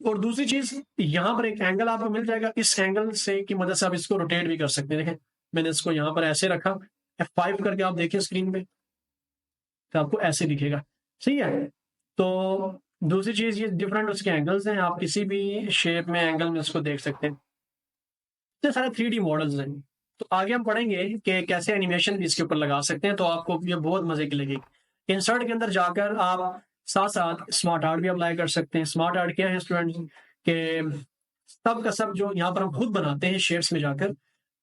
[SPEAKER 1] और दूसरी चीज, यहाँ पर एक एंगल आपको मिल जाएगा, इस एंगल से की मदद से आप इसको रोटेट भी कर सकते हैं। देखें, मैंने इसको यहाँ पर ऐसे रखा, F5 करके आप देखें स्क्रीन पे, तो आपको ऐसे दिखेगा। सही है। तो दूसरी चीज, ये डिफरेंट उसके एंगल्स हैं, आप किसी भी शेप में एंगल में इसको देख सकते हैं। इतने सारे 3D मॉडल्स हैं। तो आगे हम पढ़ेंगे कि कैसे एनिमेशन भी इसके ऊपर लगा सकते हैं, तो आपको ये बहुत मजे की लगेगी। इंसर्ट के अंदर जाकर आप साथ साथ स्मार्ट आर्ट भी अप्लाई कर सकते हैं। स्मार्ट आर्ट क्या है स्टूडेंट्स, के सब का सब जो यहाँ पर हम खुद बनाते हैं शेड्स में जाकर,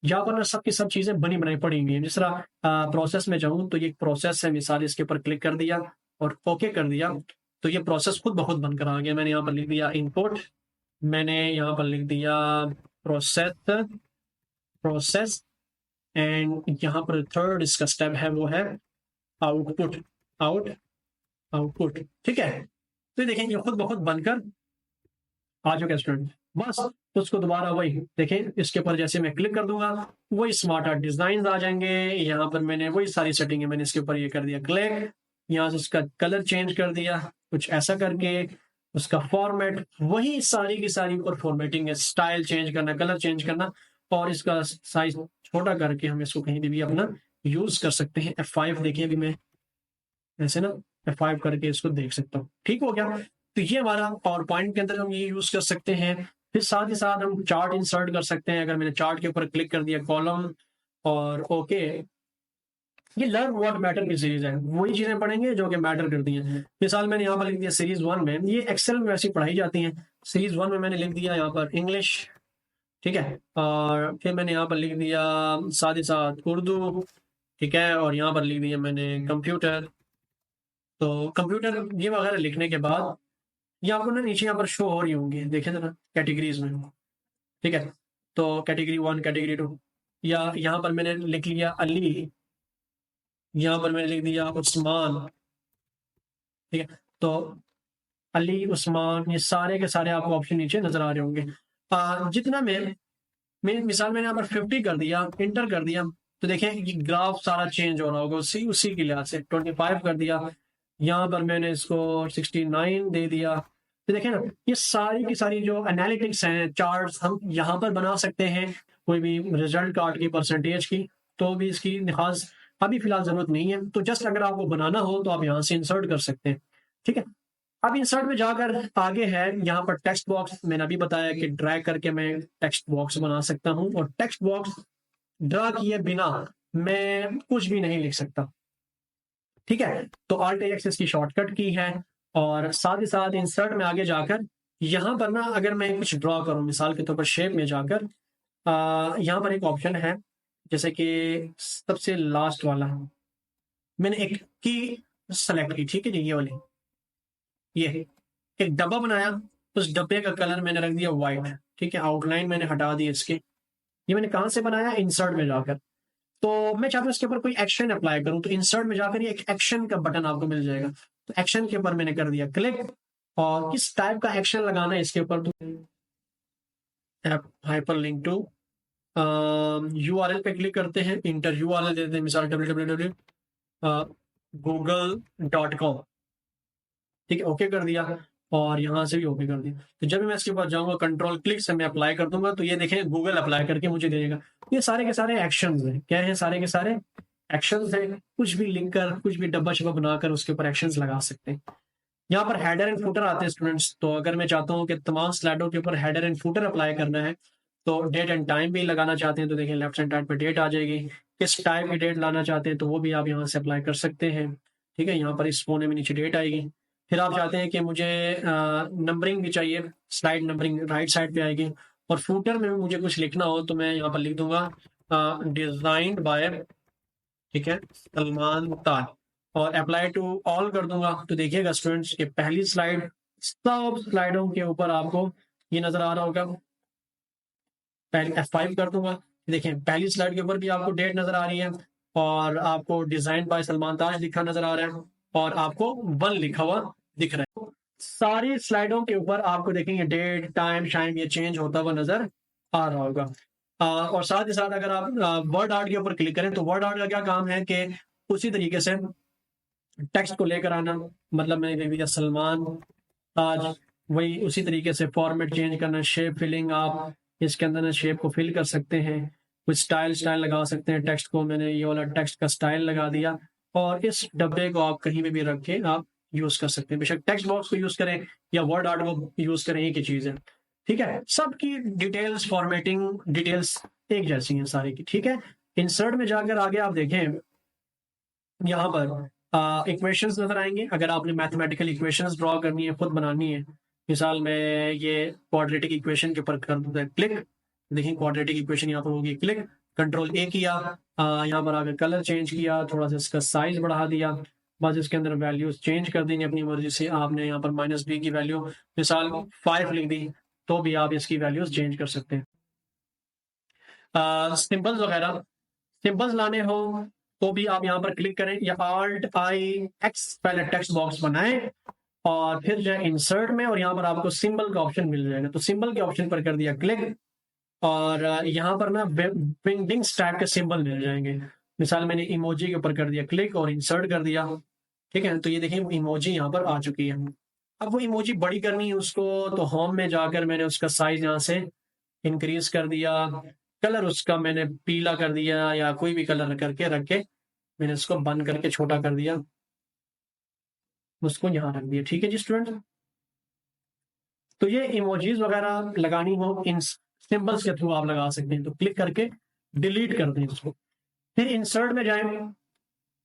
[SPEAKER 1] यहाँ पर ना सब की सब चीजें बनी बनाई पड़ी हुई हैं। जिस तरह प्रोसेस में जाऊं तो ये एक प्रोसेस है, मिसाल इसके ऊपर क्लिक कर दिया और ओके कर दिया, तो ये प्रोसेस खुद ब खुद बनकर आ गया। मैंने यहाँ पर लिख दिया इनपुट, मैंने यहाँ पर लिख दिया प्रोसेस, प्रोसेस, एंड यहाँ पर थर्ड इसका स्टेप है वो है आउटपुट, आउटपुट। ठीक है, तो ये देखें ये खुद ब खुद बनकर आ चुका स्टूडेंट। बस उसको दोबारा वही देखें, इसके ऊपर जैसे मैं क्लिक कर दूंगा वही स्मार्ट आर्ट डिजाइन आ जाएंगे। यहाँ पर मैंने वही सारी सेटिंग है, मैंने इसके ऊपर ये कर दिया क्लिक, यहाँ से उसका कलर चेंज कर दिया कुछ ऐसा करके, उसका फॉर्मेट वही सारी की सारी, और फॉर्मेटिंग है, स्टाइल चेंज करना, कलर चेंज करना, और इसका साइज छोटा करके हम इसको कहीं भी अपना यूज कर सकते हैं। F5 देखिए, अभी मैं ऐसे ना F5 करके इसको देख सकता हूँ। ठीक हो गया। तो ये हमारा पावर पॉइंट के अंदर हम ये यूज कर सकते हैं। फिर साथ ही साथ हम चार्ट इंसर्ट कर सकते हैं। अगर मैंने चार्ट के ऊपर क्लिक कर दिया, कॉलम और ओके, ये लर्न व्हाट मैटर की सीरीज है, वही चीजें पढ़ेंगे जो कि मैटर करती हैं। मिसाल मैंने यहाँ पर लिख दिया सीरीज 1 में, ये एक्सेल में वैसे पढ़ाई जाती हैं। सीरीज 1 में मैंने लिख दिया यहाँ पर इंग्लिश, ठीक है, और फिर मैंने यहाँ पर लिख दिया साथ ही साथ उर्दू, ठीक है, और यहाँ पर लिख दिया मैंने कंप्यूटर। तो कंप्यूटर ये वगैरह लिखने के बाद ये आपको ना नीचे यहाँ पर शो हो रही होंगी, देखें जरा कैटेगरीज में। ठीक है, तो कैटेगरी 1, कैटेगरी 2, या यहाँ पर मैंने लिख लिया अली, यहाँ पर मैंने लिख दिया उस्मान। ठीक है, तो अली, उस्मान, ये सारे के सारे आपको ऑप्शन नीचे नजर आ रहे होंगे। जितना मैं मिसाल मैंने यहाँ पर 50 कर दिया, इंटर कर दिया, तो देखें ये ग्राफ सारा चेंज हो रहा होगा उसी उसी के लिहाज से। 25 कर दिया, यहाँ पर मैंने इसको 69 दे दिया। तो देखें ना, ये सारी की सारी जो एनालिटिक्स हैं, चार्ट्स हम यहाँ पर बना सकते हैं। कोई भी रिजल्ट कार्ड की परसेंटेज की, तो भी इसकी खास अभी फिलहाल जरूरत नहीं है। तो जस्ट अगर आपको बनाना हो तो आप यहाँ से इंसर्ट कर सकते हैं। ठीक है, अब इंसर्ट में जाकर आगे है यहाँ पर टेक्स्ट बॉक्स। मैंने अभी बताया कि ड्रैग करके मैं टेक्स्ट बॉक्स बना सकता हूँ, और टेक्स्ट बॉक्स ड्रा किए बिना मैं कुछ भी नहीं लिख सकता। ठीक है, तो Alt X इसकी शॉर्टकट की है। और साथ ही साथ इंसर्ट में आगे जाकर यहाँ पर ना, अगर मैं कुछ ड्रॉ करूँ, मिसाल के तौर पर शेप में जाकर यहाँ पर एक ऑप्शन है, जैसे कि सबसे लास्ट वाला मैंने एक की सेलेक्ट की, ठीक है जी, ये वाली, ये एक डब्बा बनाया, उस डब्बे का कलर मैंने रख दिया व्हाइट। ठीक है, आउटलाइन मैंने हटा दी इसकी। ये मैंने कहाँ से बनाया, इंसर्ट में जाकर। तो मैं चाहता हूँ इसके ऊपर कोई एक्शन अप्लाई करूँ, तो इंसर्ट में जाकर ये एक एक्शन का बटन आपको मिल जाएगा। तो एक्शन के ऊपर मैंने कर दिया क्लिक, और किस टाइप का एक्शन लगाना है इसके ऊपर, तो हाइपर लिंक टू URL पे क्लिक करते हैं, इंटर URL देते हैं, मिसाल www.google.com। ठीक है, ओके कर दिया, और यहाँ से भी ओके कर दिया। तो जब मैं इसके पास जाऊंगा, कंट्रोल क्लिक से मैं अप्लाई कर दूंगा, तो ये देखें गूगल अप्लाई करके मुझे देगा। ये सारे के सारे एक्शंस हैं। क्या है, सारे के सारे एक्शंस हैं। कुछ भी लिंक कर, कुछ भी डब्बा शब्बा बनाकर उसके ऊपर एक्शंस लगा सकते हैं। यहाँ पर हेडर एंड फुटर आते हैं स्टूडेंट्स। तो अगर मैं चाहता हूँ कि तमाम स्लाइडों के ऊपर हेडर एंड फुटर अप्लाई करना है, तो डेट एंड टाइम भी लगाना चाहते हैं, तो देखें लेफ्ट हैंड साइड पर डेट आ जाएगी। किस टाइप की डेट लाना चाहते हैं, तो वो भी आप यहाँ से अप्लाई कर सकते हैं। ठीक है, यहाँ पर इस कोने में नीचे डेट आएगी। फिर आप चाहते हैं कि मुझे नंबरिंग भी चाहिए, स्लाइड नंबरिंग राइट साइड पे आएगी। और फूटर में मुझे कुछ लिखना हो तो मैं यहाँ पर लिख दूंगा डिजाइन्ड बाय, ठीक है, सलमान ताज, और अप्लाई टू ऑल कर दूंगा। तो देखिएगा स्टूडेंट्स, ये पहली स्लाइड, सब स्लाइडों के ऊपर आपको ये नजर आ रहा होगा। पहले F5 कर दूंगा, देखें पहली स्लाइड के ऊपर भी आपको डेट नजर आ रही है, और आपको डिजाइन बाय सलमान ताज लिखा नजर आ रहा है, और आपको 1 लिखा हुआ दिख रहा है। सारी स्लाइडों के ऊपर आपको देखेंगे डेट, टाइम, शाइम ये चेंज होता हुआ नजर आ रहा होगा। और साथ ही साथ अगर आप वर्ड आर्ट के ऊपर क्लिक करें तो वर्ड आर्ट का क्या काम है कि उसी तरीके से टेक्स्ट को लेकर आना, मतलब मैंने कह दिया सलमान ताज, वही उसी तरीके से फॉर्मेट चेंज करना, शेप फिलिंग, आप इसके अंदर ना शेप को फिल कर सकते हैं, कुछ स्टाइल स्टाइल लगा सकते हैं। टेक्स्ट को मैंने ये वाला टेक्स्ट का स्टाइल लगा दिया और इस डब्बे को आप कहीं पे भी रख के आप यूज कर सकते हैं। बेशक टेक्स्ट बॉक्स को यूज करें या वर्ड आर्ट को यूज करें, एक ही चीज है। ठीक है, सबकी डिटेल्स, फॉर्मेटिंग डिटेल्स एक जैसी हैं सारी की। ठीक है, इंसर्ट में जाकर आगे आप देखें, यहाँ पर इक्वेशंस नजर आएंगे। अगर आपने मैथमेटिकल इक्वेशंस ड्रॉ करनी है, खुद बनानी है, मिसाल में ये क्वाड्रेटिक इक्वेशन के ऊपर कर दूं क्लिक, देखिए क्वाड्रेटिक इक्वेशन यहाँ पर होगी, क्लिक कंट्रोल ए किया, यहाँ पर आकर कलर चेंज किया, थोड़ा सा इसका साइज बढ़ा दिया, बस इसके अंदर वैल्यूज चेंज कर देंगे अपनी मर्जी से। आपने यहाँ पर -b की वैल्यू मिसाल 5 लिख दी तो भी आप इसकी वैल्यूज चेंज कर सकते हैं। सिंबल्स वगैरह, सिंबल्स लाने हो तो भी आप यहाँ पर क्लिक करें या Alt+I+X पहले टेक्स्ट बॉक्स बनाएं और फिर जो है इंसर्ट में, और यहाँ पर आपको सिंबल का ऑप्शन मिल जाएगा, तो सिंबल के ऑप्शन पर कर दिया क्लिक और यहाँ पर ना विंग्स टाइप के सिंबल मिल जाएंगे। मिसाल मैंने इमोजी के ऊपर कर दिया क्लिक और इंसर्ट कर दिया। ठीक है, तो ये देखिए इमोजी यहाँ पर आ चुकी है। अब वो इमोजी बड़ी करनी है उसको, तो होम में जाकर मैंने उसका साइज यहाँ से इंक्रीज कर दिया, कलर उसका मैंने पीला कर दिया या कोई भी कलर करके रख के मैंने उसको बंद करके छोटा कर दिया, उसको यहाँ रख दिया। ठीक है जी स्टूडेंट, तो ये इमोजीज वगैरह लगानी हो इन सिंबल्स के थ्रू आप लगा सकते हैं, तो क्लिक करके डिलीट कर दें इसको। फिर इंसर्ट में जाएं,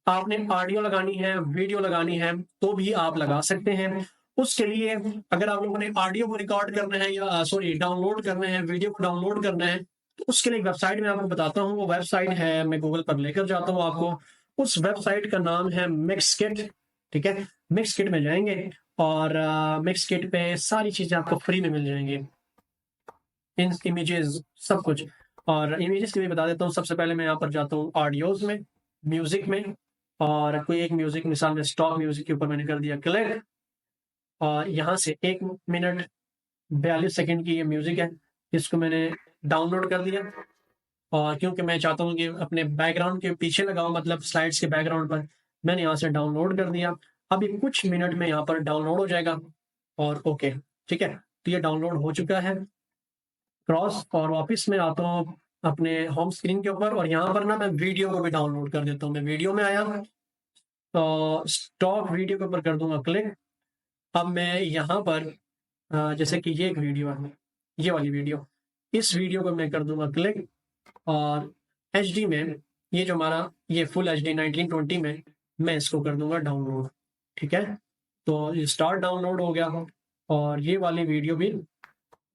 [SPEAKER 1] आपने ऑडियो लगानी है, वीडियो लगानी है तो भी आप लगा सकते हैं। उसके लिए अगर आप लोगों ने ऑडियो को रिकॉर्ड करना है या सॉरी डाउनलोड करना है, वीडियो को डाउनलोड करना है, तो उसके लिए वेबसाइट में आपको बताता हूँ। वो वेबसाइट है, मैं गूगल पर लेकर जाता हूँ आपको। उस वेबसाइट का नाम है मिक्सकिट। ठीक है, मिक्सकिट में जाएंगे और मिक्सकिट पे सारी चीजें आपको फ्री में मिल जाएंगी, इन इमेजेस सब कुछ। और इमेजेस के भी बता देता हूँ। सबसे पहले मैं यहाँ पर जाता हूँ ऑडियोज में, म्यूजिक में, और कोई एक म्यूजिक मिसाल में स्टॉक म्यूजिक के ऊपर मैंने कर दिया क्लिक और यहाँ से 1 मिनट 42 सेकंड की ये म्यूजिक है, इसको मैंने डाउनलोड कर दिया। और क्योंकि मैं चाहता हूँ कि अपने बैकग्राउंड के पीछे लगाऊं, मतलब स्लाइड्स के बैकग्राउंड पर, मैंने यहाँ से डाउनलोड कर दिया। अभी कुछ मिनट में यहाँ पर डाउनलोड हो जाएगा और ओके। ठीक है, तो ये डाउनलोड हो चुका है। क्रॉस और वापस में आता हूँ अपने होम स्क्रीन के ऊपर और यहाँ पर ना मैं वीडियो को भी डाउनलोड कर देता हूँ। मैं वीडियो में आया तो स्टॉक वीडियो के ऊपर कर दूंगा क्लिक। अब मैं यहाँ पर जैसे कि ये एक वीडियो है, ये वाली वीडियो, इस वीडियो को मैं कर दूंगा क्लिक और HD में, ये जो हमारा ये फुल HD 1920 में मैं इसको कर दूंगा डाउनलोड। ठीक है, तो ये स्टार्ट डाउनलोड हो गया और ये वाली वीडियो भी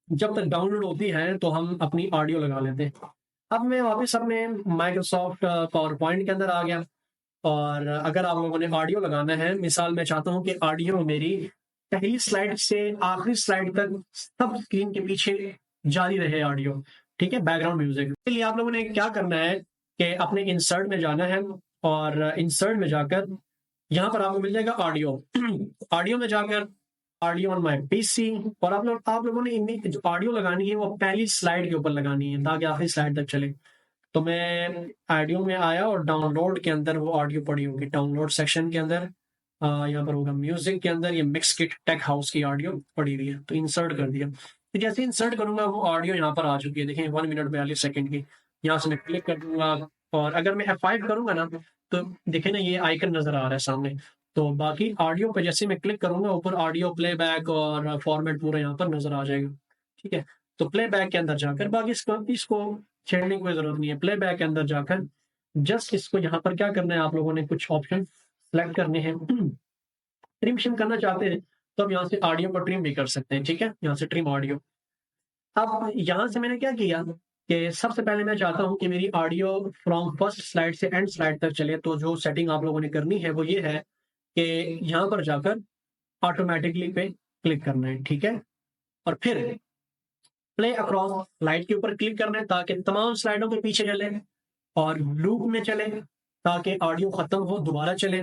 [SPEAKER 1] जब तक डाउनलोड होती है तो हम अपनी ऑडियो लगा लेते हैं। अब मैं वापस अपने माइक्रोसॉफ्ट पावर पॉइंट के अंदर आ गया और अगर आप लोगों ने ऑडियो लगाना है, मिसाल मैं चाहता हूँ कि ऑडियो मेरी पहली स्लाइड से आखिरी स्लाइड तक सब स्क्रीन के पीछे जारी रहे ऑडियो। ठीक है, बैकग्राउंड म्यूजिक के लिए आप लोगों ने क्या करना है कि अपने इंसर्ट में जाना है और इंसर्ट में जाकर यहाँ पर आपको मिल जाएगा ऑडियो। ऑडियो में जाकर ऑडियो ऑन माय पीसी, और आप लोगों ने इनमें जो ऑडियो लगानी है वो पहली स्लाइड के ऊपर लगानी है ताकि आखिरी स्लाइड तक चले। तो मैं ऑडियो में आया और डाउनलोड के अंदर वो ऑडियो पड़ी होगी, डाउनलोड सेक्शन के अंदर यहाँ पर होगा म्यूजिक के अंदर ये मिक्सकिट टेक हाउस की ऑडियो पड़ी हुई है, तो इंसर्ट कर दिया। तो जैसे इंसर्ट करूंगा वो ऑडियो यहाँ पर आ चुकी है, देखें 1 मिनट 42 सेकंड की। यहाँ से मैं क्लिक कर दूंगा और अगर मैं F5 करूंगा ना तो देखें ना ये आइकन नजर आ रहा है सामने। तो बाकी ऑडियो पे जैसे मैं क्लिक करूंगा ऊपर ऑडियो प्लेबैक और फॉर्मेट पूरा यहाँ पर नजर आ जाएगा। ठीक है, तो प्लेबैक के अंदर जाकर बाकी इसको छेड़ने की कोई जरूरत नहीं है। प्लेबैक के अंदर जाकर जस्ट इसको यहाँ पर क्या करना है, आप लोगों ने कुछ ऑप्शन सेलेक्ट करने हैं। ट्रिम शिम करना चाहते हैं तो आप यहाँ से ऑडियो को ट्रिम भी कर सकते हैं। ठीक है, यहाँ से ट्रिम ऑडियो। अब यहाँ से मैंने क्या किया कि सबसे पहले मैं चाहता हूँ कि मेरी ऑडियो फ्रॉम फर्स्ट स्लाइड से एंड स्लाइड तक चले, तो जो सेटिंग आप लोगों ने करनी है वो ये है कि यहाँ पर जाकर ऑटोमेटिकली पे क्लिक करना है। ठीक है, और फिर प्ले अक्रॉस स्लाइड के ऊपर क्लिक करना है ताकि तमाम स्लाइडों के पीछे चले और लूप में चले ताकि ऑडियो खत्म हो दोबारा चले।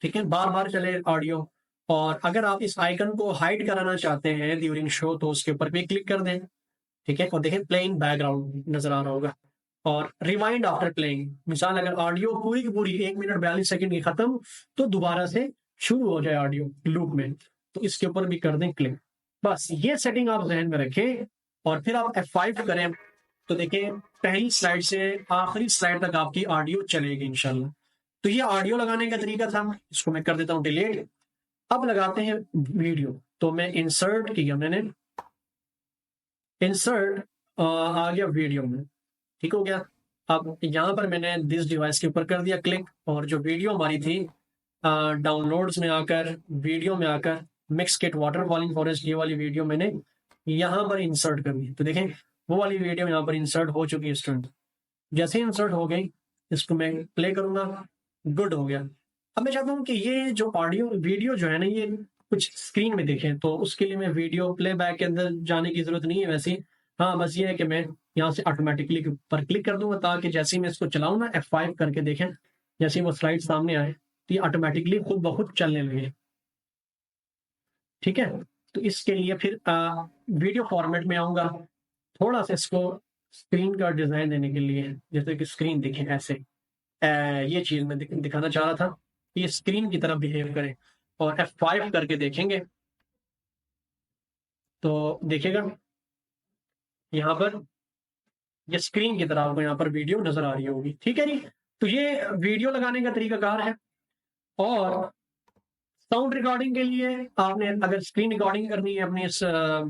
[SPEAKER 1] ठीक है, बार बार चले ऑडियो। और अगर आप इस आइकन को हाइड कराना चाहते हैं ड्यूरिंग शो तो उसके ऊपर भी क्लिक कर दें। ठीक है। और देखें प्लेइंग बैकग्राउंड नजर आ रहा होगा। और रिवाइंड आफ्टर प्लेइंग, मिसाल अगर ऑडियो पूरी की पूरी 1 मिनट 42 सेकंड की खत्म, तो दोबारा से शुरू हो जाए ऑडियो लूप में, तो इसके ऊपर भी कर दें क्लिक। बस ये सेटिंग आप जहन में रखें और फिर आप F5 करें, तो देखें पहली स्लाइड से आखिरी स्लाइड तक आपकी ऑडियो चलेगी इंशाल्लाह। तो ये ऑडियो लगाने का तरीका था, इसको मैं कर देता हूँ डिलीट। अब लगाते हैं वीडियो, तो मैं इंसर्ट किया मैंने, इंसर्ट आ गया वीडियो में, ठीक हो गया। अब यहाँ पर मैंने दिस डिवाइस के ऊपर कर दिया क्लिक, और जो वीडियो हमारी थी डाउनलोड्स में आकर, वीडियो में आकर mix kit water falling forest, ये वाली वीडियो मैंने यहाँ पर इंसर्ट कर दी। तो देखें वो वाली वीडियो यहाँ पर इंसर्ट हो चुकी है स्टूडेंट। जैसे ही इंसर्ट हो गई, इसको मैं प्ले करूंगा, गुड हो गया। अब मैं चाहता हूँ कि ये जो ऑडियो वीडियो जो है ना, ये कुछ स्क्रीन में देखें, तो उसके लिए मैं वीडियो प्लेबैक के अंदर जाने की जरूरत नहीं है वैसे। हाँ बस ये है कि मैं यहाँ से ऑटोमेटिकली पर क्लिक कर दूंगा, ताकि जैसे ही मैं इसको चलाऊँ ना F5 करके, देखें जैसे ही वो स्लाइड सामने आए तो ये ऑटोमेटिकली खुद ब खुद चलने लगे। ठीक है, तो इसके लिए फिर वीडियो फॉर्मेट में आऊंगा, थोड़ा सा इसको स्क्रीन का डिजाइन देने के लिए, जैसे कि स्क्रीन दिखे ऐसे, ये चीज मैं दिखाना चाह रहा था कि ये स्क्रीन की तरह बिहेव करे। और F5 करके देखेंगे तो देखिएगा यहाँ पर ये स्क्रीन की तरह आपको यहाँ पर वीडियो नजर आ रही होगी। ठीक है जी, तो ये वीडियो लगाने का तरीकाकार है। और साउंड रिकॉर्डिंग के लिए आपने अगर स्क्रीन रिकॉर्डिंग करनी है अपनी इस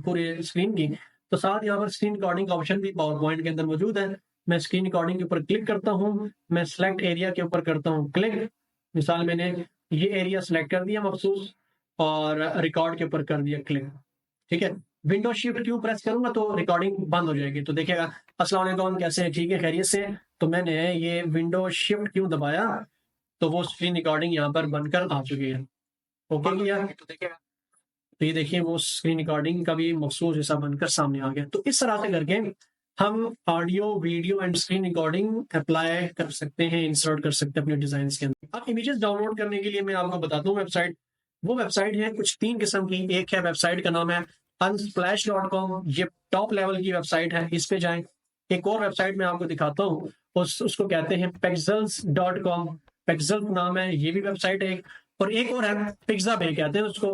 [SPEAKER 1] पूरे स्क्रीन की, तो साथ यहाँ पर स्क्रीन रिकॉर्डिंग का ऑप्शन भी पावर पॉइंट के अंदर मौजूद है। मैं स्क्रीन रिकॉर्डिंग के ऊपर क्लिक करता हूँ, मैं सिलेक्ट एरिया के ऊपर करता हूँ क्लिक, मिसाल मैंने ये एरिया सेलेक्ट कर दिया मखसूस, और रिकॉर्ड के ऊपर कर दिया क्लिक। ठीक है, विंडो शिफ्ट क्यू प्रेस करूंगा तो रिकॉर्डिंग बंद हो जाएगी। तो देखिएगा, अस्सलाम वालेकुम, कैसे हैं, ठीक है, खैरियत से। तो मैंने ये विंडो शिफ्ट क्यू दबाया, तो वो स्क्रीन रिकॉर्डिंग यहाँ पर बनकर आ चुकी है। ओके किया तो देखिएगा, तो ये देखिए वो स्क्रीन रिकॉर्डिंग का भी मखसूस हिस्सा बनकर सामने आ गया। तो इस तरह से करके हम audio video and screen recording apply कर सकते हैं, इंसर्ट कर सकते हैं अपने डिजाइन के अंदर। अब इमेजेस डाउनलोड करने के लिए मैं आपको बताता हूँ वेबसाइट। वो वेबसाइट है कुछ 3 किस्म की। एक है वेबसाइट का नाम है unsplash.com, ये टॉप लेवल की वेबसाइट है, इस पे जाएं। एक और वेबसाइट मैं आपको दिखाता हूँ, उसको कहते हैं pexels.com, पेक्सल नाम है, ये भी वेबसाइट है। और एक और है पिक्साबे कहते हैं उसको।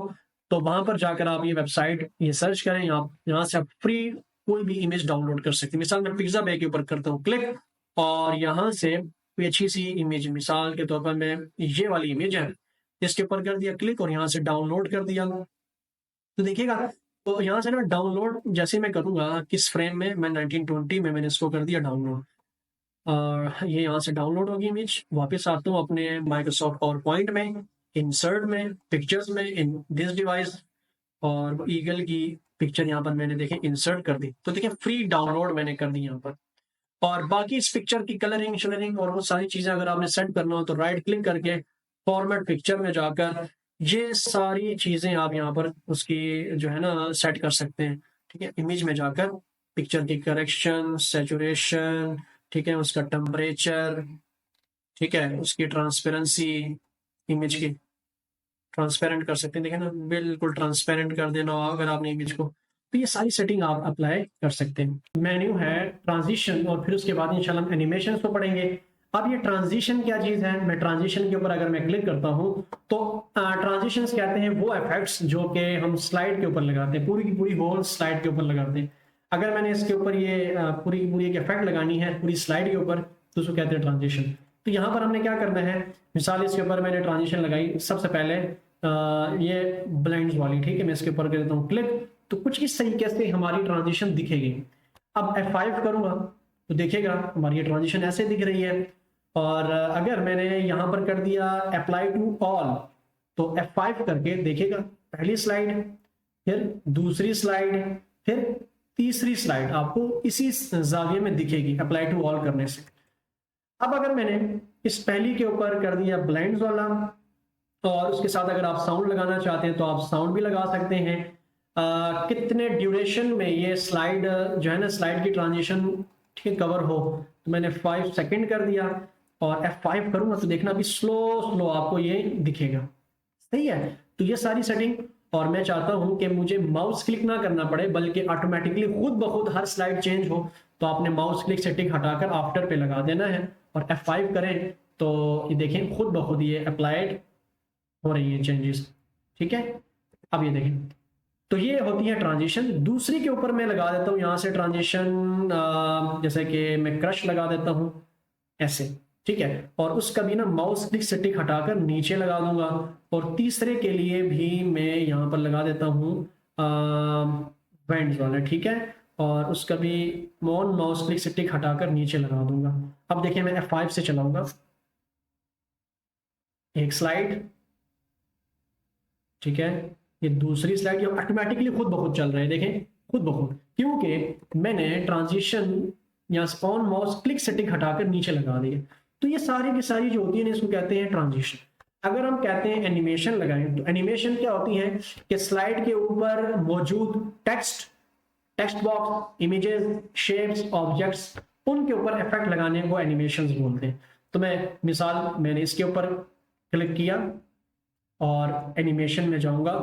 [SPEAKER 1] तो वहां पर जाकर आप ये वेबसाइट ये सर्च करें, आप यहाँ से आप फ्री कोई भी इमेज डाउनलोड कर सकते हैं। मिसाल मैं पिक्साबे के ऊपर करता हूँ क्लिक, और यहाँ से कोई अच्छी सी इमेज, मिसाल के तौर पर मैं ये वाली इमेज है, इसके ऊपर कर दिया क्लिक और यहाँ से डाउनलोड कर दिया। तो देखिएगा, तो यहाँ से ना डाउनलोड जैसे मैं करूँगा, किस फ्रेम में, मैं 1920 में मैंने इसको कर दिया डाउनलोड, और ये यहाँ से डाउनलोड होगी इमेज। वापस आता हूँ अपने माइक्रोसॉफ्ट पावर पॉइंट में, इंसर्ट में, पिक्चर्स में, इन दिस डिवाइस, और ईगल की पिक्चर यहाँ पर मैंने देखे इंसर्ट कर दी। तो देखिए फ्री डाउनलोड मैंने कर दी यहाँ पर। और बाकी इस पिक्चर की कलरिंग शलरिंग और वो सारी चीजें अगर आपने सेट करना हो, तो राइट क्लिक करके फॉर्मेट पिक्चर में जाकर ये सारी चीजें आप यहाँ पर उसकी जो है ना सेट कर सकते हैं। ठीक है, इमेज में जाकर पिक्चर की करेक्शन, सेचुरेशन, ठीक है, उसका टेम्परेचर, ठीक है, उसकी ट्रांसपेरेंसी, इमेज की ट्रांसपेरेंट कर सकते हैं, देखें ना, बिल्कुल ट्रांसपेरेंट कर देना हो अगर आपने इमेज को, तो ये सारी सेटिंग आप अप्लाई कर सकते हैं। मेन्यू है ट्रांजिशन, और फिर उसके बाद इंशाल्लाह हम एनिमेशन को पढ़ेंगे। अब ये ट्रांजिशन क्या चीज है, मैं ट्रांजिशन के ऊपर अगर मैं क्लिक करता हूँ, तो ट्रांजिशन कहते हैं वो इफेक्ट्स जो कि हम स्लाइड के ऊपर लगाते हैं, पूरी की पूरी होल स्लाइड के ऊपर लगाते हैं। अगर मैंने इसके ऊपर ये पूरी की पूरी एक इफेक्ट लगानी है पूरी स्लाइड के ऊपर, तो उसको कहते हैं ट्रांजिशन। तो यहाँ पर हमने क्या करना है, मिसाल इसके ऊपर मैंने ट्रांजिशन लगाई, सबसे पहले ये ब्लेंड्स वाली, ठीक है, मैं इसके ऊपर कर देता हूँ क्लिक, तो कुछ इस तरीके से हमारी ट्रांजिशन दिखेगी। अब F5 करूंगा तो देखिएगा हमारी ये ट्रांजिशन ऐसे दिख रही है। और अगर मैंने यहाँ पर कर दिया अप्लाई टू ऑल, तो F5 करके देखिएगा पहली स्लाइड, फिर दूसरी स्लाइड, फिर तीसरी स्लाइड आपको इसी जाविये में दिखेगी अप्लाई टू ऑल करने से। अब अगर मैंने इस पहली के ऊपर कर दिया ब्लेंड्स वाला, और उसके साथ अगर आप साउंड लगाना चाहते हैं तो आप साउंड भी लगा सकते हैं। कितने ड्यूरेशन में ये स्लाइड जो है ना, स्लाइड की ट्रांजिशन ठीक कवर हो, तो मैंने 5 सेकंड कर दिया, और F5 करूंगा तो देखना अभी स्लो स्लो आपको ये दिखेगा। सही है, तो ये सारी सेटिंग और मैं चाहता हूं कि मुझे माउस क्लिक ना करना पड़े बल्कि ऑटोमेटिकली खुद ब खुद हर स्लाइड चेंज हो, तो आपने माउस क्लिक से टिक हटाकर आफ्टर पे लगा देना है और F5 करें तो ये देखें खुद ब खुद ये अप्लाइड हो रही है चेंजेस। ठीक है, अब ये देखें, तो ये होती है ट्रांजिशन। दूसरी के ऊपर मैं लगा देता हूँ यहाँ से ट्रांजिशन, जैसे कि मैं क्रश लगा देता हूँ ऐसे। ठीक है, और उसका भी ना माउस क्लिक से टिक हटाकर नीचे लगा दूंगा। और तीसरे के लिए भी मैं यहाँ पर लगा देता हूँ बैंड्स वाला। ठीक है, और उसका भी माउस क्लिक से टिक हटाकर नीचे लगा दूंगा। अब देखिए मैं F5 से चलाऊंगा एक स्लाइड। ठीक है, ये दूसरी स्लाइड, ये ऑटोमेटिकली खुद ब खुद चल रहा है, देखें खुद ब खुद, क्योंकि मैंने ट्रांजिशन या स्पॉन माउस क्लिक से टिक हटाकर नीचे लगा दिया। तो ये सारी की सारी जो होती है ना, इसको कहते हैं ट्रांजिशन। अगर हम कहते हैं एनिमेशन लगाएं, तो एनिमेशन क्या होती है कि स्लाइड के ऊपर मौजूद text box, images, shapes, objects, उनके ऊपर इफेक्ट लगाने को एनिमेशंस बोलते हैं। तो मैं मिसाल, मैंने इसके ऊपर क्लिक किया और एनिमेशन में जाऊंगा।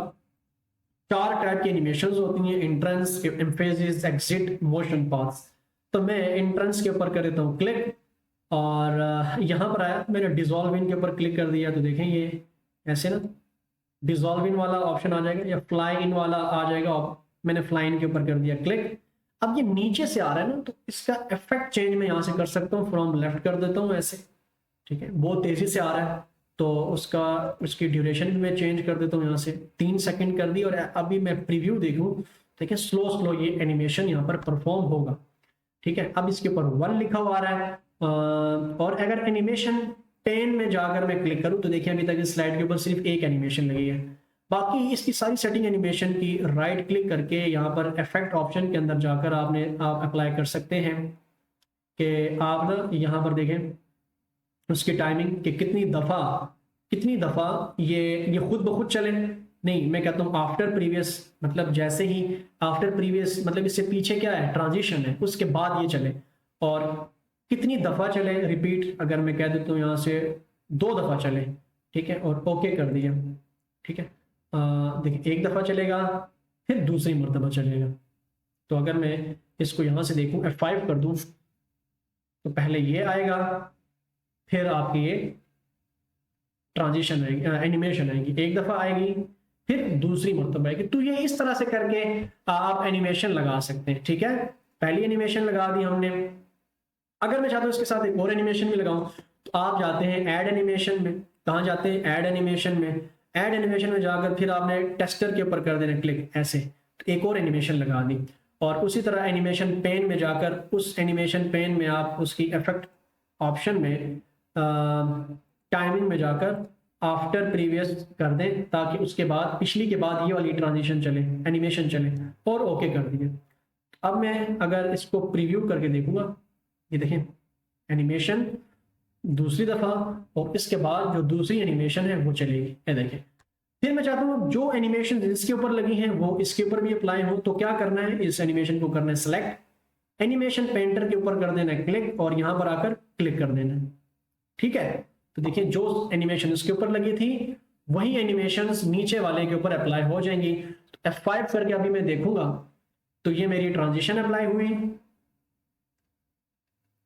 [SPEAKER 1] 4 टाइप की एनिमेशंस होती हैं, entrance, emphasis, exit, motion paths. तो मैं एंट्रेंस के ऊपर कर देता हूँ क्लिक और यहाँ पर आया, मैंने डिजॉल्व इन के ऊपर क्लिक कर दिया। तो देखें ये ऐसे ना डिजॉल्व इन वाला ऑप्शन आ जाएगा या फ्लाई इन वाला आ जाएगा। मैंने फ्लाई इन के ऊपर कर दिया क्लिक। अब ये नीचे से आ रहा है ना, तो इसका इफेक्ट चेंज मैं यहाँ से कर सकता हूँ, फ्रॉम लेफ्ट कर देता हूँ ऐसे। ठीक है, बहुत तेजी से आ रहा है तो उसकी ड्यूरेशन भी मैं चेंज कर देता हूँ, यहाँ से 3 सेकंड कर दी। और अभी मैं प्रीव्यू देखूँ, देखिए स्लो ये एनिमेशन यहाँ पर परफॉर्म होगा। ठीक है, अब इसके ऊपर 1 लिखा हुआ आ रहा है। और अगर एनिमेशन पेन में जाकर मैं क्लिक करूँ तो देखिए अभी तक इस स्लाइड के ऊपर सिर्फ एक एनिमेशन लगी है। बाकी इसकी सारी सेटिंग एनिमेशन की राइट क्लिक करके यहाँ पर इफेक्ट ऑप्शन के अंदर जाकर आप अप्लाई कर सकते हैं कि आप ना यहाँ पर देखें उसकी टाइमिंग कि कितनी दफ़ा ये खुद ब खुद चले। नहीं, मैं कहता हूँ आफ्टर प्रीवियस, मतलब जैसे ही आफ्टर प्रीवियस मतलब इससे पीछे क्या है, ट्रांजिशन है, उसके बाद ये चले। और कितनी दफ़ा चले, रिपीट अगर मैं कह देता हूँ यहाँ से 2 दफ़ा चले। ठीक है, और ओके कर दिया। ठीक है, देखिए 1 दफ़ा चलेगा, फिर दूसरी मरतबा चलेगा। तो अगर मैं इसको यहाँ से देखूँ, F5 कर दूँ, तो पहले ये आएगा, फिर आपकी ये ट्रांजिशन आएगी, एनिमेशन आएगी, 1 दफ़ा आएगी, फिर दूसरी मरतबा आएगी। तो ये इस तरह से करके आप एनिमेशन लगा सकते हैं। ठीक है, पहली एनिमेशन लगा दी हमने। अगर मैं चाहता हूँ इसके साथ एक और एनिमेशन भी लगाऊं, तो आप जाते हैं ऐड एनिमेशन में। कहाँ जाते हैं, ऐड एनिमेशन में। ऐड एनिमेशन में जाकर फिर आपने टेक्सचर के ऊपर कर देना क्लिक ऐसे, तो एक और एनिमेशन लगा दी। और उसी तरह एनिमेशन पेन में जाकर उस एनिमेशन पेन में आप उसकी इफेक्ट ऑप्शन में टाइमिंग में जाकर आफ्टर प्रीवियस कर दें, ताकि उसके बाद पिछली के बाद ये वाली ट्रांजिशन चले, एनिमेशन चले, और ओके कर दिए। अब मैं अगर इसको प्रीव्यू करके देखूंगा, ये देखें एनिमेशन दूसरी दफ़ा, और इसके बाद जो दूसरी एनिमेशन है वो चलेगी, ये देखें। फिर मैं चाहता हूँ जो एनिमेशन इसके ऊपर लगी हैं वो इसके ऊपर भी अप्लाई हो। तो क्या करना है, इस एनिमेशन को करना है सेलेक्ट, एनिमेशन पेंटर के ऊपर कर देना है क्लिक, और यहाँ पर आकर क्लिक कर देना है। ठीक है, तो देखिए जो एनिमेशन इसके ऊपर लगी थी वही एनिमेशंस नीचे वाले के ऊपर अप्लाई हो जाएंगी। तो F5 करके अभी मैं देखूंगा तो ये मेरी ट्रांजिशन अप्लाई हुई,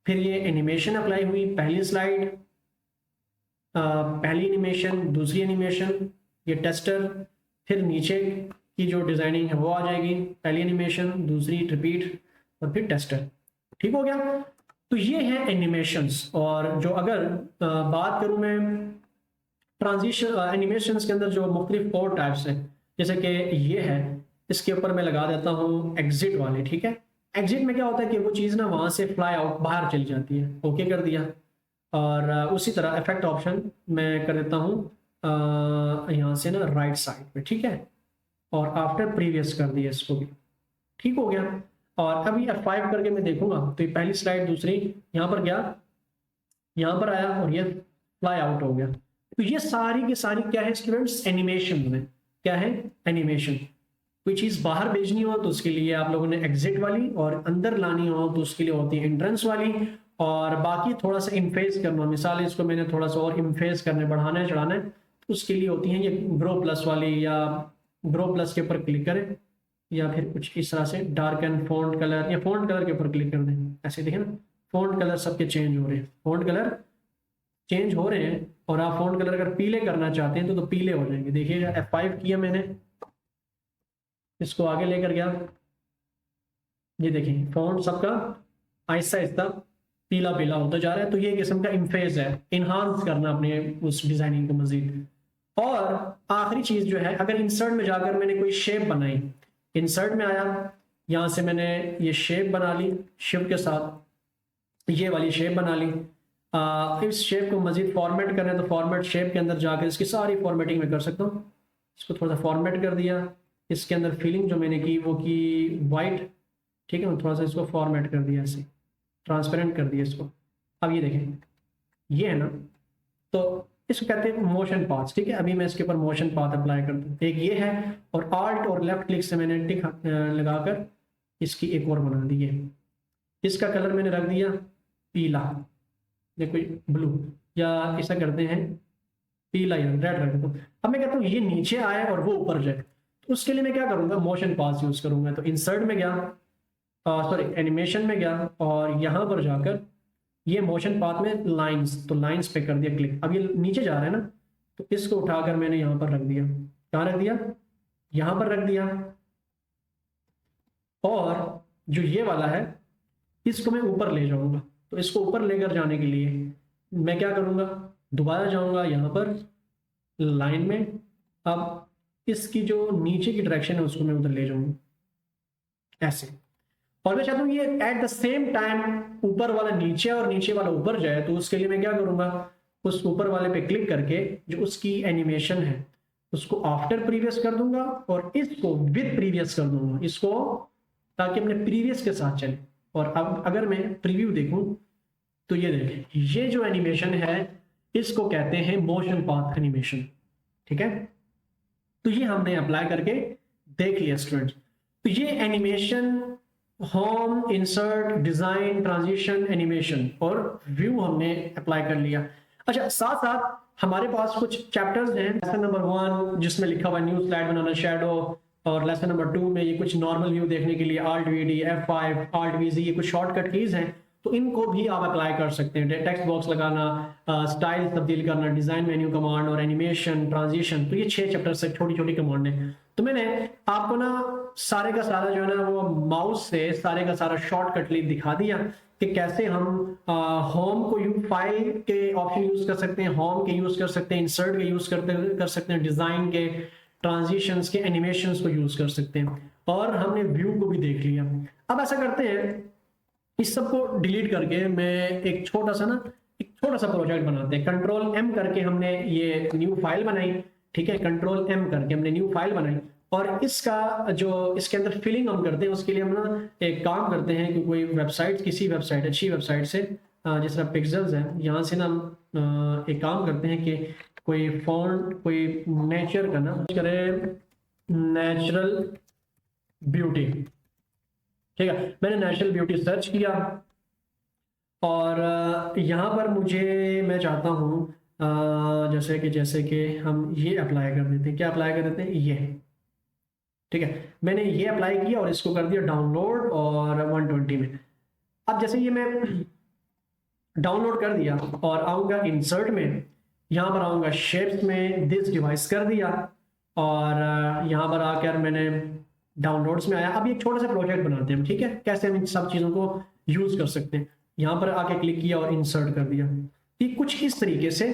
[SPEAKER 1] फिर ये एनिमेशन अप्लाई हुई, पहली स्लाइड, पहली एनिमेशन, दूसरी एनिमेशन, ये टेस्टर, फिर नीचे की जो डिजाइनिंग है वो आ जाएगी, पहली एनिमेशन, दूसरी रिपीट, और फिर टेस्टर। ठीक हो गया। तो ये है एनिमेशंस। और जो अगर बात करूं मैं ट्रांजिशन एनिमेशंस के अंदर जो मुख्तलिफ और टाइप्स हैं, जैसे कि ये है, इसके ऊपर मैं लगा देता हूँ एग्जिट वाले। ठीक है, एग्जिट में क्या होता है कि वो चीज़ ना वहाँ से फ्लाई आउट बाहर चली जाती है। ओके कर दिया। और उसी तरह इफेक्ट ऑप्शन मैं कर देता हूँ यहाँ से ना राइट साइड पे। ठीक है, और आफ्टर प्रीवियस कर दिया इसको भी। ठीक हो गया। और अभी F5 करके मैं देखूंगा तो ये पहली स्लाइड, दूसरी, यहाँ पर गया, यहाँ पर आया, और ये फ्लाई आउट हो गया। तो ये सारी की सारी क्या है स्टूडेंट्स, एनिमेशन में क्या है, एनिमेशन। कोई चीज़ बाहर भेजनी हो तो उसके लिए आप लोगों ने एग्जिट वाली, और अंदर लानी हो तो उसके लिए होती है एंट्रेंस वाली। और बाकी थोड़ा सा इनफेस करना, मिसाल इसको मैंने थोड़ा सा और इनफेस करने, बढ़ाना है, चढ़ाना है, तो उसके लिए होती है ये ग्रो प्लस वाली या ग्रो प्लस के ऊपर क्लिक करें या फिर कुछ इस तरह से डार्क एंड फॉन्ट कलर या फॉन्ट कलर के ऊपर क्लिक कर दें। ऐसे देखें ना, फॉन्ट कलर सबके चेंज हो रहे हैं, फॉन्ट कलर चेंज हो रहे हैं। और आप फॉन्ट कलर अगर पीले करना चाहते हैं तो पीले हो जाएंगे। देखिएगा F5 किया मैंने, इसको आगे लेकर गया, ये देखिए फॉन्ट सबका आहिस्ता आहिस्ता पीला पीला होता जा रहा है। तो ये किस्म का इम्फेज है, इन्हांस करना अपने उस डिजाइनिंग को मजीद। और आखिरी चीज जो है, अगर इंसर्ट में जाकर मैंने कोई शेप बनाई, इंसर्ट में आया, यहां से मैंने ये शेप बना ली, शिफ्ट के साथ ये वाली शेप बना ली। इस शेप को मजीद फॉर्मेट करना है तो फॉर्मेट शेप के अंदर जाकर इसकी सारी फॉर्मेटिंग में कर सकता हूँ। इसको थोड़ा सा फॉर्मेट कर दिया, इसके अंदर फिलिंग जो मैंने की वो की वाइट, ठीक है, थोड़ा सा इसको फॉर्मेट कर दिया, ऐसे ट्रांसपेरेंट कर दिया इसको। अब ये देखें, ये है ना, तो इसको कहते हैं मोशन पाथ। ठीक है, अभी मैं इसके ऊपर मोशन पाथ अप्लाई कर दूँ। एक ये है, और आल्ट और लेफ्ट क्लिक से मैंने टिक लगाकर इसकी एक और बना दी है। इसका कलर मैंने रख दिया पीला, देखो ब्लू, या ऐसा करते हैं पीला या रेड रख दो। अब मैं कहता हूँ ये नीचे आए और वो ऊपर जाए, तो उसके लिए मैं क्या करूँगा, मोशन पाथ यूज करूँगा। तो इंसर्ट में गया, सॉरी एनिमेशन में गया, और यहाँ पर जाकर ये मोशन पाथ में लाइंस, तो लाइंस पे कर दिया क्लिक। अब ये नीचे जा रहा है ना, तो इसको उठाकर मैंने यहाँ पर रख दिया। कहाँ रख दिया, यहाँ पर रख दिया। और जो ये वाला है इसको मैं ऊपर ले जाऊंगा। तो इसको ऊपर लेकर जाने के लिए मैं क्या करूंगा, दोबारा जाऊंगा यहाँ पर लाइन में। अब इसकी जो नीचे की डायरेक्शन है उसको मैं उधर ले जाऊंगा ऐसे। और मैं चाहता हूँ ये एट द सेम टाइम ऊपर वाला नीचे और नीचे वाला ऊपर जाए। तो उसके लिए मैं क्या करूंगा, उस ऊपर वाले पे क्लिक करके जो उसकी एनिमेशन है उसको आफ्टर प्रीवियस कर दूंगा, और इसको विद प्रीवियस कर दूंगा, इसको, ताकि अपने प्रीवियस के साथ चले। और अब अगर मैं प्रीव्यू देखूं तो ये देखें, ये जो एनिमेशन है इसको कहते हैं मोशन पाथ एनिमेशन। ठीक है, तो ये हमने अप्लाई करके देख लिया स्टूडेंट्स। तो ये animation, home, insert, design, transition, animation और व्यू हमने अप्लाई कर लिया। अच्छा, साथ साथ हमारे पास कुछ चैप्टर्स हैं। लेसन नंबर 1 जिसमें लिखा हुआ न्यू स्लाइड बनाना, शैडो, और लेसन नंबर 2 में ये कुछ नॉर्मल व्यू देखने के लिए Alt VD, F5, Alt VZ, ये कुछ शॉर्टकट कीज हैं, तो इनको भी आप अप्लाई कर सकते हैं। टेक्स्ट बॉक्स लगाना, स्टाइल तब्दील करना, डिजाइन मेन्यू कमांड और एनिमेशन, ट्रांजिशन, तो ये 6 चैप्टर से छोटी छोटी कमांड है। तो मैंने आपको ना सारे का सारा जो है ना वो माउस से सारे का सारा शॉर्टकट दिखा दिया कि कैसे हम होम को फाइल के ऑप्शन यूज कर सकते हैं, होम के यूज कर सकते हैं, इंसर्ट के यूज कर सकते हैं, डिजाइन के, ट्रांजिशंस के, एनिमेशंस को यूज कर सकते हैं, और हमने व्यू को भी देख लिया। अब ऐसा करते हैं, इस सबको डिलीट करके मैं एक छोटा सा प्रोजेक्ट बनाते हैं। कंट्रोल M करके हमने ये न्यू फाइल बनाई। ठीक है, कंट्रोल M करके हमने न्यू फाइल बनाई, और इसका जो इसके अंदर फिलिंग हम करते हैं उसके लिए हम ना एक काम करते हैं कि कोई वेबसाइट, किसी वेबसाइट, अच्छी वेबसाइट से, जिस तरह पिक्सेल्स है, यहाँ से ना हम एक काम करते हैं कि कोई फॉन्ट, कोई नेचर का ना करे, नेचुरल ब्यूटी। ठीक है, मैंने नेचुरल ब्यूटी सर्च किया, और यहाँ पर मैं चाहता हूँ जैसे कि हम ये अप्लाई कर देते हैं। क्या अप्लाई कर देते हैं, ये। ठीक है, मैंने ये अप्लाई किया और इसको कर दिया डाउनलोड, और 120 में। अब जैसे ये मैं डाउनलोड कर दिया और आऊँगा इंसर्ट में, यहाँ पर आऊँगा शेप्स में, दिस डिवाइस कर दिया, और यहाँ पर आकर मैंने डाउनलोड्स में आया। अब एक छोटा सा प्रोजेक्ट बनाते हैं, ठीक है, कैसे हम इन सब चीज़ों को यूज़ कर सकते हैं। यहाँ पर आके क्लिक किया और इंसर्ट कर दिया। ये कुछ इस तरीके से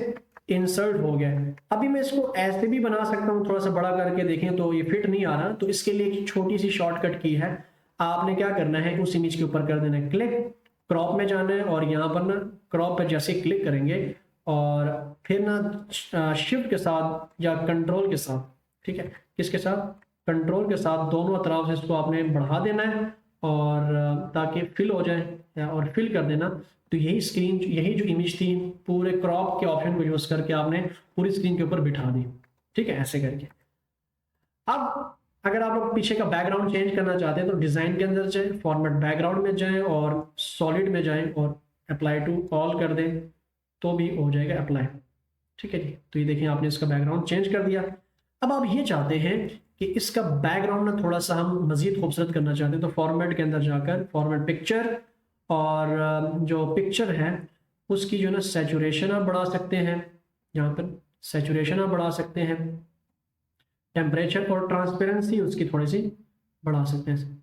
[SPEAKER 1] इंसर्ट हो गया। अभी मैं इसको ऐसे भी बना सकता हूँ, थोड़ा सा बड़ा करके देखें तो ये फिट नहीं आ रहा, तो इसके लिए एक छोटी सी शॉर्टकट की है। आपने क्या करना है, उस इमेज के ऊपर कर देना है क्लिक, क्रॉप में जाना है, और यहाँ पर ना क्रॉप पर जैसे क्लिक करेंगे और फिर ना शिफ्ट के साथ या कंट्रोल के साथ, ठीक है, किसके साथ, कंट्रोल के साथ दोनों तरफ से इसको आपने बढ़ा देना है, और ताकि फिल हो जाए, और फिल कर देना। तो यही जो इमेज थी पूरे क्रॉप के ऑप्शन को यूज करके आपने पूरी स्क्रीन के ऊपर बिठा दी। ठीक है, ऐसे करके। अब अगर आप लोग पीछे का बैकग्राउंड चेंज करना चाहते हैं तो डिजाइन के अंदर जाए, फॉर्मेट बैकग्राउंड में जाएं, और सॉलिड में जाएं, और अप्लाई टू ऑल कर दें, तो भी हो जाएगा अप्लाई। ठीक है जी, तो ये देखिए आपने इसका बैकग्राउंड चेंज कर दिया। अब आप ये चाहते हैं कि इसका बैकग्राउंड ना थोड़ा सा हम मज़ीद खूबसूरत करना चाहते हैं, तो फॉर्मेट के अंदर जाकर फॉर्मेट पिक्चर, और जो पिक्चर है उसकी जो है ना सैचुरेशन आप बढ़ा सकते हैं, यहाँ पर सैचुरेशन आप बढ़ा सकते हैं, टेम्परेचर और ट्रांसपेरेंसी उसकी थोड़ी सी बढ़ा सकते हैं,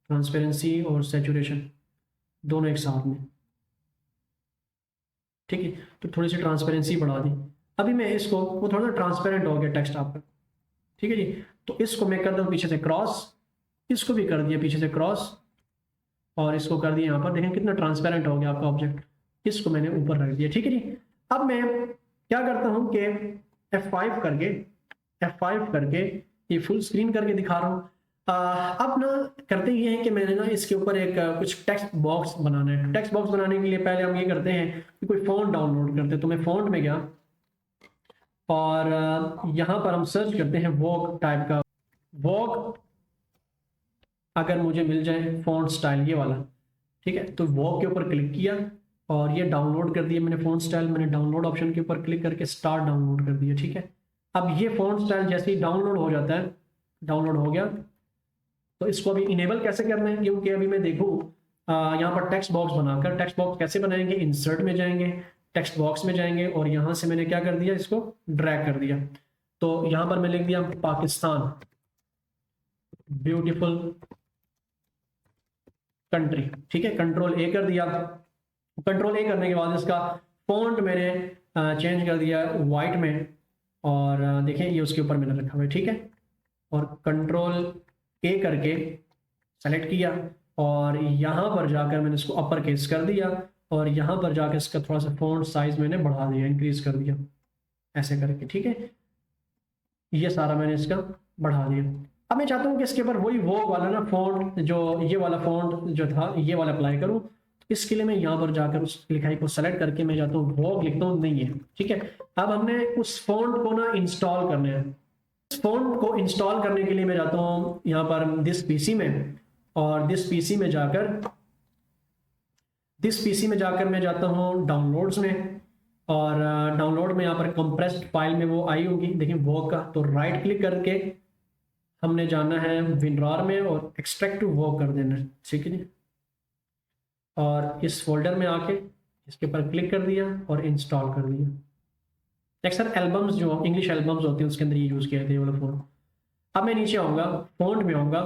[SPEAKER 1] ट्रांसपेरेंसी और सैचुरेशन दोनों एक साथ में, ठीक है। तो थोड़ी सी ट्रांसपेरेंसी बढ़ा दी। अभी मैं इसको, वो थोड़ा सा ट्रांसपेरेंट हो गया टेक्स्ट आपका, ठीक है जी। तो इसको मैं कर दूँ पीछे से क्रॉस, इसको भी कर दिया पीछे से क्रॉस, और इसको कर दिया यहाँ पर, देखें कितना ट्रांसपेरेंट हो गया आपका ऑब्जेक्ट। इसको मैंने ऊपर रख दिया, ठीक है जी। अब मैं क्या करता हूँ कि F5 करके ये फुल स्क्रीन करके दिखा रहा हूँ। अब ना करते ये हैं कि मैंने ना इसके ऊपर एक कुछ टेक्स्ट बॉक्स बनाना है। टेक्स्ट बॉक्स बनाने के लिए पहले हम ये करते हैं कि कोई फ़ॉन्ट डाउनलोड करते हैं। तो मैं फ़ॉन्ट में गया और यहाँ पर हम सर्च करते हैं वॉक टाइप का, वॉक अगर मुझे मिल जाए फ़ॉन्ट स्टाइल ये वाला, ठीक है। तो वॉक के ऊपर क्लिक किया और ये डाउनलोड कर दिया मैंने फ़ॉन्ट स्टाइल। मैंने डाउनलोड ऑप्शन के ऊपर क्लिक करके स्टार्ट डाउनलोड कर दिया, ठीक है। अब ये फ़ॉन्ट स्टाइल जैसे ही डाउनलोड हो जाता है, डाउनलोड हो गया, तो इसको अभी इनेबल कैसे करना है, क्योंकि अभी मैं देखूँ यहाँ पर टेक्स्ट बॉक्स बनाकर, टेक्स्ट बॉक्स कैसे बनाएंगे, इंसर्ट में जाएंगे, टेक्स्ट बॉक्स में जाएंगे और यहाँ से मैंने क्या कर दिया, इसको ड्रैग कर दिया। तो यहाँ पर मैं लिख दिया पाकिस्तान ब्यूटीफुल कंट्री, ठीक है। कंट्रोल ए कर दिया। कंट्रोल ए करने के बाद इसका फॉन्ट मैंने चेंज कर दिया वाइट में, और देखें ये उसके ऊपर मैंने रखा हुआ है, ठीक है। और कंट्रोल ए करके सेलेक्ट किया और यहाँ पर जाकर मैंने इसको अपर केस कर दिया, और यहाँ पर जाकर इसका थोड़ा सा फॉन्ट साइज मैंने बढ़ा दिया, इंक्रीज कर दिया ऐसे करके, ठीक है। ये सारा मैंने इसका बढ़ा दिया। अब मैं चाहता हूँ कि इसके ऊपर वही वो वाला ना फॉन्ट, जो ये वाला फॉन्ट जो था ये वाला अप्लाई करूँ। तो इसके लिए मैं यहाँ पर जाकर उस लिखाई को सेलेक्ट करके मैं चाहता हूँ वॉग लिखता हूँ, नहीं है, ठीक है। अब हमने उस फॉन्ट को ना इंस्टॉल करना है। इस फॉन्ट को इंस्टॉल करने के लिए मैं जाता हूँ यहाँ पर दिस पीसी में, और दिस पीसी में जाकर मैं जाता हूँ डाउनलोड्स में, और डाउनलोड में यहाँ पर कंप्रेस्ड फाइल में वो आई होगी, देखिए वॉग का। तो राइट क्लिक करके हमने जाना है विनरार में और एक्सट्रैक्ट टू वॉग कर देना है, ठीक है जी। और इस फोल्डर में आके इसके ऊपर क्लिक कर दिया और इंस्टॉल कर दिया। अक्सर एल्बम्स जो इंग्लिश एल्बम्स होती हैं उसके अंदर ये यूज़ किया था ये वाला फ़ोन। अब मैं नीचे आऊँगा, फ़ोन में आऊँगा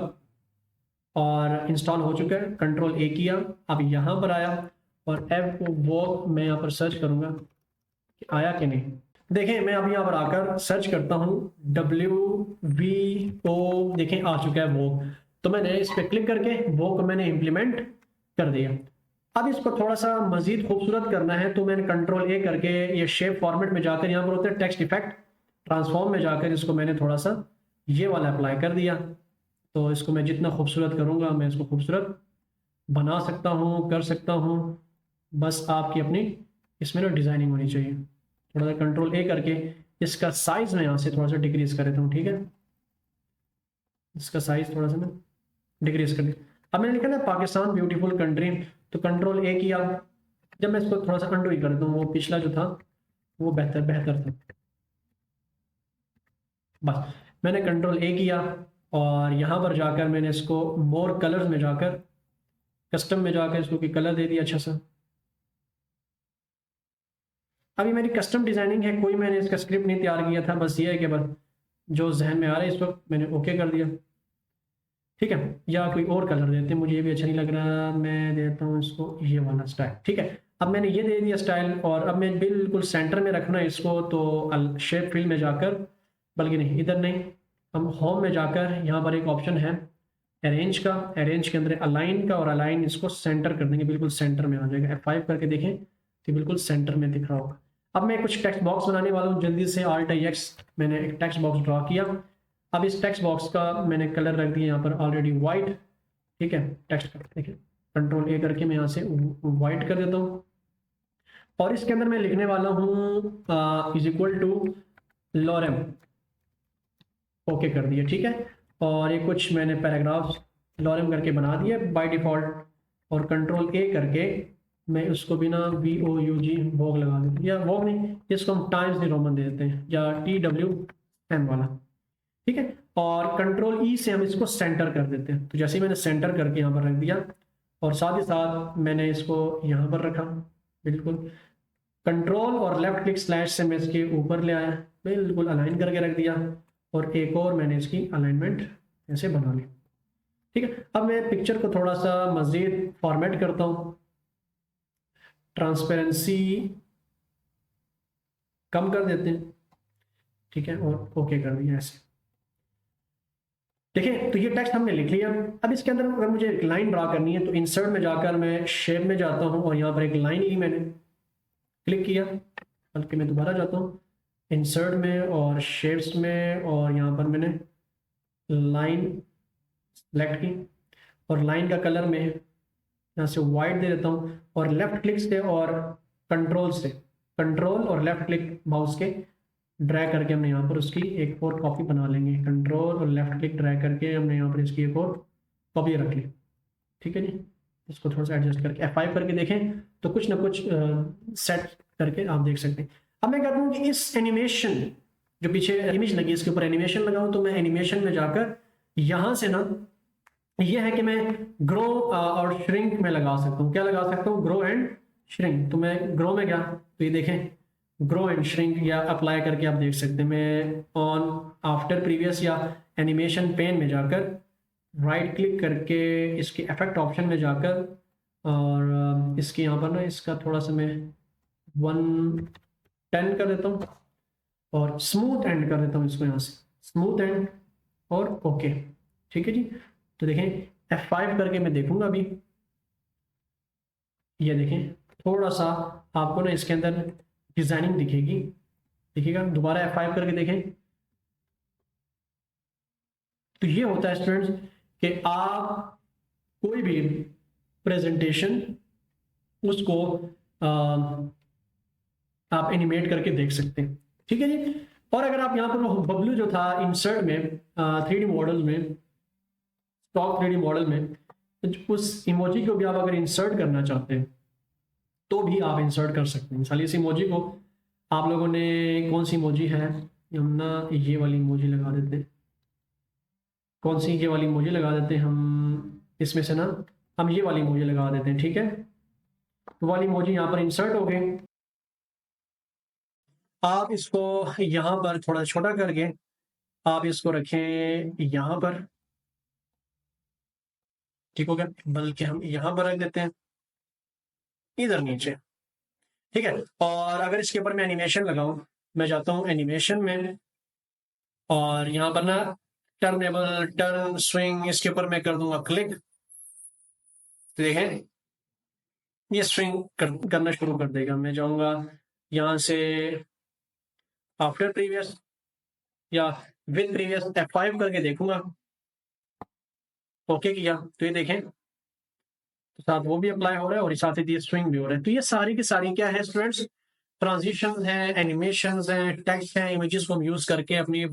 [SPEAKER 1] और इंस्टॉल हो चुका है, कंट्रोल ए किया। अब यहाँ पर आया और एफ वॉग मैं यहाँ पर सर्च करूँगा कि आया कि नहीं। देखें मैं अब यहाँ पर आकर सर्च करता हूँ WVO, देखें आ चुका है वॉग। तो मैंने इस पर क्लिक करके वॉग को मैंने इम्प्लीमेंट कर दिया। अब इसको थोड़ा सा मजीद खूबसूरत करना है, तो मैंने कंट्रोल ए करके ये शेप फॉर्मेट में जाकर यहाँ पर होता है टेक्स्ट इफेक्ट, ट्रांसफॉर्म में जाकर इसको मैंने थोड़ा सा ये वाला अप्लाई कर दिया। तो इसको मैं जितना खूबसूरत करूँगा मैं इसको खूबसूरत बना सकता हूँ, कर सकता हूँ। बस आपकी अपनी इसमें ना डिज़ाइनिंग होनी चाहिए। थोड़ा सा कंट्रोल ए करके इसका साइज़ मैं यहाँ से थोड़ा सा डिक्रीज कर देता हूँ, ठीक है। इसका साइज़ थोड़ा सा मैं डिक्रीज कर दिया। अब मैंने लिखा ना पाकिस्तान ब्यूटीफुल कंट्री, तो कंट्रोल ए किया। जब मैं इसको थोड़ा सा अंडू ही कर दूँ, वो पिछला जो था वो बेहतर था। बस मैंने कंट्रोल ए किया और यहाँ पर जाकर मैंने इसको मोर कलर्स में जाकर कस्टम में जाकर इसको की कलर दे दिया अच्छा सा। अभी मेरी कस्टम डिज़ाइनिंग है, कोई मैंने इसका स्क्रिप्ट नहीं तैयार किया था, बस ये है कि बस जो जहन में आ रहा है इस वक्त मैंने ओके कर दिया, ठीक है। या कोई और कलर देते हैं, मुझे ये भी अच्छा नहीं लग रहा, मैं देता हूँ इसको ये वाला स्टाइल, ठीक है। अब मैंने ये दे दिया स्टाइल, और अब मैं बिल्कुल सेंटर में रखना है इसको। तो शेप फिल में जाकर, बल्कि नहीं इधर नहीं, हम होम में जाकर यहाँ पर एक ऑप्शन है अरेंज का, अरेंज के अंदर अलाइन का, और अलाइन इसको सेंटर कर देंगे, बिल्कुल सेंटर में आ जाएगा। F5 करके देखें तो बिल्कुल सेंटर में दिख रहा होगा। अब मैं कुछ टेक्स्ट बॉक्स बनाने वाला हूँ, जल्दी से Alt+X मैंने एक टेक्स्ट बॉक्स ड्रा किया। अब इस टेक्स्ट बॉक्स का मैंने कलर रख दिया यहाँ पर ऑलरेडी वाइट, ठीक है। टेक्स्ट का देखिए कंट्रोल ए करके मैं यहाँ से वाइट कर देता हूँ, और इसके अंदर मैं लिखने वाला हूँ is equal to lorem, okay कर दिया, ठीक है। और ये कुछ मैंने पैराग्राफ्स लॉरेम करके बना दिए बाय डिफ़ॉल्ट, और कंट्रोल ए करके मैं उसको बिना VOUG वॉग लगा देता हूँ, या वॉग नहीं, इसको हम टाइम्स न्यू रोमन दे देते हैं, या TWN वाला, ठीक है। और कंट्रोल ई से हम इसको सेंटर कर देते हैं। तो जैसे ही मैंने सेंटर करके यहाँ पर रख दिया और साथ ही साथ मैंने इसको यहाँ पर रखा, बिल्कुल कंट्रोल और लेफ्ट क्लिक स्लैश से मैं इसके ऊपर ले आया, बिल्कुल अलाइन करके रख दिया और एक और मैंने इसकी अलाइनमेंट ऐसे बना ली। ठीक है, अब मैं पिक्चर को थोड़ा सा मज़ीद फॉर्मेट करता हूँ, ट्रांसपेरेंसी कम कर देते हैं, ठीक है, और ओके कर दिया ऐसे। देखिए तो ये टेक्स्ट हमने लिख लिया। अब इसके अंदर अगर मुझे एक लाइन ड्रा करनी है तो इंसर्ट में जाकर मैं शेप में जाता हूँ और यहाँ पर एक लाइन ली, मैंने क्लिक किया, बल्कि मैं दोबारा जाता हूँ इंसर्ट में और शेप्स में और यहाँ पर मैंने लाइन सेलेक्ट की और लाइन का कलर में यहाँ से वाइट दे देता हूँ और लेफ्ट क्लिक से और कंट्रोल और लेफ्ट क्लिक माउस के ड्रैग करके हमने यहाँ पर उसकी एक और कॉपी बना लेंगे। कंट्रोल और लेफ्ट क्लिक ड्रैग करके हमने यहाँ पर इसकी एक और कॉपी रख ली। ठीक है जी, इसको थोड़ा सा एडजस्ट करके F5 करके देखें तो कुछ ना कुछ सेट करके आप देख सकते हैं। अब मैं कहता हूँ कि इस एनिमेशन जो पीछे इमेज लगी इसके ऊपर एनिमेशन लगाऊं, तो मैं एनिमेशन में जाकर यहाँ से ना ये है कि मैं ग्रो और श्रिंक में लगा सकता हूँ। क्या लगा सकता हूँ? Grow and shrink. तो मैं ग्रो में गया तो ये देखें ग्रो एंड श्रिंक या अप्लाई करके आप देख सकते हैं। मैं ऑन आफ्टर प्रीवियस या एनिमेशन पेन में जाकर राइट क्लिक करके इसके इफेक्ट ऑप्शन में जाकर और इसके यहाँ पर ना इसका थोड़ा सा मैं 110 कर देता हूँ और स्मूथ एंड कर देता हूँ इसको, यहाँ से स्मूथ एंड और ओके। ठीक है जी, तो देखें F5 करके मैं देखूंगा अभी, ये देखें थोड़ा सा आपको ना इसके अंदर डिजाइनिंग दिखेगी, देखिएगा। दोबारा F5 करके देखें तो ये होता है स्टूडेंट्स कि आप कोई भी प्रेजेंटेशन उसको आप एनिमेट करके देख सकते हैं। ठीक है जी, और अगर आप यहाँ पर बबलू जो था इंसर्ट में 3D मॉडल में, स्टॉक 3D मॉडल में, उस इमोजी को भी आप अगर इंसर्ट करना चाहते हैं तो भी आप इंसर्ट कर सकते हैं। मिसाल इस इमोजी को आप लोगों ने कौन सी इमोजी है, हम ना ये वाली इमोजी लगा देते हैं। कौन सी? ये वाली इमोजी लगा देते हैं हम, इसमें से ना हम ये वाली इमोजी लगा देते हैं। ठीक है, तो वाली इमोजी यहाँ पर इंसर्ट हो गई। आप इसको यहाँ पर थोड़ा छोटा करके आप इसको रखें यहाँ पर, ठीक हो गया, बल्कि हम यहाँ पर रख देते हैं इधर नीचे। ठीक है, और अगर इसके ऊपर मैं एनिमेशन लगाऊं, मैं जाता हूं एनिमेशन में और यहाँ पर ना टर्नेबल, टर्न, स्विंग, इसके ऊपर मैं कर दूंगा क्लिक। तो देखें ये स्विंग करना शुरू कर देगा। मैं जाऊंगा यहाँ से आफ्टर प्रीवियस या विद प्रीवियस, F5 करके देखूंगा, ओके किया तो ये देखें तो साथ वो भी अप्लाई हो रहा है और साथ ही स्विंग भी हो रहा है। तो ये सारी की सारी क्या है स्टूडेंट्स, ट्रांजिशन है, एनिमेशंस हैं, टेक्स्ट हैं, इमेजेस को हम यूज करके अपनी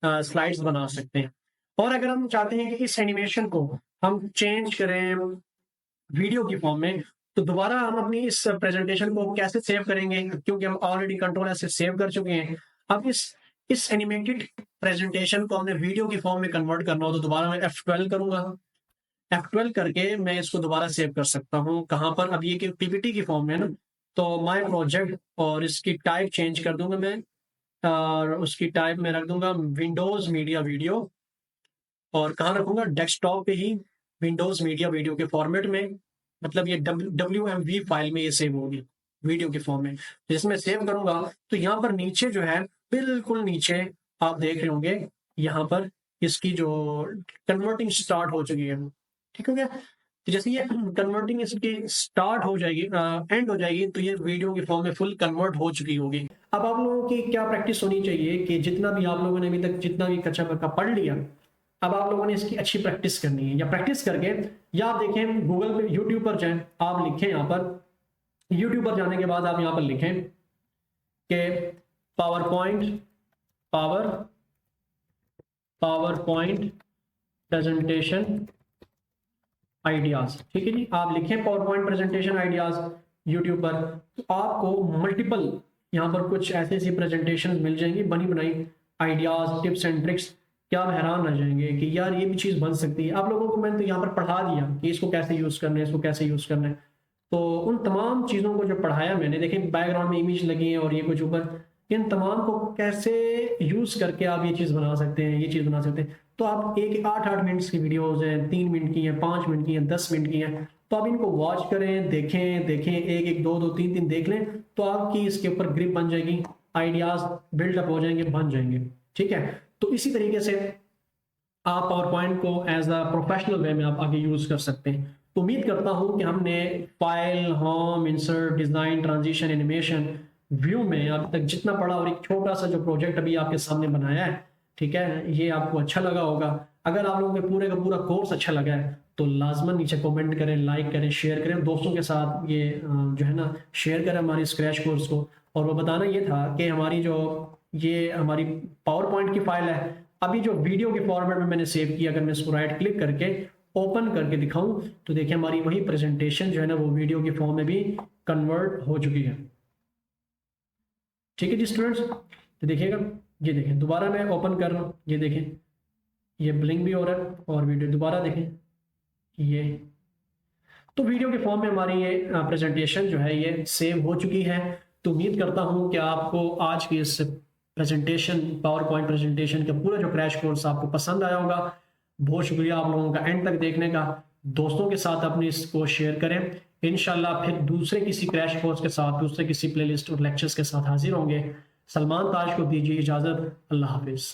[SPEAKER 1] स्लाइड्स बना सकते हैं। और अगर हम चाहते हैं कि इस एनिमेशन को हम चेंज करें वीडियो की फॉर्म में, तो दोबारा हम अपनी इस प्रेजेंटेशन को कैसे सेव करेंगे, क्योंकि हम ऑलरेडी कंट्रोल ऐसे सेव कर चुके हैं। अब इस एनिमेटेड प्रेजेंटेशन को हमने वीडियो की फॉर्म में कन्वर्ट करना हो तो दोबारा मैं F12 करूंगा। F12 करके मैं इसको दोबारा सेव कर सकता हूँ। कहाँ पर? अब ये कि पीपीटी की फॉर्म में ना, तो माय प्रोजेक्ट और इसकी टाइप चेंज कर दूंगा मैं और उसकी टाइप में रख दूंगा विंडोज मीडिया वीडियो। और कहाँ रखूंगा? डेस्कटॉप पे ही, विंडोज मीडिया वीडियो के फॉर्मेट में, मतलब ये WMV फाइल में ये सेव होगी वीडियो के फॉर्म में। जिसमें सेव करूंगा तो यहाँ पर नीचे जो है, बिल्कुल नीचे आप देख रहे होंगे यहाँ पर इसकी जो कन्वर्टिंग स्टार्ट हो चुकी है। ठीक हो गया, तो जैसे ये कन्वर्टिंग इसकी स्टार्ट हो जाएगी, एंड हो जाएगी, तो ये वीडियो की फॉर्म में फुल कन्वर्ट हो चुकी होगी। अब आप लोगों की क्या प्रैक्टिस होनी चाहिए कि जितना भी आप लोगों ने अभी तक जितना भी कच्चा पक्का पढ़ लिया, अब आप लोगों ने इसकी अच्छी प्रैक्टिस करनी है। या प्रैक्टिस करके या आप देखें गूगल पे, यूट्यूब पर जाएं, आप लिखें यहाँ पर, यूट्यूब पर जाने के बाद आप यहाँ पर लिखें कि पावर पॉइंट प्रेजेंटेशन आइडियाज। ठीक है जी, आप लिखें power point presentation ideas YouTube पर, तो आपको मल्टीपल यहाँ पर कुछ ऐसी ऐसी प्रेजेंटेशन मिल जाएंगी, बनी बनाई आइडियाज, टिप्स एंड ट्रिक्स क्या आप हैरान रह जाएंगे कि यार ये भी चीज़ बन सकती है। आप लोगों को मैंने तो यहाँ पर पढ़ा दिया कि इसको कैसे यूज़ करना है, इसको कैसे यूज़ करना है। तो उन तमाम चीज़ों को जो पढ़ाया मैंने, देखें बैकग्राउंड में इमेज लगी है और ये कुछ ऊपर, इन तमाम को कैसे यूज़ करके आप ये चीज़ बना सकते हैं, ये चीज़ बना सकते हैं। तो आप एक 8-8 मिनट्स की वीडियोज़ हैं, 3 मिनट की हैं, 5 मिनट की हैं, 10 मिनट की हैं, तो आप इनको वॉच करें, देखें देखें, एक एक दो दो तीन तीन देख लें, तो आपकी इसके ऊपर ग्रिप बन जाएगी, आइडियाज़ बिल्डअप हो जाएंगे, बन जाएंगे। ठीक है, तो इसी तरीके से आप पावर पॉइंट को एज अ प्रोफेशनल वे में आप आगे यूज़ कर सकते हैं। तो उम्मीद करता हूँ कि हमने file, home, insert, design, transition, animation, view में अभी तक जितना पढ़ा और एक छोटा सा जो प्रोजेक्ट अभी आपके सामने बनाया है, ठीक है, ये आपको अच्छा लगा होगा। अगर आप लोगों के पूरे का पूरा कोर्स अच्छा लगा है तो लाजमन नीचे कमेंट करें, लाइक करें, शेयर करें, दोस्तों के साथ ये जो है ना शेयर करें हमारे स्क्रैच कोर्स को। और वो बताना ये था कि हमारी जो ये हमारी पावर पॉइंट की फाइल है, अभी जो वीडियो के फॉर्मेट में मैंने सेव किया, अगर मैं इसको राइट क्लिक करके ओपन करके दिखाऊं तो देखिए हमारी वही प्रेजेंटेशन जो है ना वो वीडियो की फॉर्म में भी कन्वर्ट हो चुकी है। ठीक है जी स्टूडेंट्स, तो देखिएगा, ये देखें, दोबारा मैं ओपन कर रहा हूँ, ये देखें, ये ब्लिंक भी हो रहा है, और वीडियो दोबारा देखें, ये तो वीडियो के फॉर्म में हमारी ये प्रेजेंटेशन जो है ये सेव हो चुकी है। तो उम्मीद करता हूँ कि आपको आज की इस प्रेजेंटेशन, पावर पॉइंट प्रेजेंटेशन का पूरा जो क्रैश कोर्स आपको पसंद आया होगा। बहुत शुक्रिया आप लोगों का एंड तक देखने का। दोस्तों के साथ अपने इसको शेयर करें। इंशाल्लाह फिर दूसरे किसी क्रैश कोर्स के साथ, दूसरे किसी प्लेलिस्ट और लेक्चर्स के साथ हाजिर होंगे। सलमान ताज को दीजिए इजाज़त। अल्लाह हाफिज़।